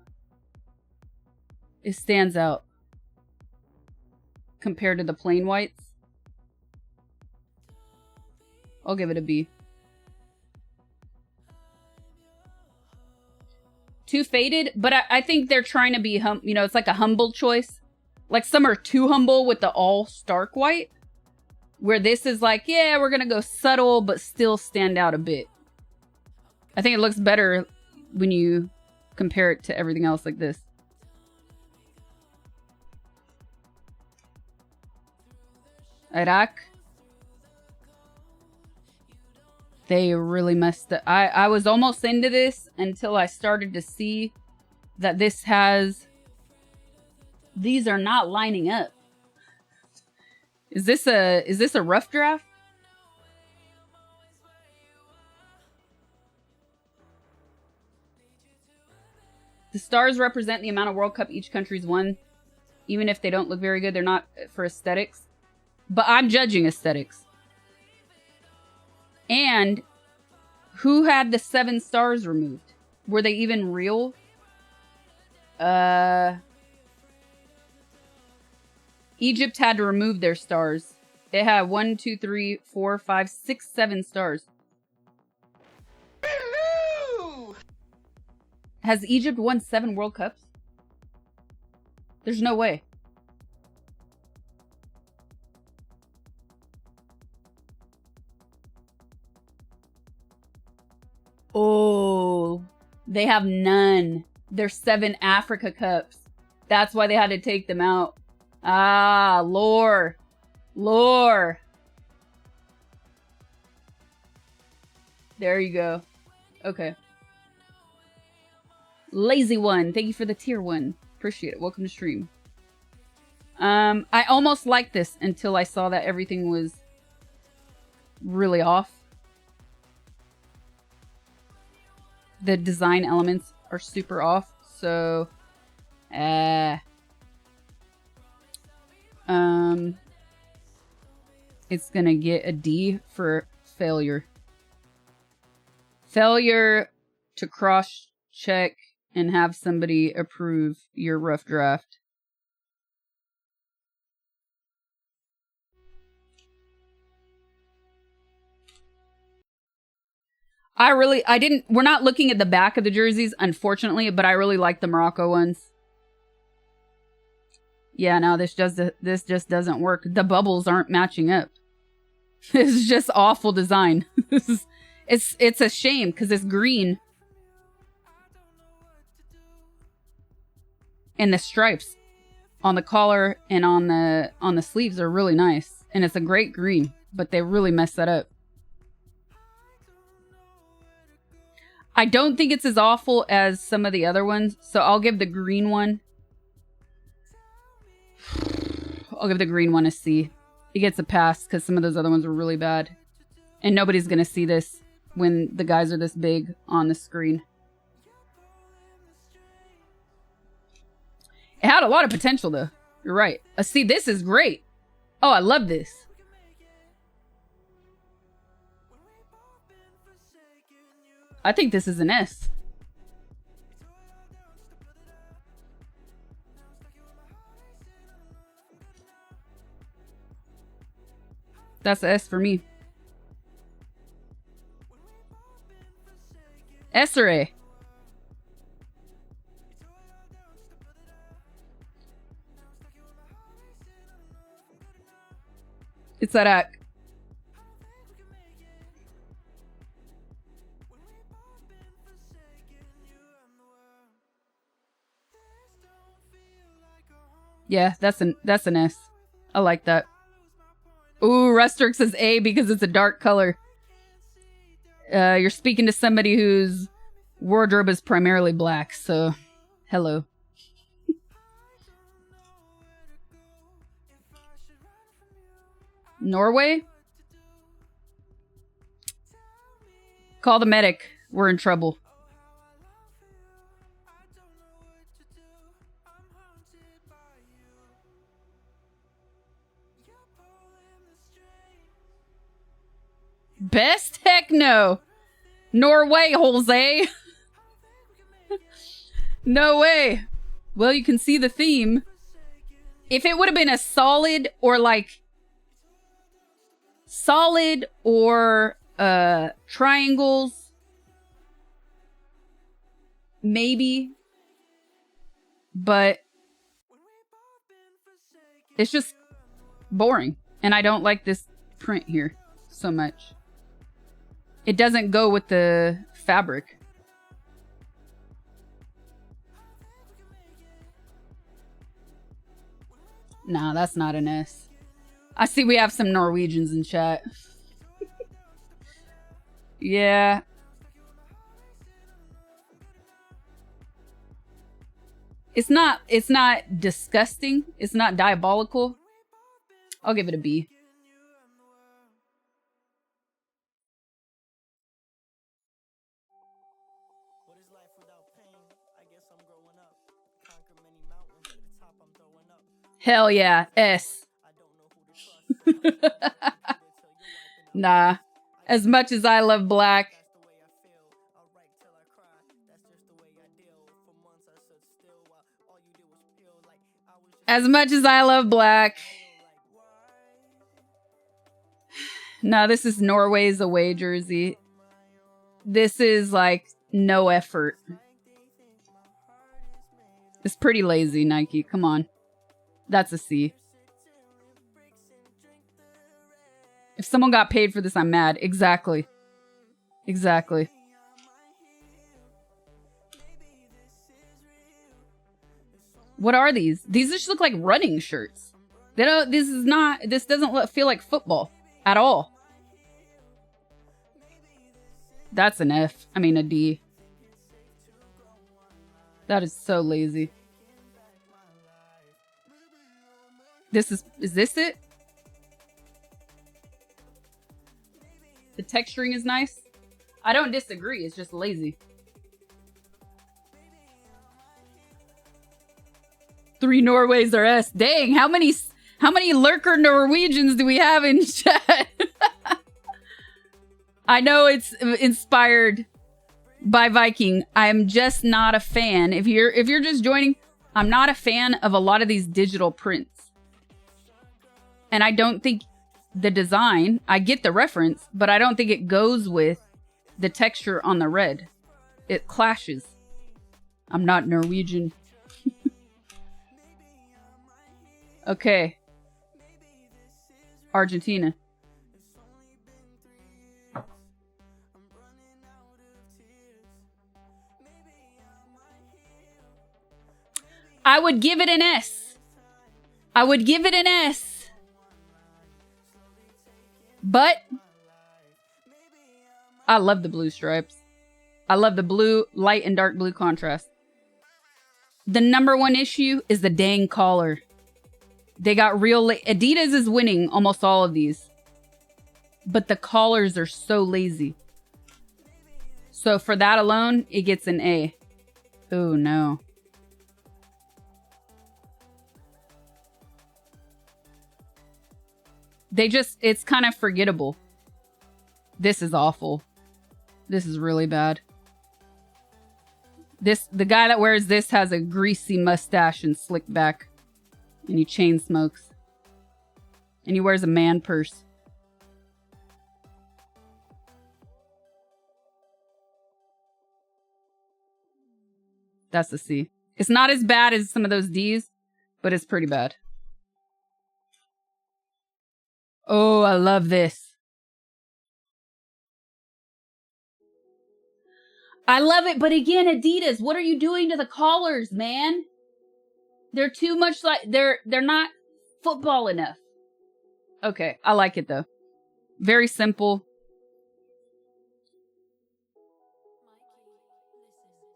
It stands out. Compared to the plain whites. I'll give it a B. Too faded, but I think they're trying to be, it's like a humble choice. Like some are too humble with the all stark white. Where this is like, yeah, we're gonna go subtle, but still stand out a bit. I think it looks better when you compare it to everything else like this. Iraq. They really messed up. I was almost into this until I started to see that this has... These are not lining up. Is this a rough draft? The stars represent the amount of World Cup each country's won. Even if they don't look very good, they're not for aesthetics. But I'm judging aesthetics. And who had the 7 stars removed? Were they even real? Egypt had to remove their stars. It had 1, 2, 3, 4, 5, 6, 7 stars. Hello! Has Egypt won 7 World Cups? There's no way. Oh, they have none. There's 7 Africa Cups. That's why they had to take them out. Ah, lore. Lore. There you go. Okay. Lazy one. Thank you for the tier 1. Appreciate it. Welcome to stream. I almost liked this until I saw that everything was really off. The design elements are super off. So, it's gonna get a D for failure. Failure to cross-check and have somebody approve your rough draft. we're not looking at the back of the jerseys, unfortunately, but I really like the Morocco ones. Yeah, no, this just doesn't work. The bubbles aren't matching up. It's just awful design. It's a shame because it's green. And the stripes on the collar and on the sleeves are really nice. And it's a great green, but they really mess that up. I don't think it's as awful as some of the other ones, so I'll give the green one. I'll give the green one a C. It gets a pass because some of those other ones were really bad. And nobody's going to see this when the guys are this big on the screen. It had a lot of potential, though. You're right. See, this is great. Oh, I love this. I think this is an S. That's an S for me. S or A? It's that act. Yeah, that's an S. I like that. Ooh, Rustrix says A because it's a dark color. You're speaking to somebody whose wardrobe is primarily black, so hello. Norway? Call the medic. We're in trouble. Best? Heck no. Norway, Jose. No way. Well, you can see the theme. If it would have been a solid or like solid or triangles, maybe, but it's just boring, and I don't like this print here so much. It doesn't go with the fabric. Nah, that's not an S. I see we have some Norwegians in chat. Yeah. It's not disgusting. It's not diabolical. I'll give it a B. Hell yeah, S. Nah. As much as I love black. As much as I love black. No, this is Norway's away jersey. This is like no effort. It's pretty lazy, Nike. Come on. That's a C. If someone got paid for this, I'm mad. Exactly. Exactly. What are these? These just look like running shirts. They don't. This doesn't feel like football at all. That's an F. I mean a D. That is so lazy. Is this it? The texturing is nice. I don't disagree. It's just lazy. 3 Norways are S. Dang, how many lurker Norwegians do we have in chat? I know it's inspired by Viking. I'm just not a fan. If you're just joining, I'm not a fan of a lot of these digital prints. And I don't think the design, I get the reference, but I don't think it goes with the texture on the red. It clashes. I'm not Norwegian. Okay. Argentina. I would give it an S. I would give it an S. But I love the blue stripes. I love the blue, light and dark blue contrast. The number one issue is the dang collar. They got real... Adidas is winning almost all of these. But the collars are so lazy. So for that alone, it gets an A. Oh, no. It's kind of forgettable. This is awful. This is really bad. The guy that wears this has a greasy mustache and slick back. And he chain smokes. And he wears a man purse. That's a C. It's not as bad as some of those D's, but it's pretty bad. Oh, I love this. I love it, but again, Adidas, what are you doing to the collars, man? They're too much like... They're not football enough. Okay, I like it, though. Very simple.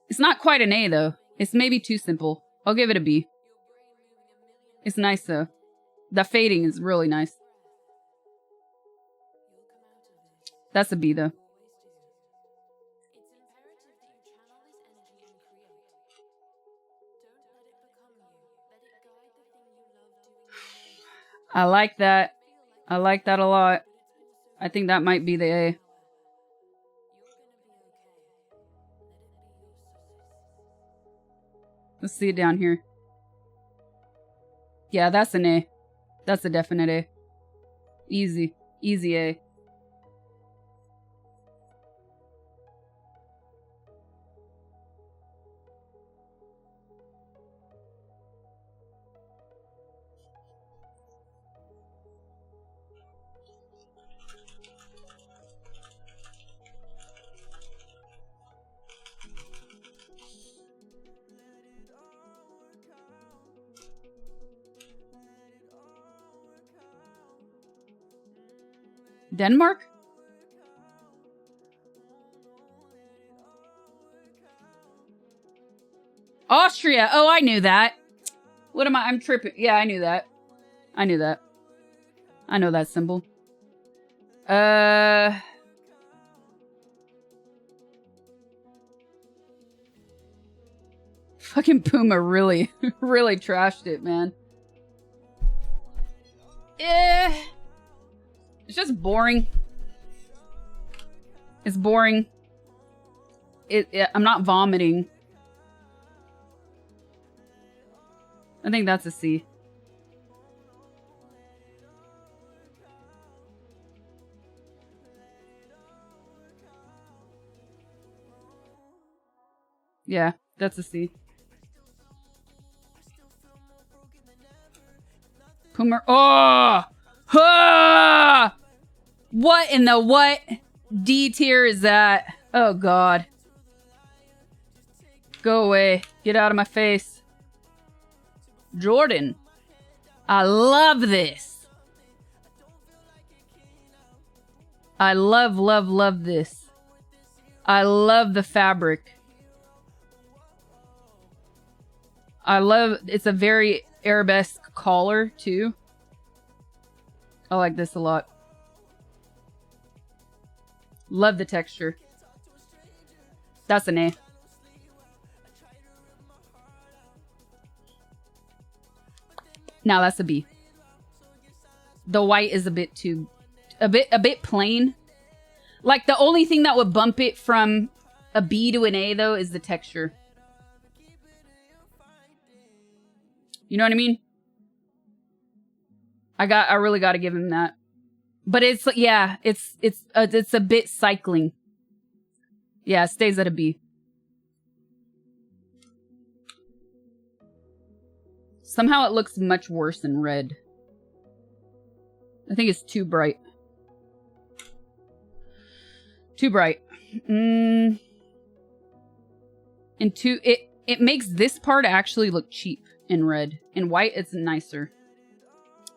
It's not quite an A, though. It's maybe too simple. I'll give it a B. It's nice, though. The fading is really nice. That's a B, though. I like that. I like that a lot. I think that might be the A. Let's see it down here. Yeah, that's an A. That's a definite A. Easy. Easy A. Denmark? Austria. Oh, I knew that. What am I? I'm tripping. Yeah, I knew that. I knew that. I know that symbol. Fucking Puma really, really trashed it, man. It's just boring. It's boring. I'm not vomiting. I think that's a C. Yeah, that's a C. Puma. Oh! Ah! What in the what? D tier is that? Oh, God. Go away. Get out of my face. Jordan. I love this. I love, love, love this. I love the fabric. I love, it's a very arabesque collar too. I like this a lot. Love the texture. That's an A. Now that's a B. The white is a bit too, a bit plain. Like the only thing that would bump it from a B to an A though is the texture. You know what I mean? I really got to give him that. But it's, yeah, it's a bit cycling. Yeah, it stays at a B. Somehow it looks much worse in red. I think it's too bright. Too bright. And it makes this part actually look cheap in red. In white, it's nicer.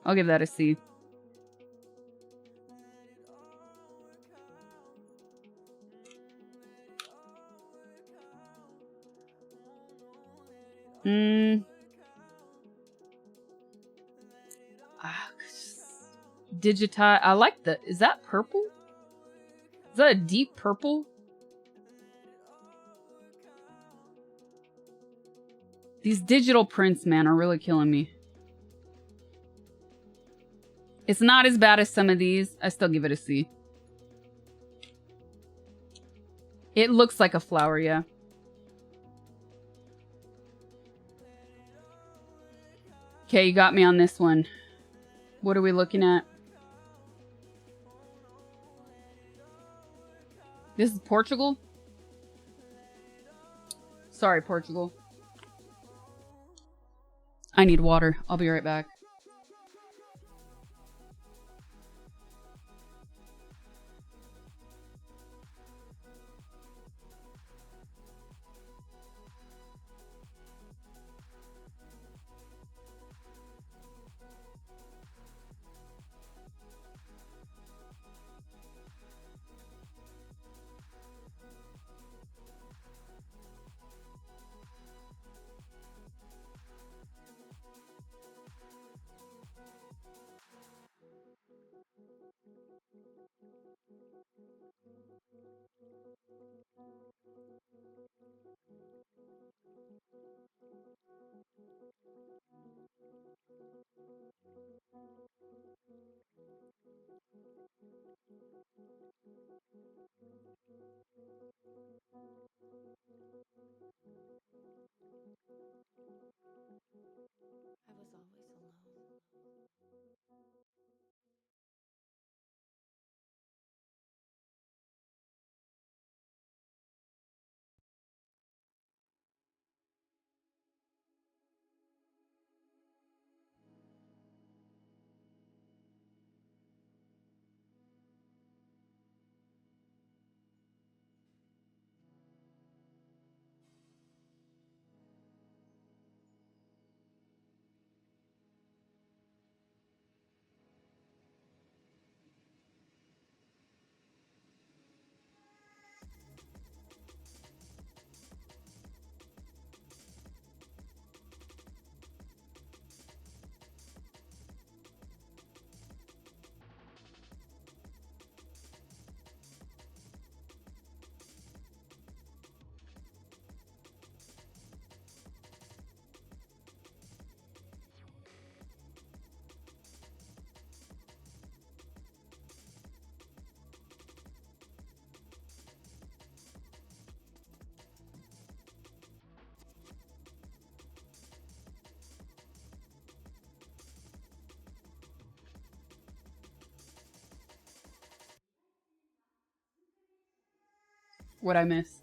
I'll give that a C. Digitize. I like the. Is that purple? Is that a deep purple? These digital prints, man, are really killing me. It's not as bad as some of these. I still give it a C. It looks like a flower, yeah. Okay, you got me on this one. What are we looking at? This is Portugal? Sorry, Portugal. I need water. I'll be right back. What I miss?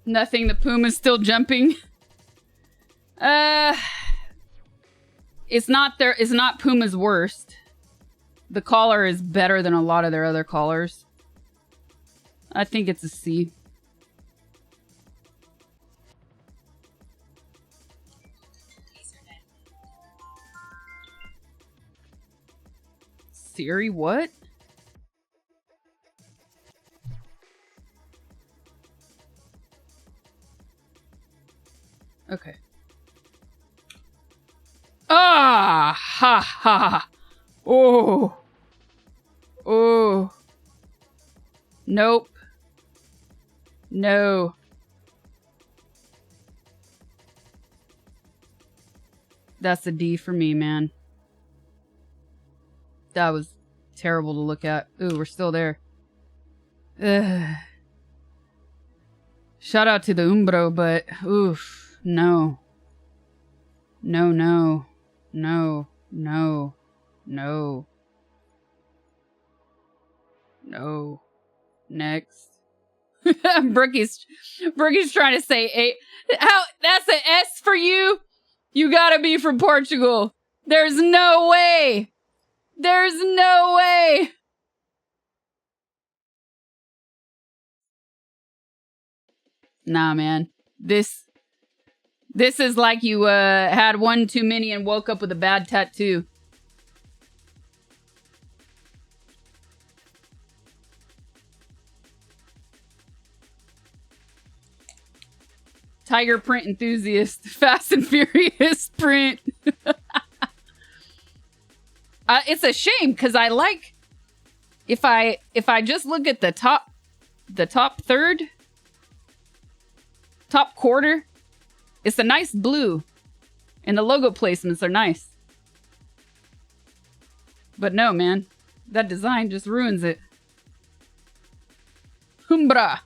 Nothing. The Puma's still jumping. It's not their. It's not Puma's worst. The collar is better than a lot of their other collars. I think it's a C. Siri, what? Okay. Ah! Ha ha! Oh! Oh! Nope. No. That's a D for me, man. That was terrible to look at. Ooh, we're still there. Ugh. Shout out to the Umbro, but oof, no. No, no. No. No. No. No. Next. Brookie's trying to say A. How? That's an S for you? You gotta be from Portugal. There's no way. There's no way. Nah, man. This is like you had one too many and woke up with a bad tattoo. Tiger print enthusiast. Fast and Furious print. It's a shame because I like if I just look at the top third, top quarter, it's a nice blue and the logo placements are nice. But no, man, that design just ruins it. Humbra.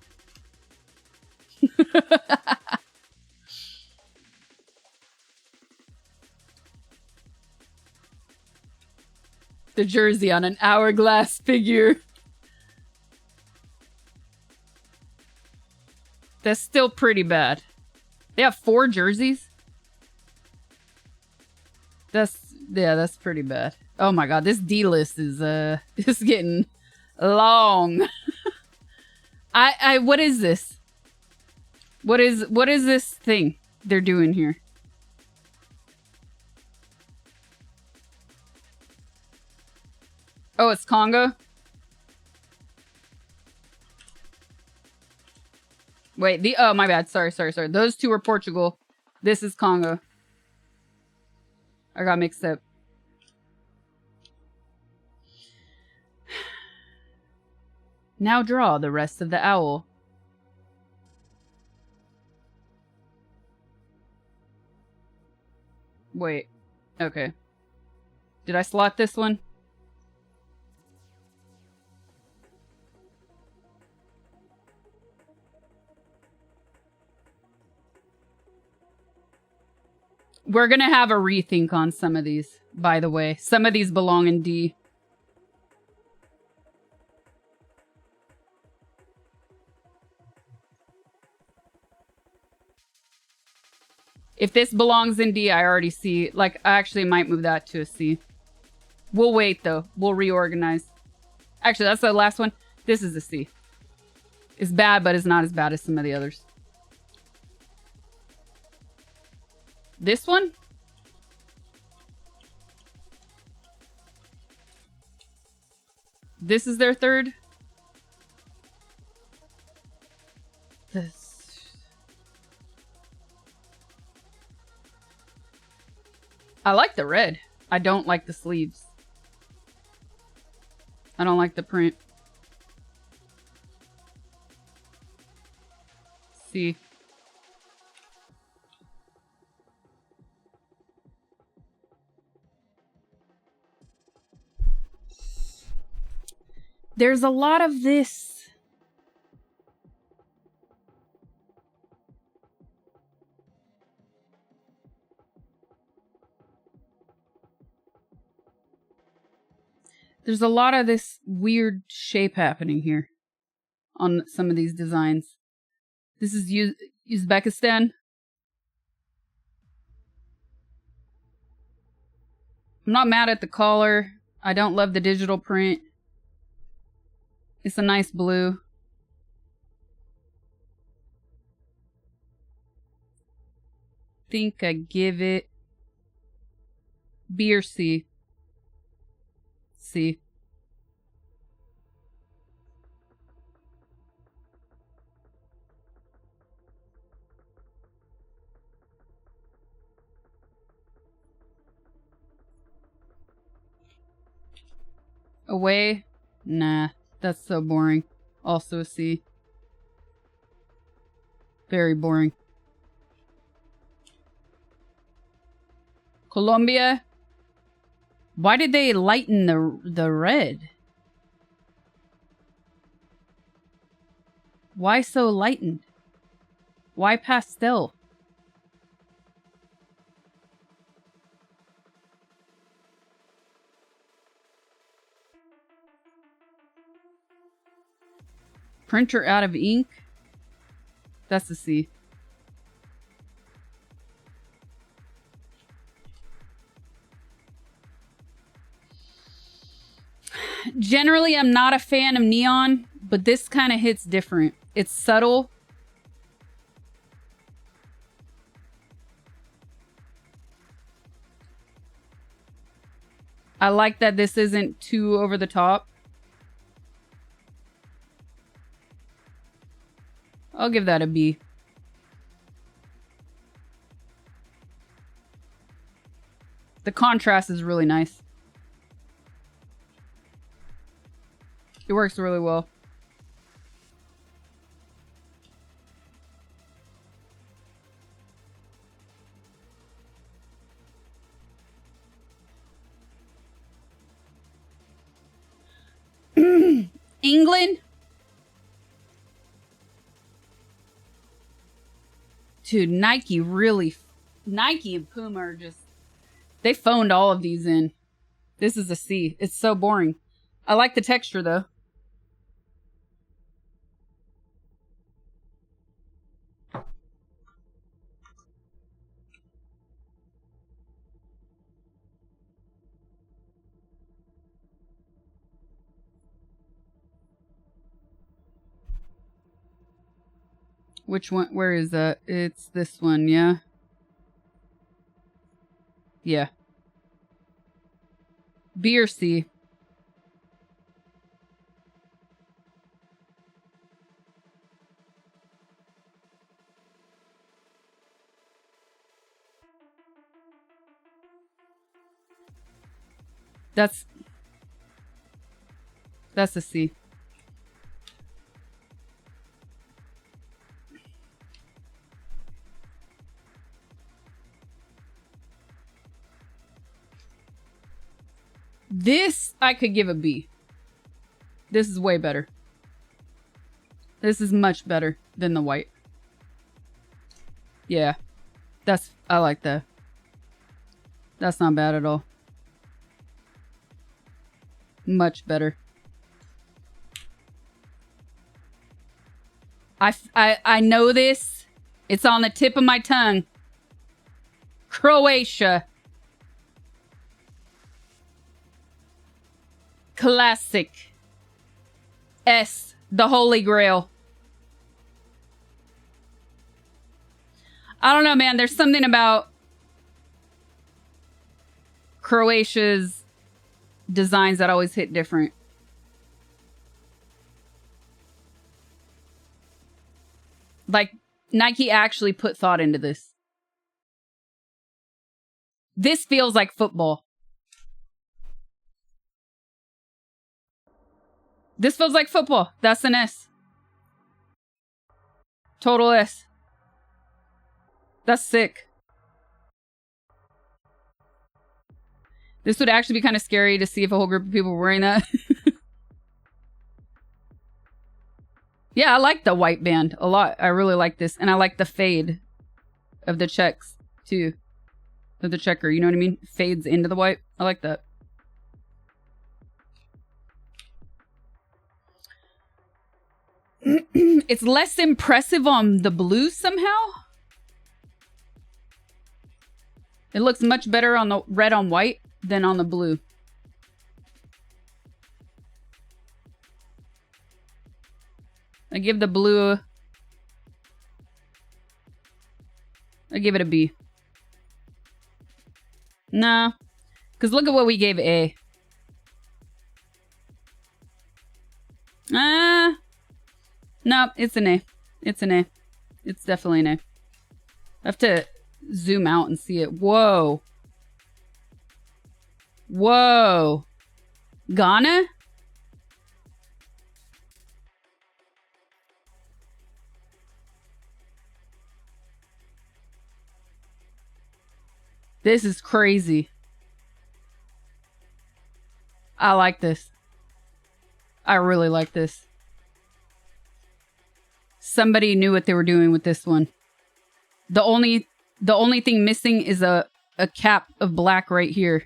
The jersey on an hourglass figure. That's still pretty bad. They have 4 jerseys? That's pretty bad. Oh my god, this D list is is getting long. What is this? What is this thing they're doing here? Oh, it's Congo? Wait, oh, my bad. Sorry. Those 2 are Portugal. This is Congo. I got mixed up. Now draw the rest of the owl. Wait. Okay. Did I slot this one? We're gonna have a rethink on some of these, by the way. Some of these belong in D. If this belongs in D, I already see. Like, I actually might move that to a C. We'll wait, though. We'll reorganize. Actually, that's the last one. This is a C. It's bad, but it's not as bad as some of the others. This one? This is their third? This. I like the red. I don't like the sleeves. I don't like the print. See. There's a lot of this. There's a lot of this weird shape happening here on some of these designs. This is Uzbekistan. I'm not mad at the collar. I don't love the digital print. It's a nice blue. Think I give it B or C. C. Away? Nah, that's so boring. Also a C. Very boring. Colombia? Why did they lighten the red? Why so lightened? Why pastel? Printer out of ink? That's a C. Generally, I'm not a fan of neon, but this kind of hits different. It's subtle. I like that this isn't too over the top. I'll give that a B. The contrast is really nice. It works really well. England? Dude, Nike and Puma are just... They phoned all of these in. This is a C. It's so boring. I like the texture, though. Which one? Where is that? It's this one, yeah? Yeah. B or C? That's a C. This, I could give a B. This is way better. This is much better than the white. Yeah. I like that. That's not bad at all. Much better. I know this. It's on the tip of my tongue. Croatia. Classic. S. The Holy Grail. I don't know, man. There's something about Croatia's designs that always hit different. Like, Nike actually put thought into this. This feels like football. This feels like football. That's an S. Total S. That's sick. This would actually be kind of scary to see if a whole group of people were wearing that. Yeah, I like the white band a lot. I really like this. And I like the fade of the checks, too. Of the checker, you know what I mean? Fades into the white. I like that. It's less impressive on the blue somehow. It looks much better on the red on white than on the blue. I give the blue... I give it a B. Nah. Because look at what we gave A. No, it's an A. It's an A. It's definitely an A. I have to zoom out and see it. Whoa. Whoa. Ghana? This is crazy. I like this. I really like this. Somebody knew what they were doing with this one. The only thing missing is a cap of black right here.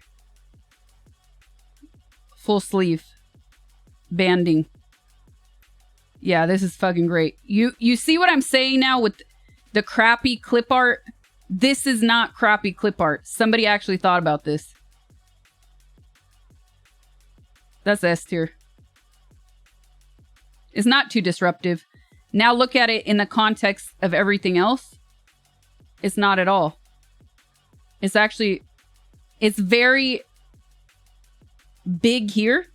Full sleeve. Banding. Yeah, this is fucking great. You see what I'm saying now with the crappy clip art? This is not crappy clip art. Somebody actually thought about this. That's S tier. It's not too disruptive. Now look at it in the context of everything else. It's not at all. It's actually... It's very big here.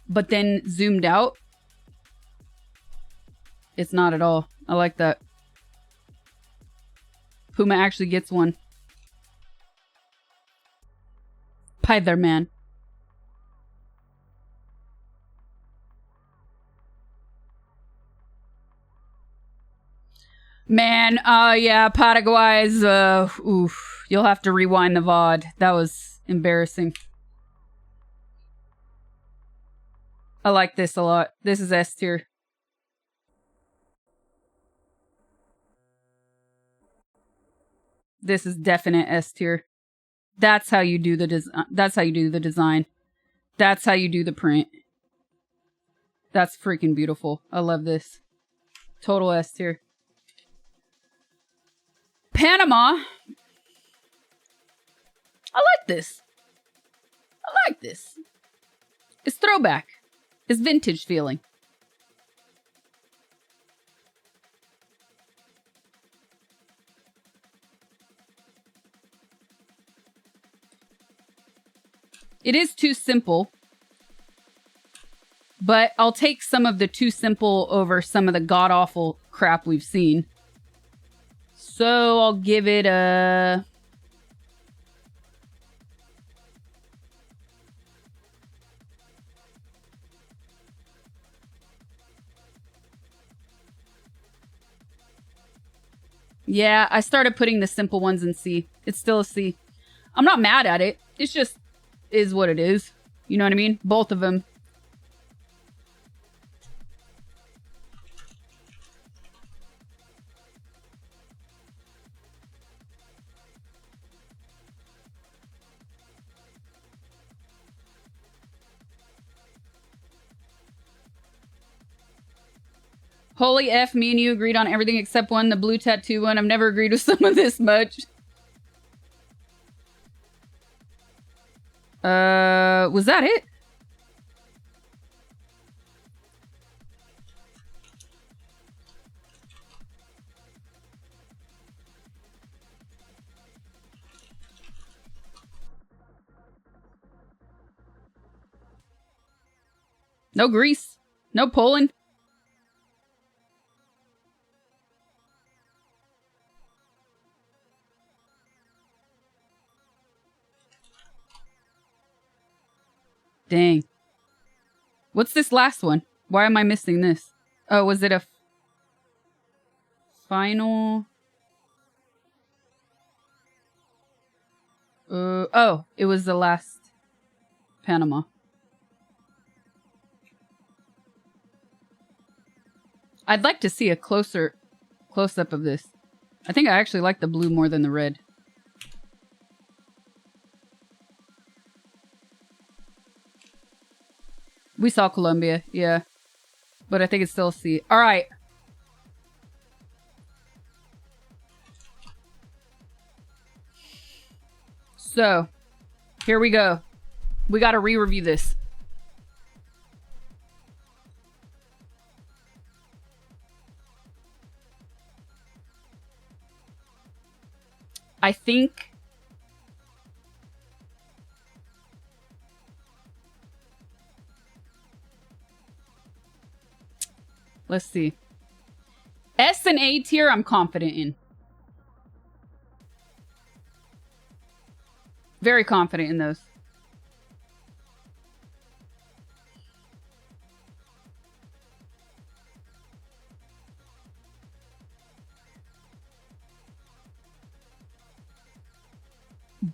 But then zoomed out. It's not at all. I like that. Puma actually gets one. Pie there, man. Man, yeah, Paraguay's, oof. You'll have to rewind the VOD. That was embarrassing. I like this a lot. This is S tier. This is definite S tier. That's how you do the design. That's how you do the design. That's how you do the print. That's freaking beautiful. I love this. Total S tier. Panama. I like this. I like this. It's throwback. It's vintage feeling. It is too simple. But I'll take some of the too simple over some of the god-awful crap we've seen. So I'll give it a... Yeah, I started putting the simple ones in C. It's still a C. I'm not mad at it. It's just is what it is. You know what I mean? Both of them. Holy F, me and you agreed on everything except one, the blue tattoo one. I've never agreed with someone this much. Was that it? No grease. No pulling. Dang. What's this last one? Why am I missing this? Oh, was it a final? Oh, it was the last Panama. I'd like to see a closer close-up of this. I think I actually like the blue more than the red. We saw Colombia, yeah. But I think it's still C. Alright. So, here we go. We gotta re-review this. I think... Let's see. S and A tier, I'm confident in. Very confident in those.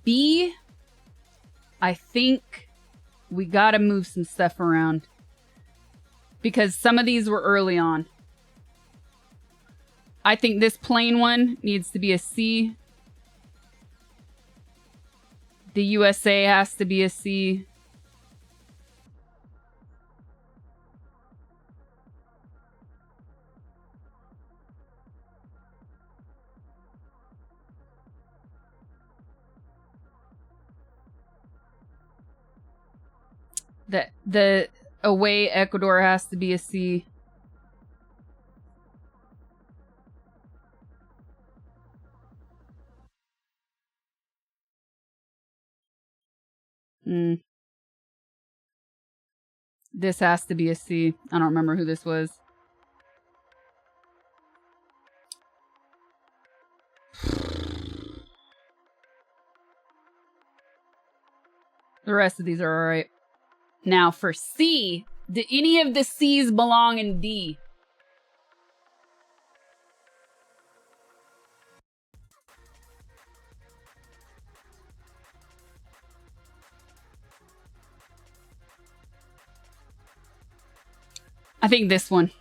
B, I think we gotta move some stuff around. Because some of these were early on. I think this plain one needs to be a C. The USA has to be a C. The away Ecuador has to be a C. This has to be a C. I don't remember who this was. The rest of these are alright. Now for C, do any of the C's belong in D? I think this one.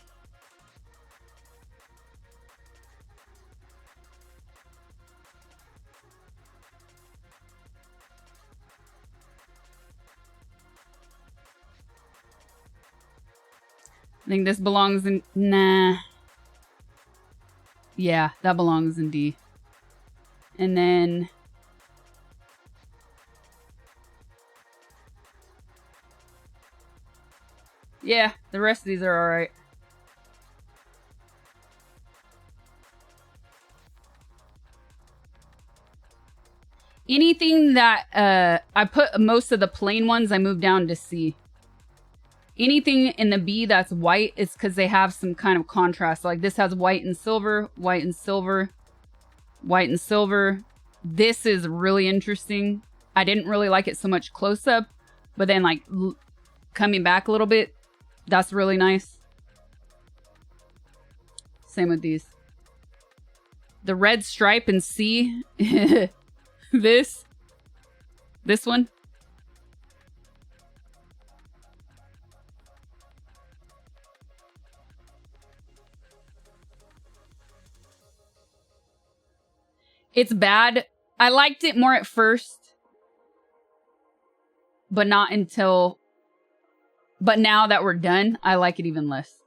I think this belongs in... Nah. Yeah, that belongs in D. And then... Yeah, the rest of these are alright. Anything that... I put most of the plain ones, I moved down to C. Anything in the B that's white is because they have some kind of contrast. Like this has white and silver, white and silver, white and silver. This is really interesting. I didn't really like it so much close up, but then like coming back a little bit, that's really nice. Same with these. The red stripe in C. This one. It's bad. I liked it more at first, but not until... But now that we're done, I like it even less.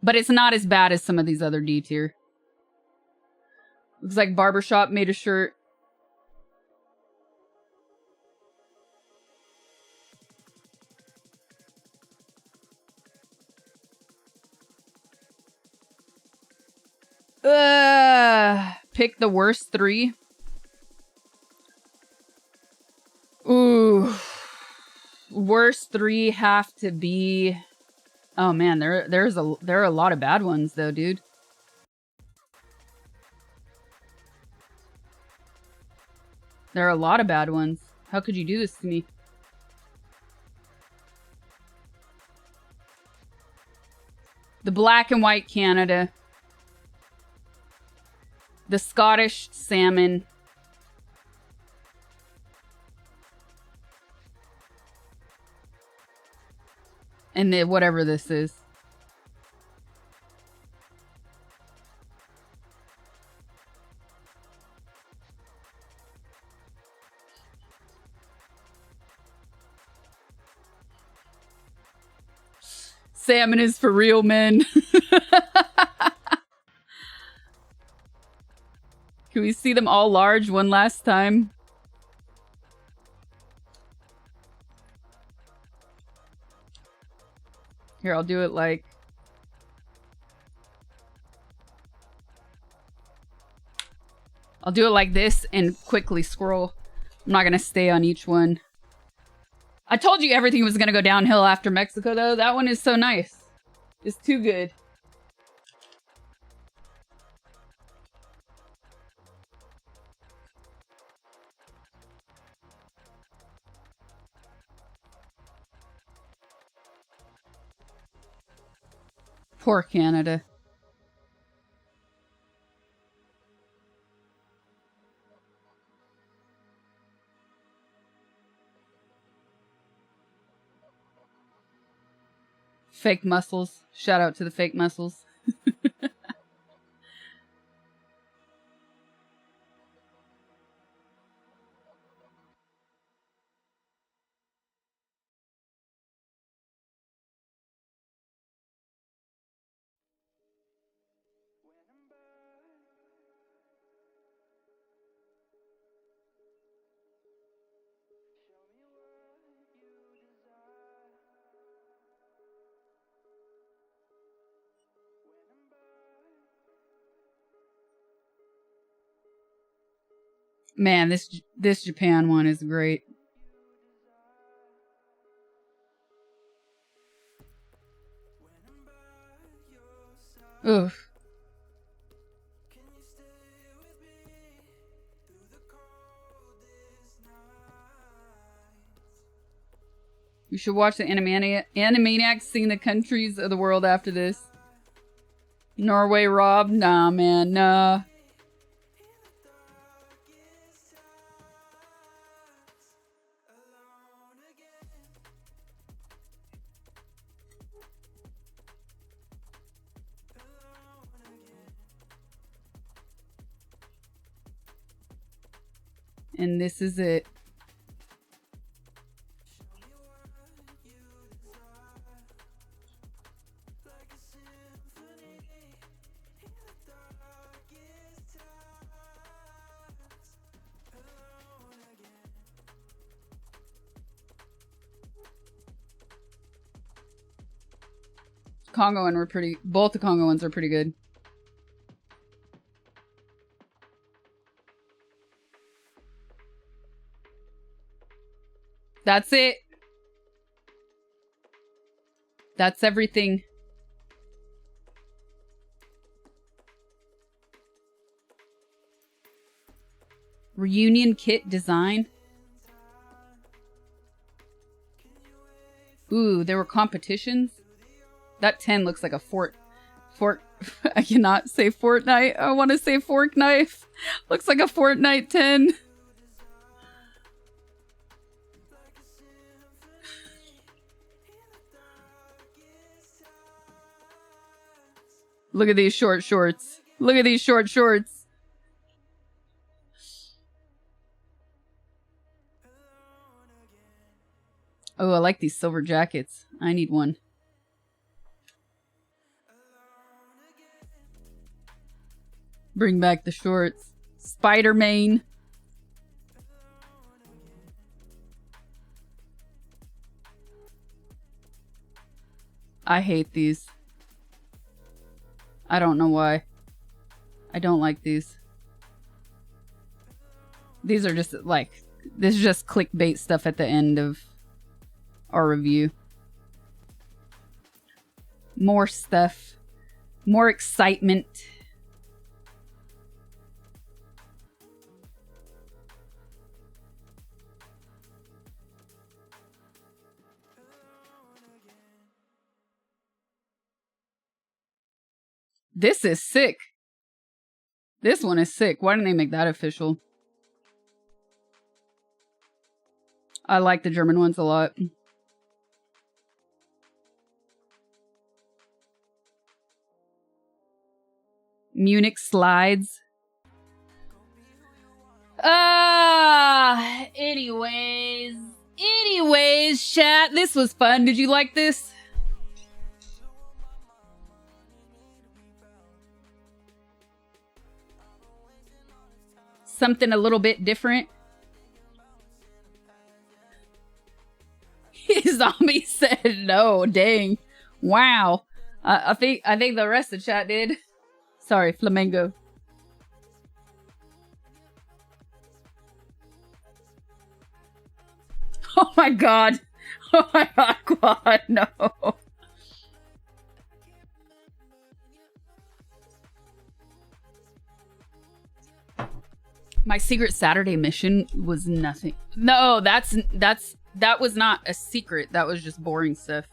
But it's not as bad as some of these other D tier. Looks like Barbershop made a shirt. Pick the worst 3. Ooh. Worst 3 have to be... Oh man, there are a lot of bad ones though, dude. There are a lot of bad ones. How could you do this to me? The black and white Canada. The Scottish salmon. And the whatever this is. Salmon is for real men. Can we see them all large one last time? Here, I'll do it like... I'll do it like this and quickly scroll. I'm not gonna stay on each one. I told you everything was gonna go downhill after Mexico, though. That one is so nice. It's too good. Poor Canada. Fake muscles. Shout out to the fake muscles. Man, this Japan one is great. Oof. You should watch the Animaniacs sing the countries of the world after this. Norway, Rob? Nah, man, nah. And this is it. Congo one were pretty, both the Congo ones are pretty good. That's it. That's everything. Reunion kit design. Ooh, there were competitions. That 10 looks like a I cannot say Fortnite. I want to say fork knife. Looks like a Fortnite 10. Look at these short shorts. Look at these short shorts. Oh, I like these silver jackets. I need one. Bring back the shorts. Spider-Man. I hate these. I don't know why. I don't like these. These are just like, this is just clickbait stuff at the end of our review. More stuff. More excitement. This is sick. This one is sick. Why didn't they make that official? I like the German ones a lot. Munich slides. Anyways, chat. This was fun. Did you like this? Something a little bit different. Zombie said no. Dang. Wow. I think the rest of the chat did. Sorry, Flamingo. Oh my god. Oh my god, Quad, no. My secret Saturday mission was nothing. No, that was not a secret. That was just boring stuff.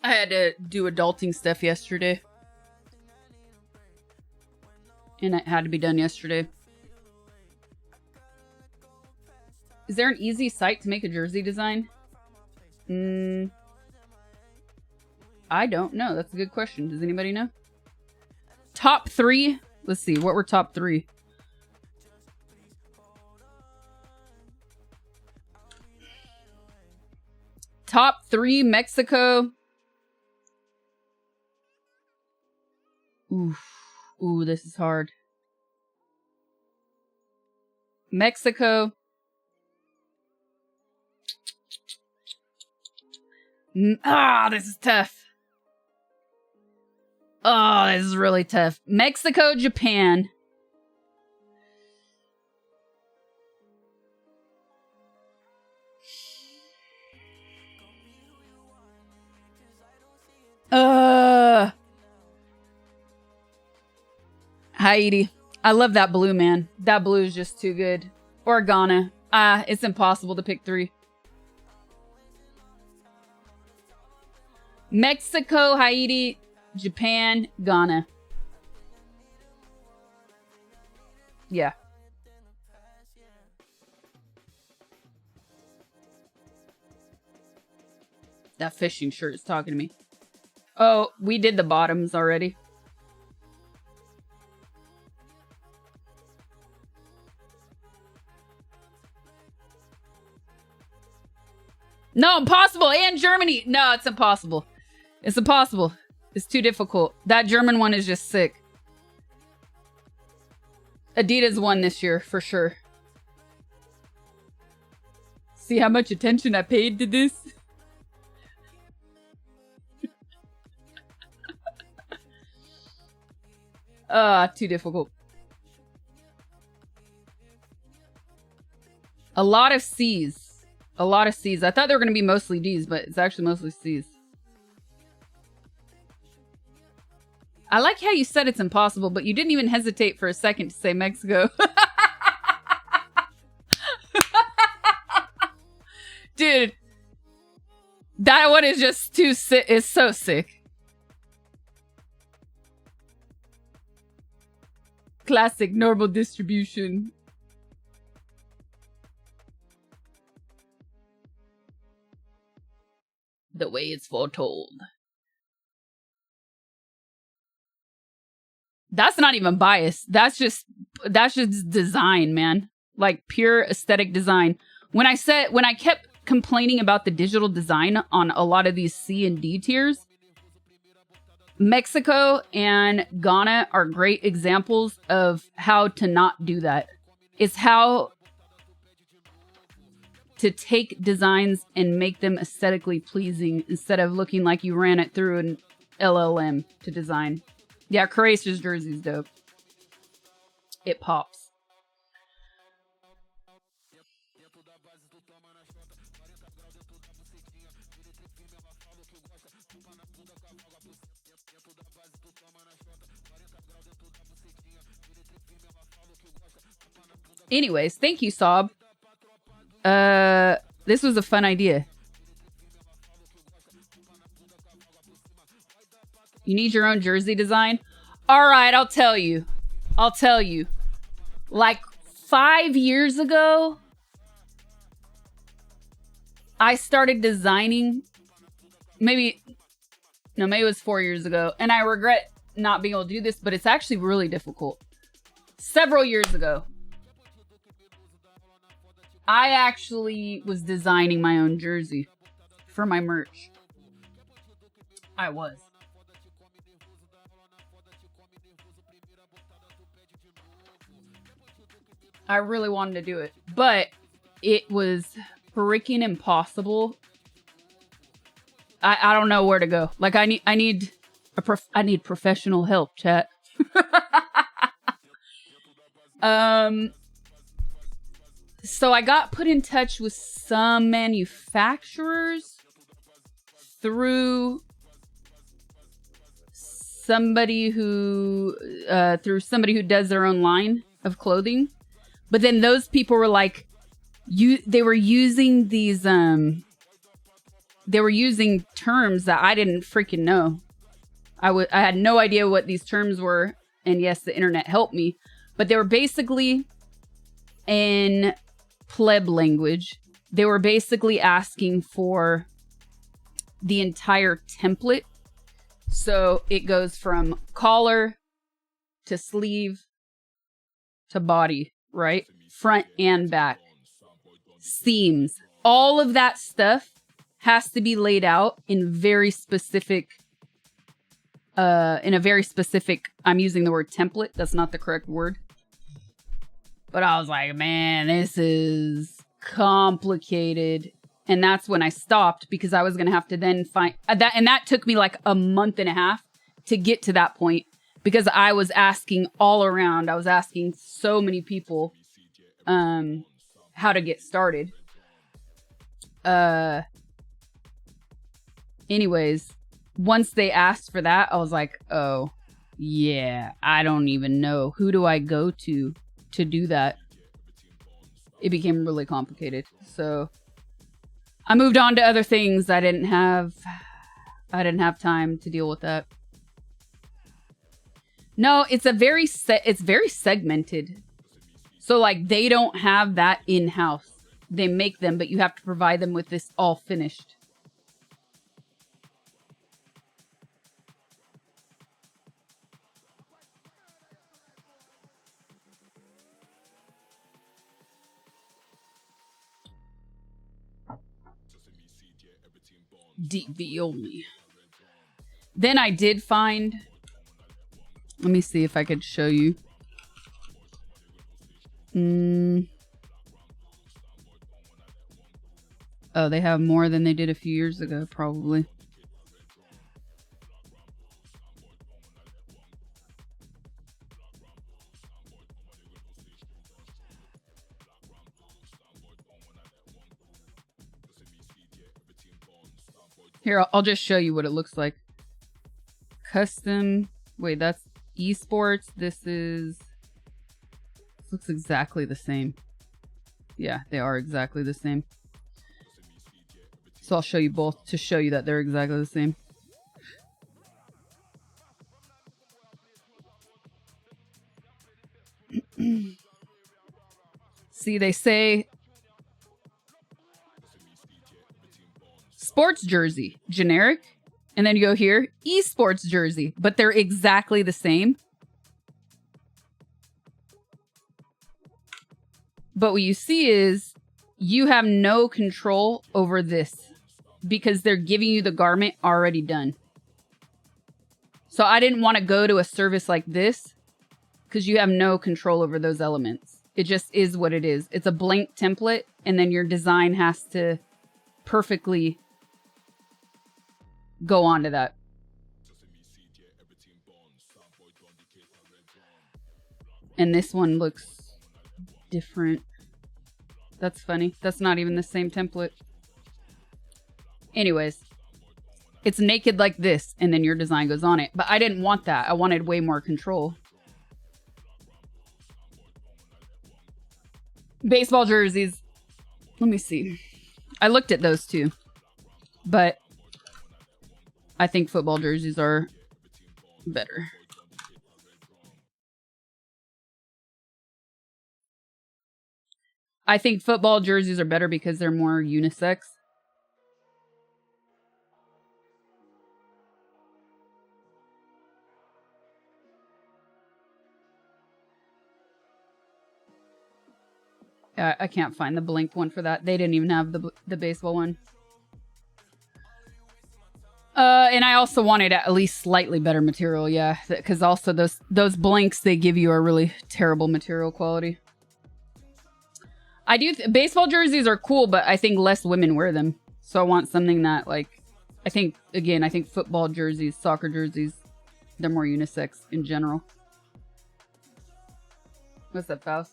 I had to do adulting stuff yesterday. And it had to be done yesterday. Is there an easy site to make a jersey design? I don't know. That's a good question. Does anybody know? Top 3? Let's see. What were top 3? Top 3, Mexico. Oof. Ooh, this is hard. Mexico. This is tough. Oh, this is really tough. Mexico, Japan. Haiti. I love that blue, man. That blue is just too good. Or Ghana. It's impossible to pick 3. Mexico, Haiti, Japan, Ghana. Yeah. That fishing shirt is talking to me. Oh, we did the bottoms already. No, impossible. And Germany. No, it's impossible. It's impossible. It's too difficult. That German one is just sick. Adidas won this year, for sure. See how much attention I paid to this? Too difficult. A lot of C's. A lot of C's. I thought they were going to be mostly D's, but it's actually mostly C's. I like how you said it's impossible, but you didn't even hesitate for a second to say Mexico. Dude. That one is just too sick. It's so sick. Classic normal distribution. The way it's foretold. That's not even bias. That's just design, man. Like pure aesthetic design. When I kept complaining about the digital design on a lot of these C and D tiers, Mexico and Ghana are great examples of how to not do that. It's how to take designs and make them aesthetically pleasing instead of looking like you ran it through an LLM to design. Yeah, Croatia's jersey's dope. It pops. Anyways, thank you, Saab. This was a fun idea. You need your own jersey design? All right, I'll tell you. Like 5 years ago, I started designing. Maybe it was 4 years ago. And I regret not being able to do this, but it's actually really difficult. Several years ago, I actually was designing my own jersey for my merch. I was. I really wanted to do it, but it was freaking impossible. I don't know where to go. Like I need professional help, chat. So I got put in touch with some manufacturers through somebody who does their own line of clothing. But then those people were like, they were using these, they were using terms that I didn't freaking know. I had no idea what these terms were. And yes, the internet helped me. But they were basically in pleb language. They were basically asking for the entire template So it goes from collar to sleeve to body, right? Front and back. Seams. All of that stuff has to be laid out in very specific, I'm using the word template. That's not the correct word. But I was like, man, this is complicated. And that's when I stopped because I was going to have to then find that. And that took me like a month and a half to get to that point because I was asking all around. I was asking so many people how to get started. Anyways, once they asked for that, I was like, oh, yeah, I don't even know. Who do I go to do that? It became really complicated. So I moved on to other things. I didn't have time to deal with that. No, it's very segmented. So like they don't have that in-house. They make them, but you have to provide them with this all finished. DV only. Then I did find, let me see if I could show you. Oh, they have more than they did a few years ago, probably. Here, I'll just show you what it looks like. Custom. Wait, that's esports. This looks exactly the same. Yeah, they are exactly the same. So I'll show you both to show you that they're exactly the same. See, they say sports jersey, generic. And then you go here, esports jersey, but they're exactly the same. But what you see is you have no control over this because they're giving you the garment already done. So I didn't want to go to a service like this because you have no control over those elements. It just is what it is. It's a blank template, and then your design has to perfectly go on to that. And this one looks different. That's funny. That's not even the same template. Anyways, it's naked like this, and then your design goes on it. But I didn't want that. I wanted way more control. Baseball jerseys. Let me see. I looked at those too. But I think football jerseys are better. I think football jerseys are better because they're more unisex. I can't find the blank one for that. They didn't even have the baseball one. And I also wanted at least slightly better material, yeah. Because also those blanks they give you are really terrible material quality. I do baseball jerseys are cool, but I think less women wear them. So I want something that like, I think football jerseys, soccer jerseys, they're more unisex in general. What's up, Faust?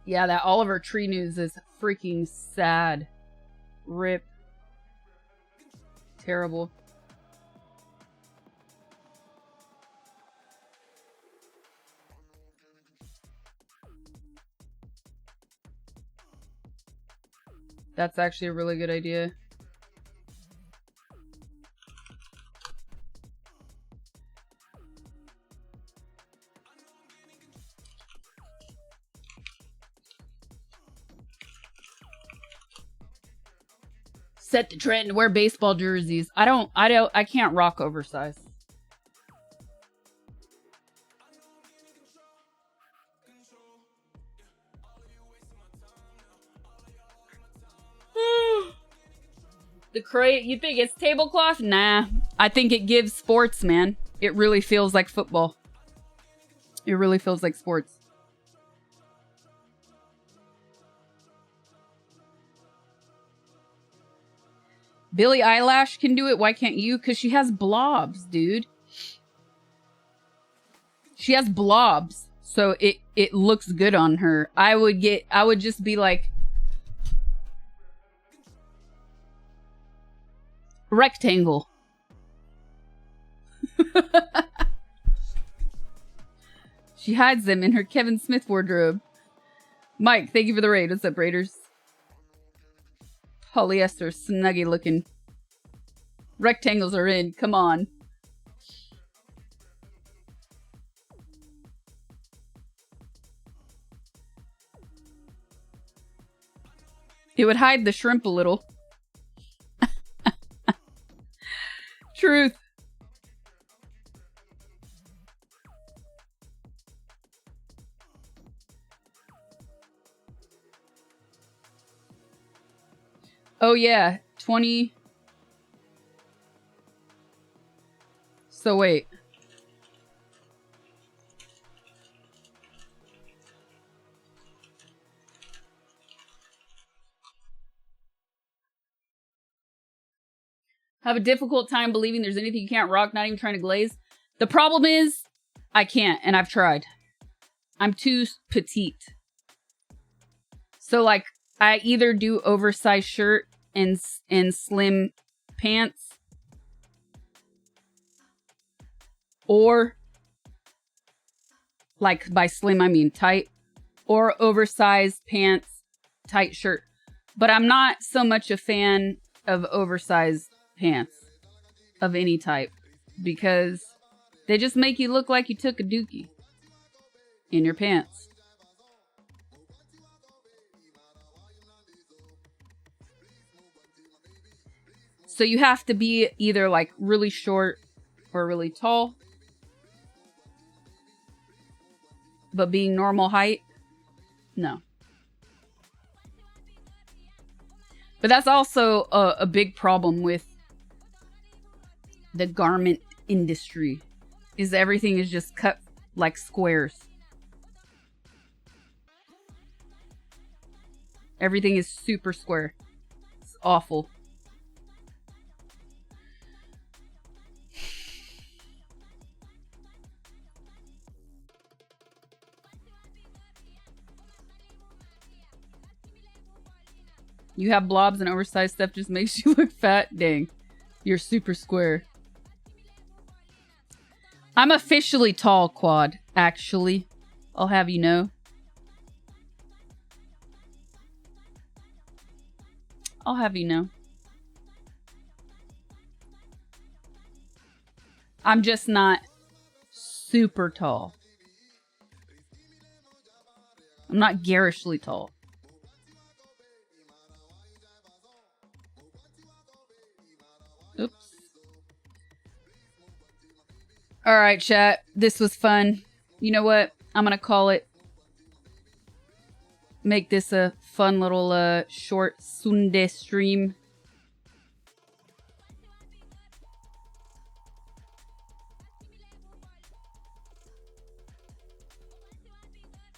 Yeah, that Oliver Tree news is freaking sad. Rip. Terrible. That's actually a really good idea. Set the trend to wear baseball jerseys. I can't rock oversized. The crate, you think it's tablecloth? Nah. I think it gives sports, man. It really feels like football. It really feels like sports. Billie Eilish can do it. Why can't you? Because she has blobs, dude. She has blobs. So it looks good on her. I would just be like rectangle. She hides them in her Kevin Smith wardrobe. Mike, thank you for the raid. What's up, Raiders? Polyester, snuggy looking. Rectangles are in. Come on. It would hide the shrimp a little. Truth. Oh yeah, 20. So wait. Have a difficult time believing there's anything you can't rock, not even trying to glaze. The problem is, I can't, and I've tried. I'm too petite. So like, I either do oversized shirt and slim pants, or like by slim I mean tight, or oversized pants, tight shirt. But I'm not so much a fan of oversized pants of any type because they just make you look like you took a dookie in your pants. So you have to be either like really short or really tall. But being normal height, no. But that's also a big problem with the garment industry, is everything is just cut like squares. Everything is super square. It's awful. You have blobs and oversized stuff just makes you look fat? Dang. You're super square. I'm officially tall, Quad, actually. I'll have you know. I'll have you know. I'm just not super tall. I'm not garishly tall. Oops. All right, chat. This was fun. You know what? I'm going to call it. Make this a fun little short Sunday stream.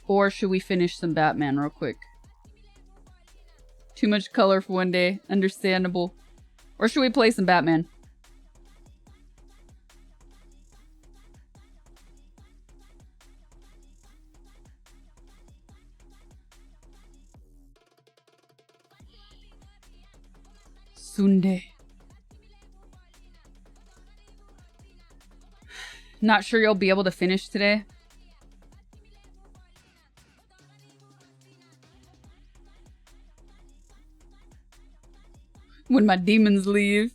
Or should we finish some Batman real quick? Too much color for one day. Understandable. Or should we play some Batman? Sunday. Not sure you'll be able to finish today. When my demons leave.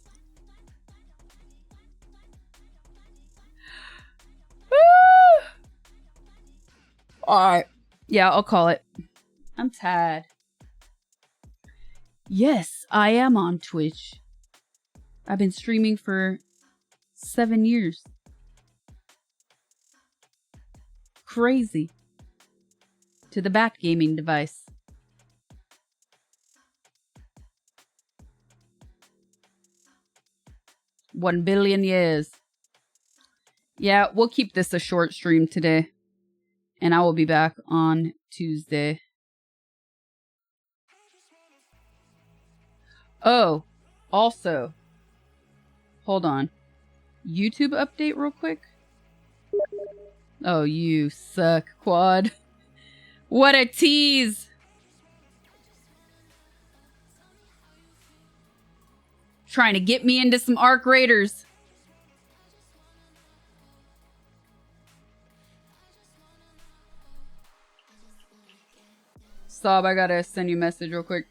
Alright. Yeah, I'll call it. I'm tired. Yes, I am on Twitch. I've been streaming for 7 years. Crazy. To the Bat gaming device. $1 billion years. Yeah, we'll keep this a short stream today. And I will be back on Tuesday. Oh, also, hold on. YouTube update real quick. Oh, you suck, Quad. What a tease. Trying to get me into some Arc Raiders. Sob, I gotta send you a message real quick.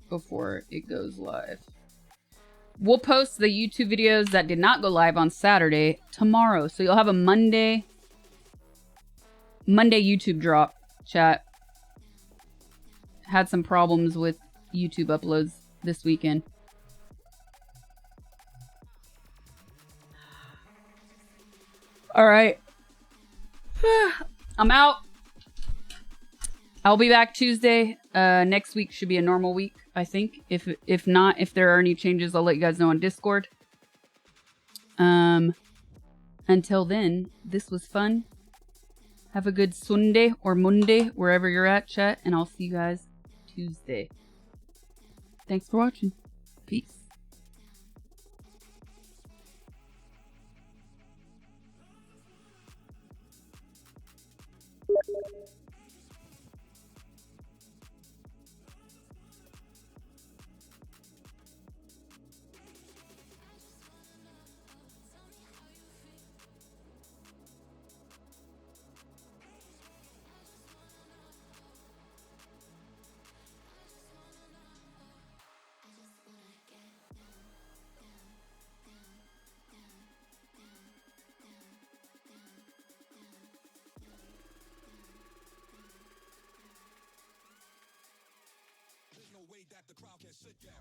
Before it goes live. We'll post the YouTube videos that did not go live on Saturday tomorrow. So you'll have a Monday YouTube drop, chat. Had some problems with YouTube uploads this weekend. All right. I'm out. I'll be back Tuesday. Next week should be a normal week, I think. If not, if there are any changes, I'll let you guys know on Discord. Until then, this was fun. Have a good Sunday or Monday, wherever you're at, chat, and I'll see you guys Tuesday. Thanks for watching. Peace. There's no way that the crowd can sit down.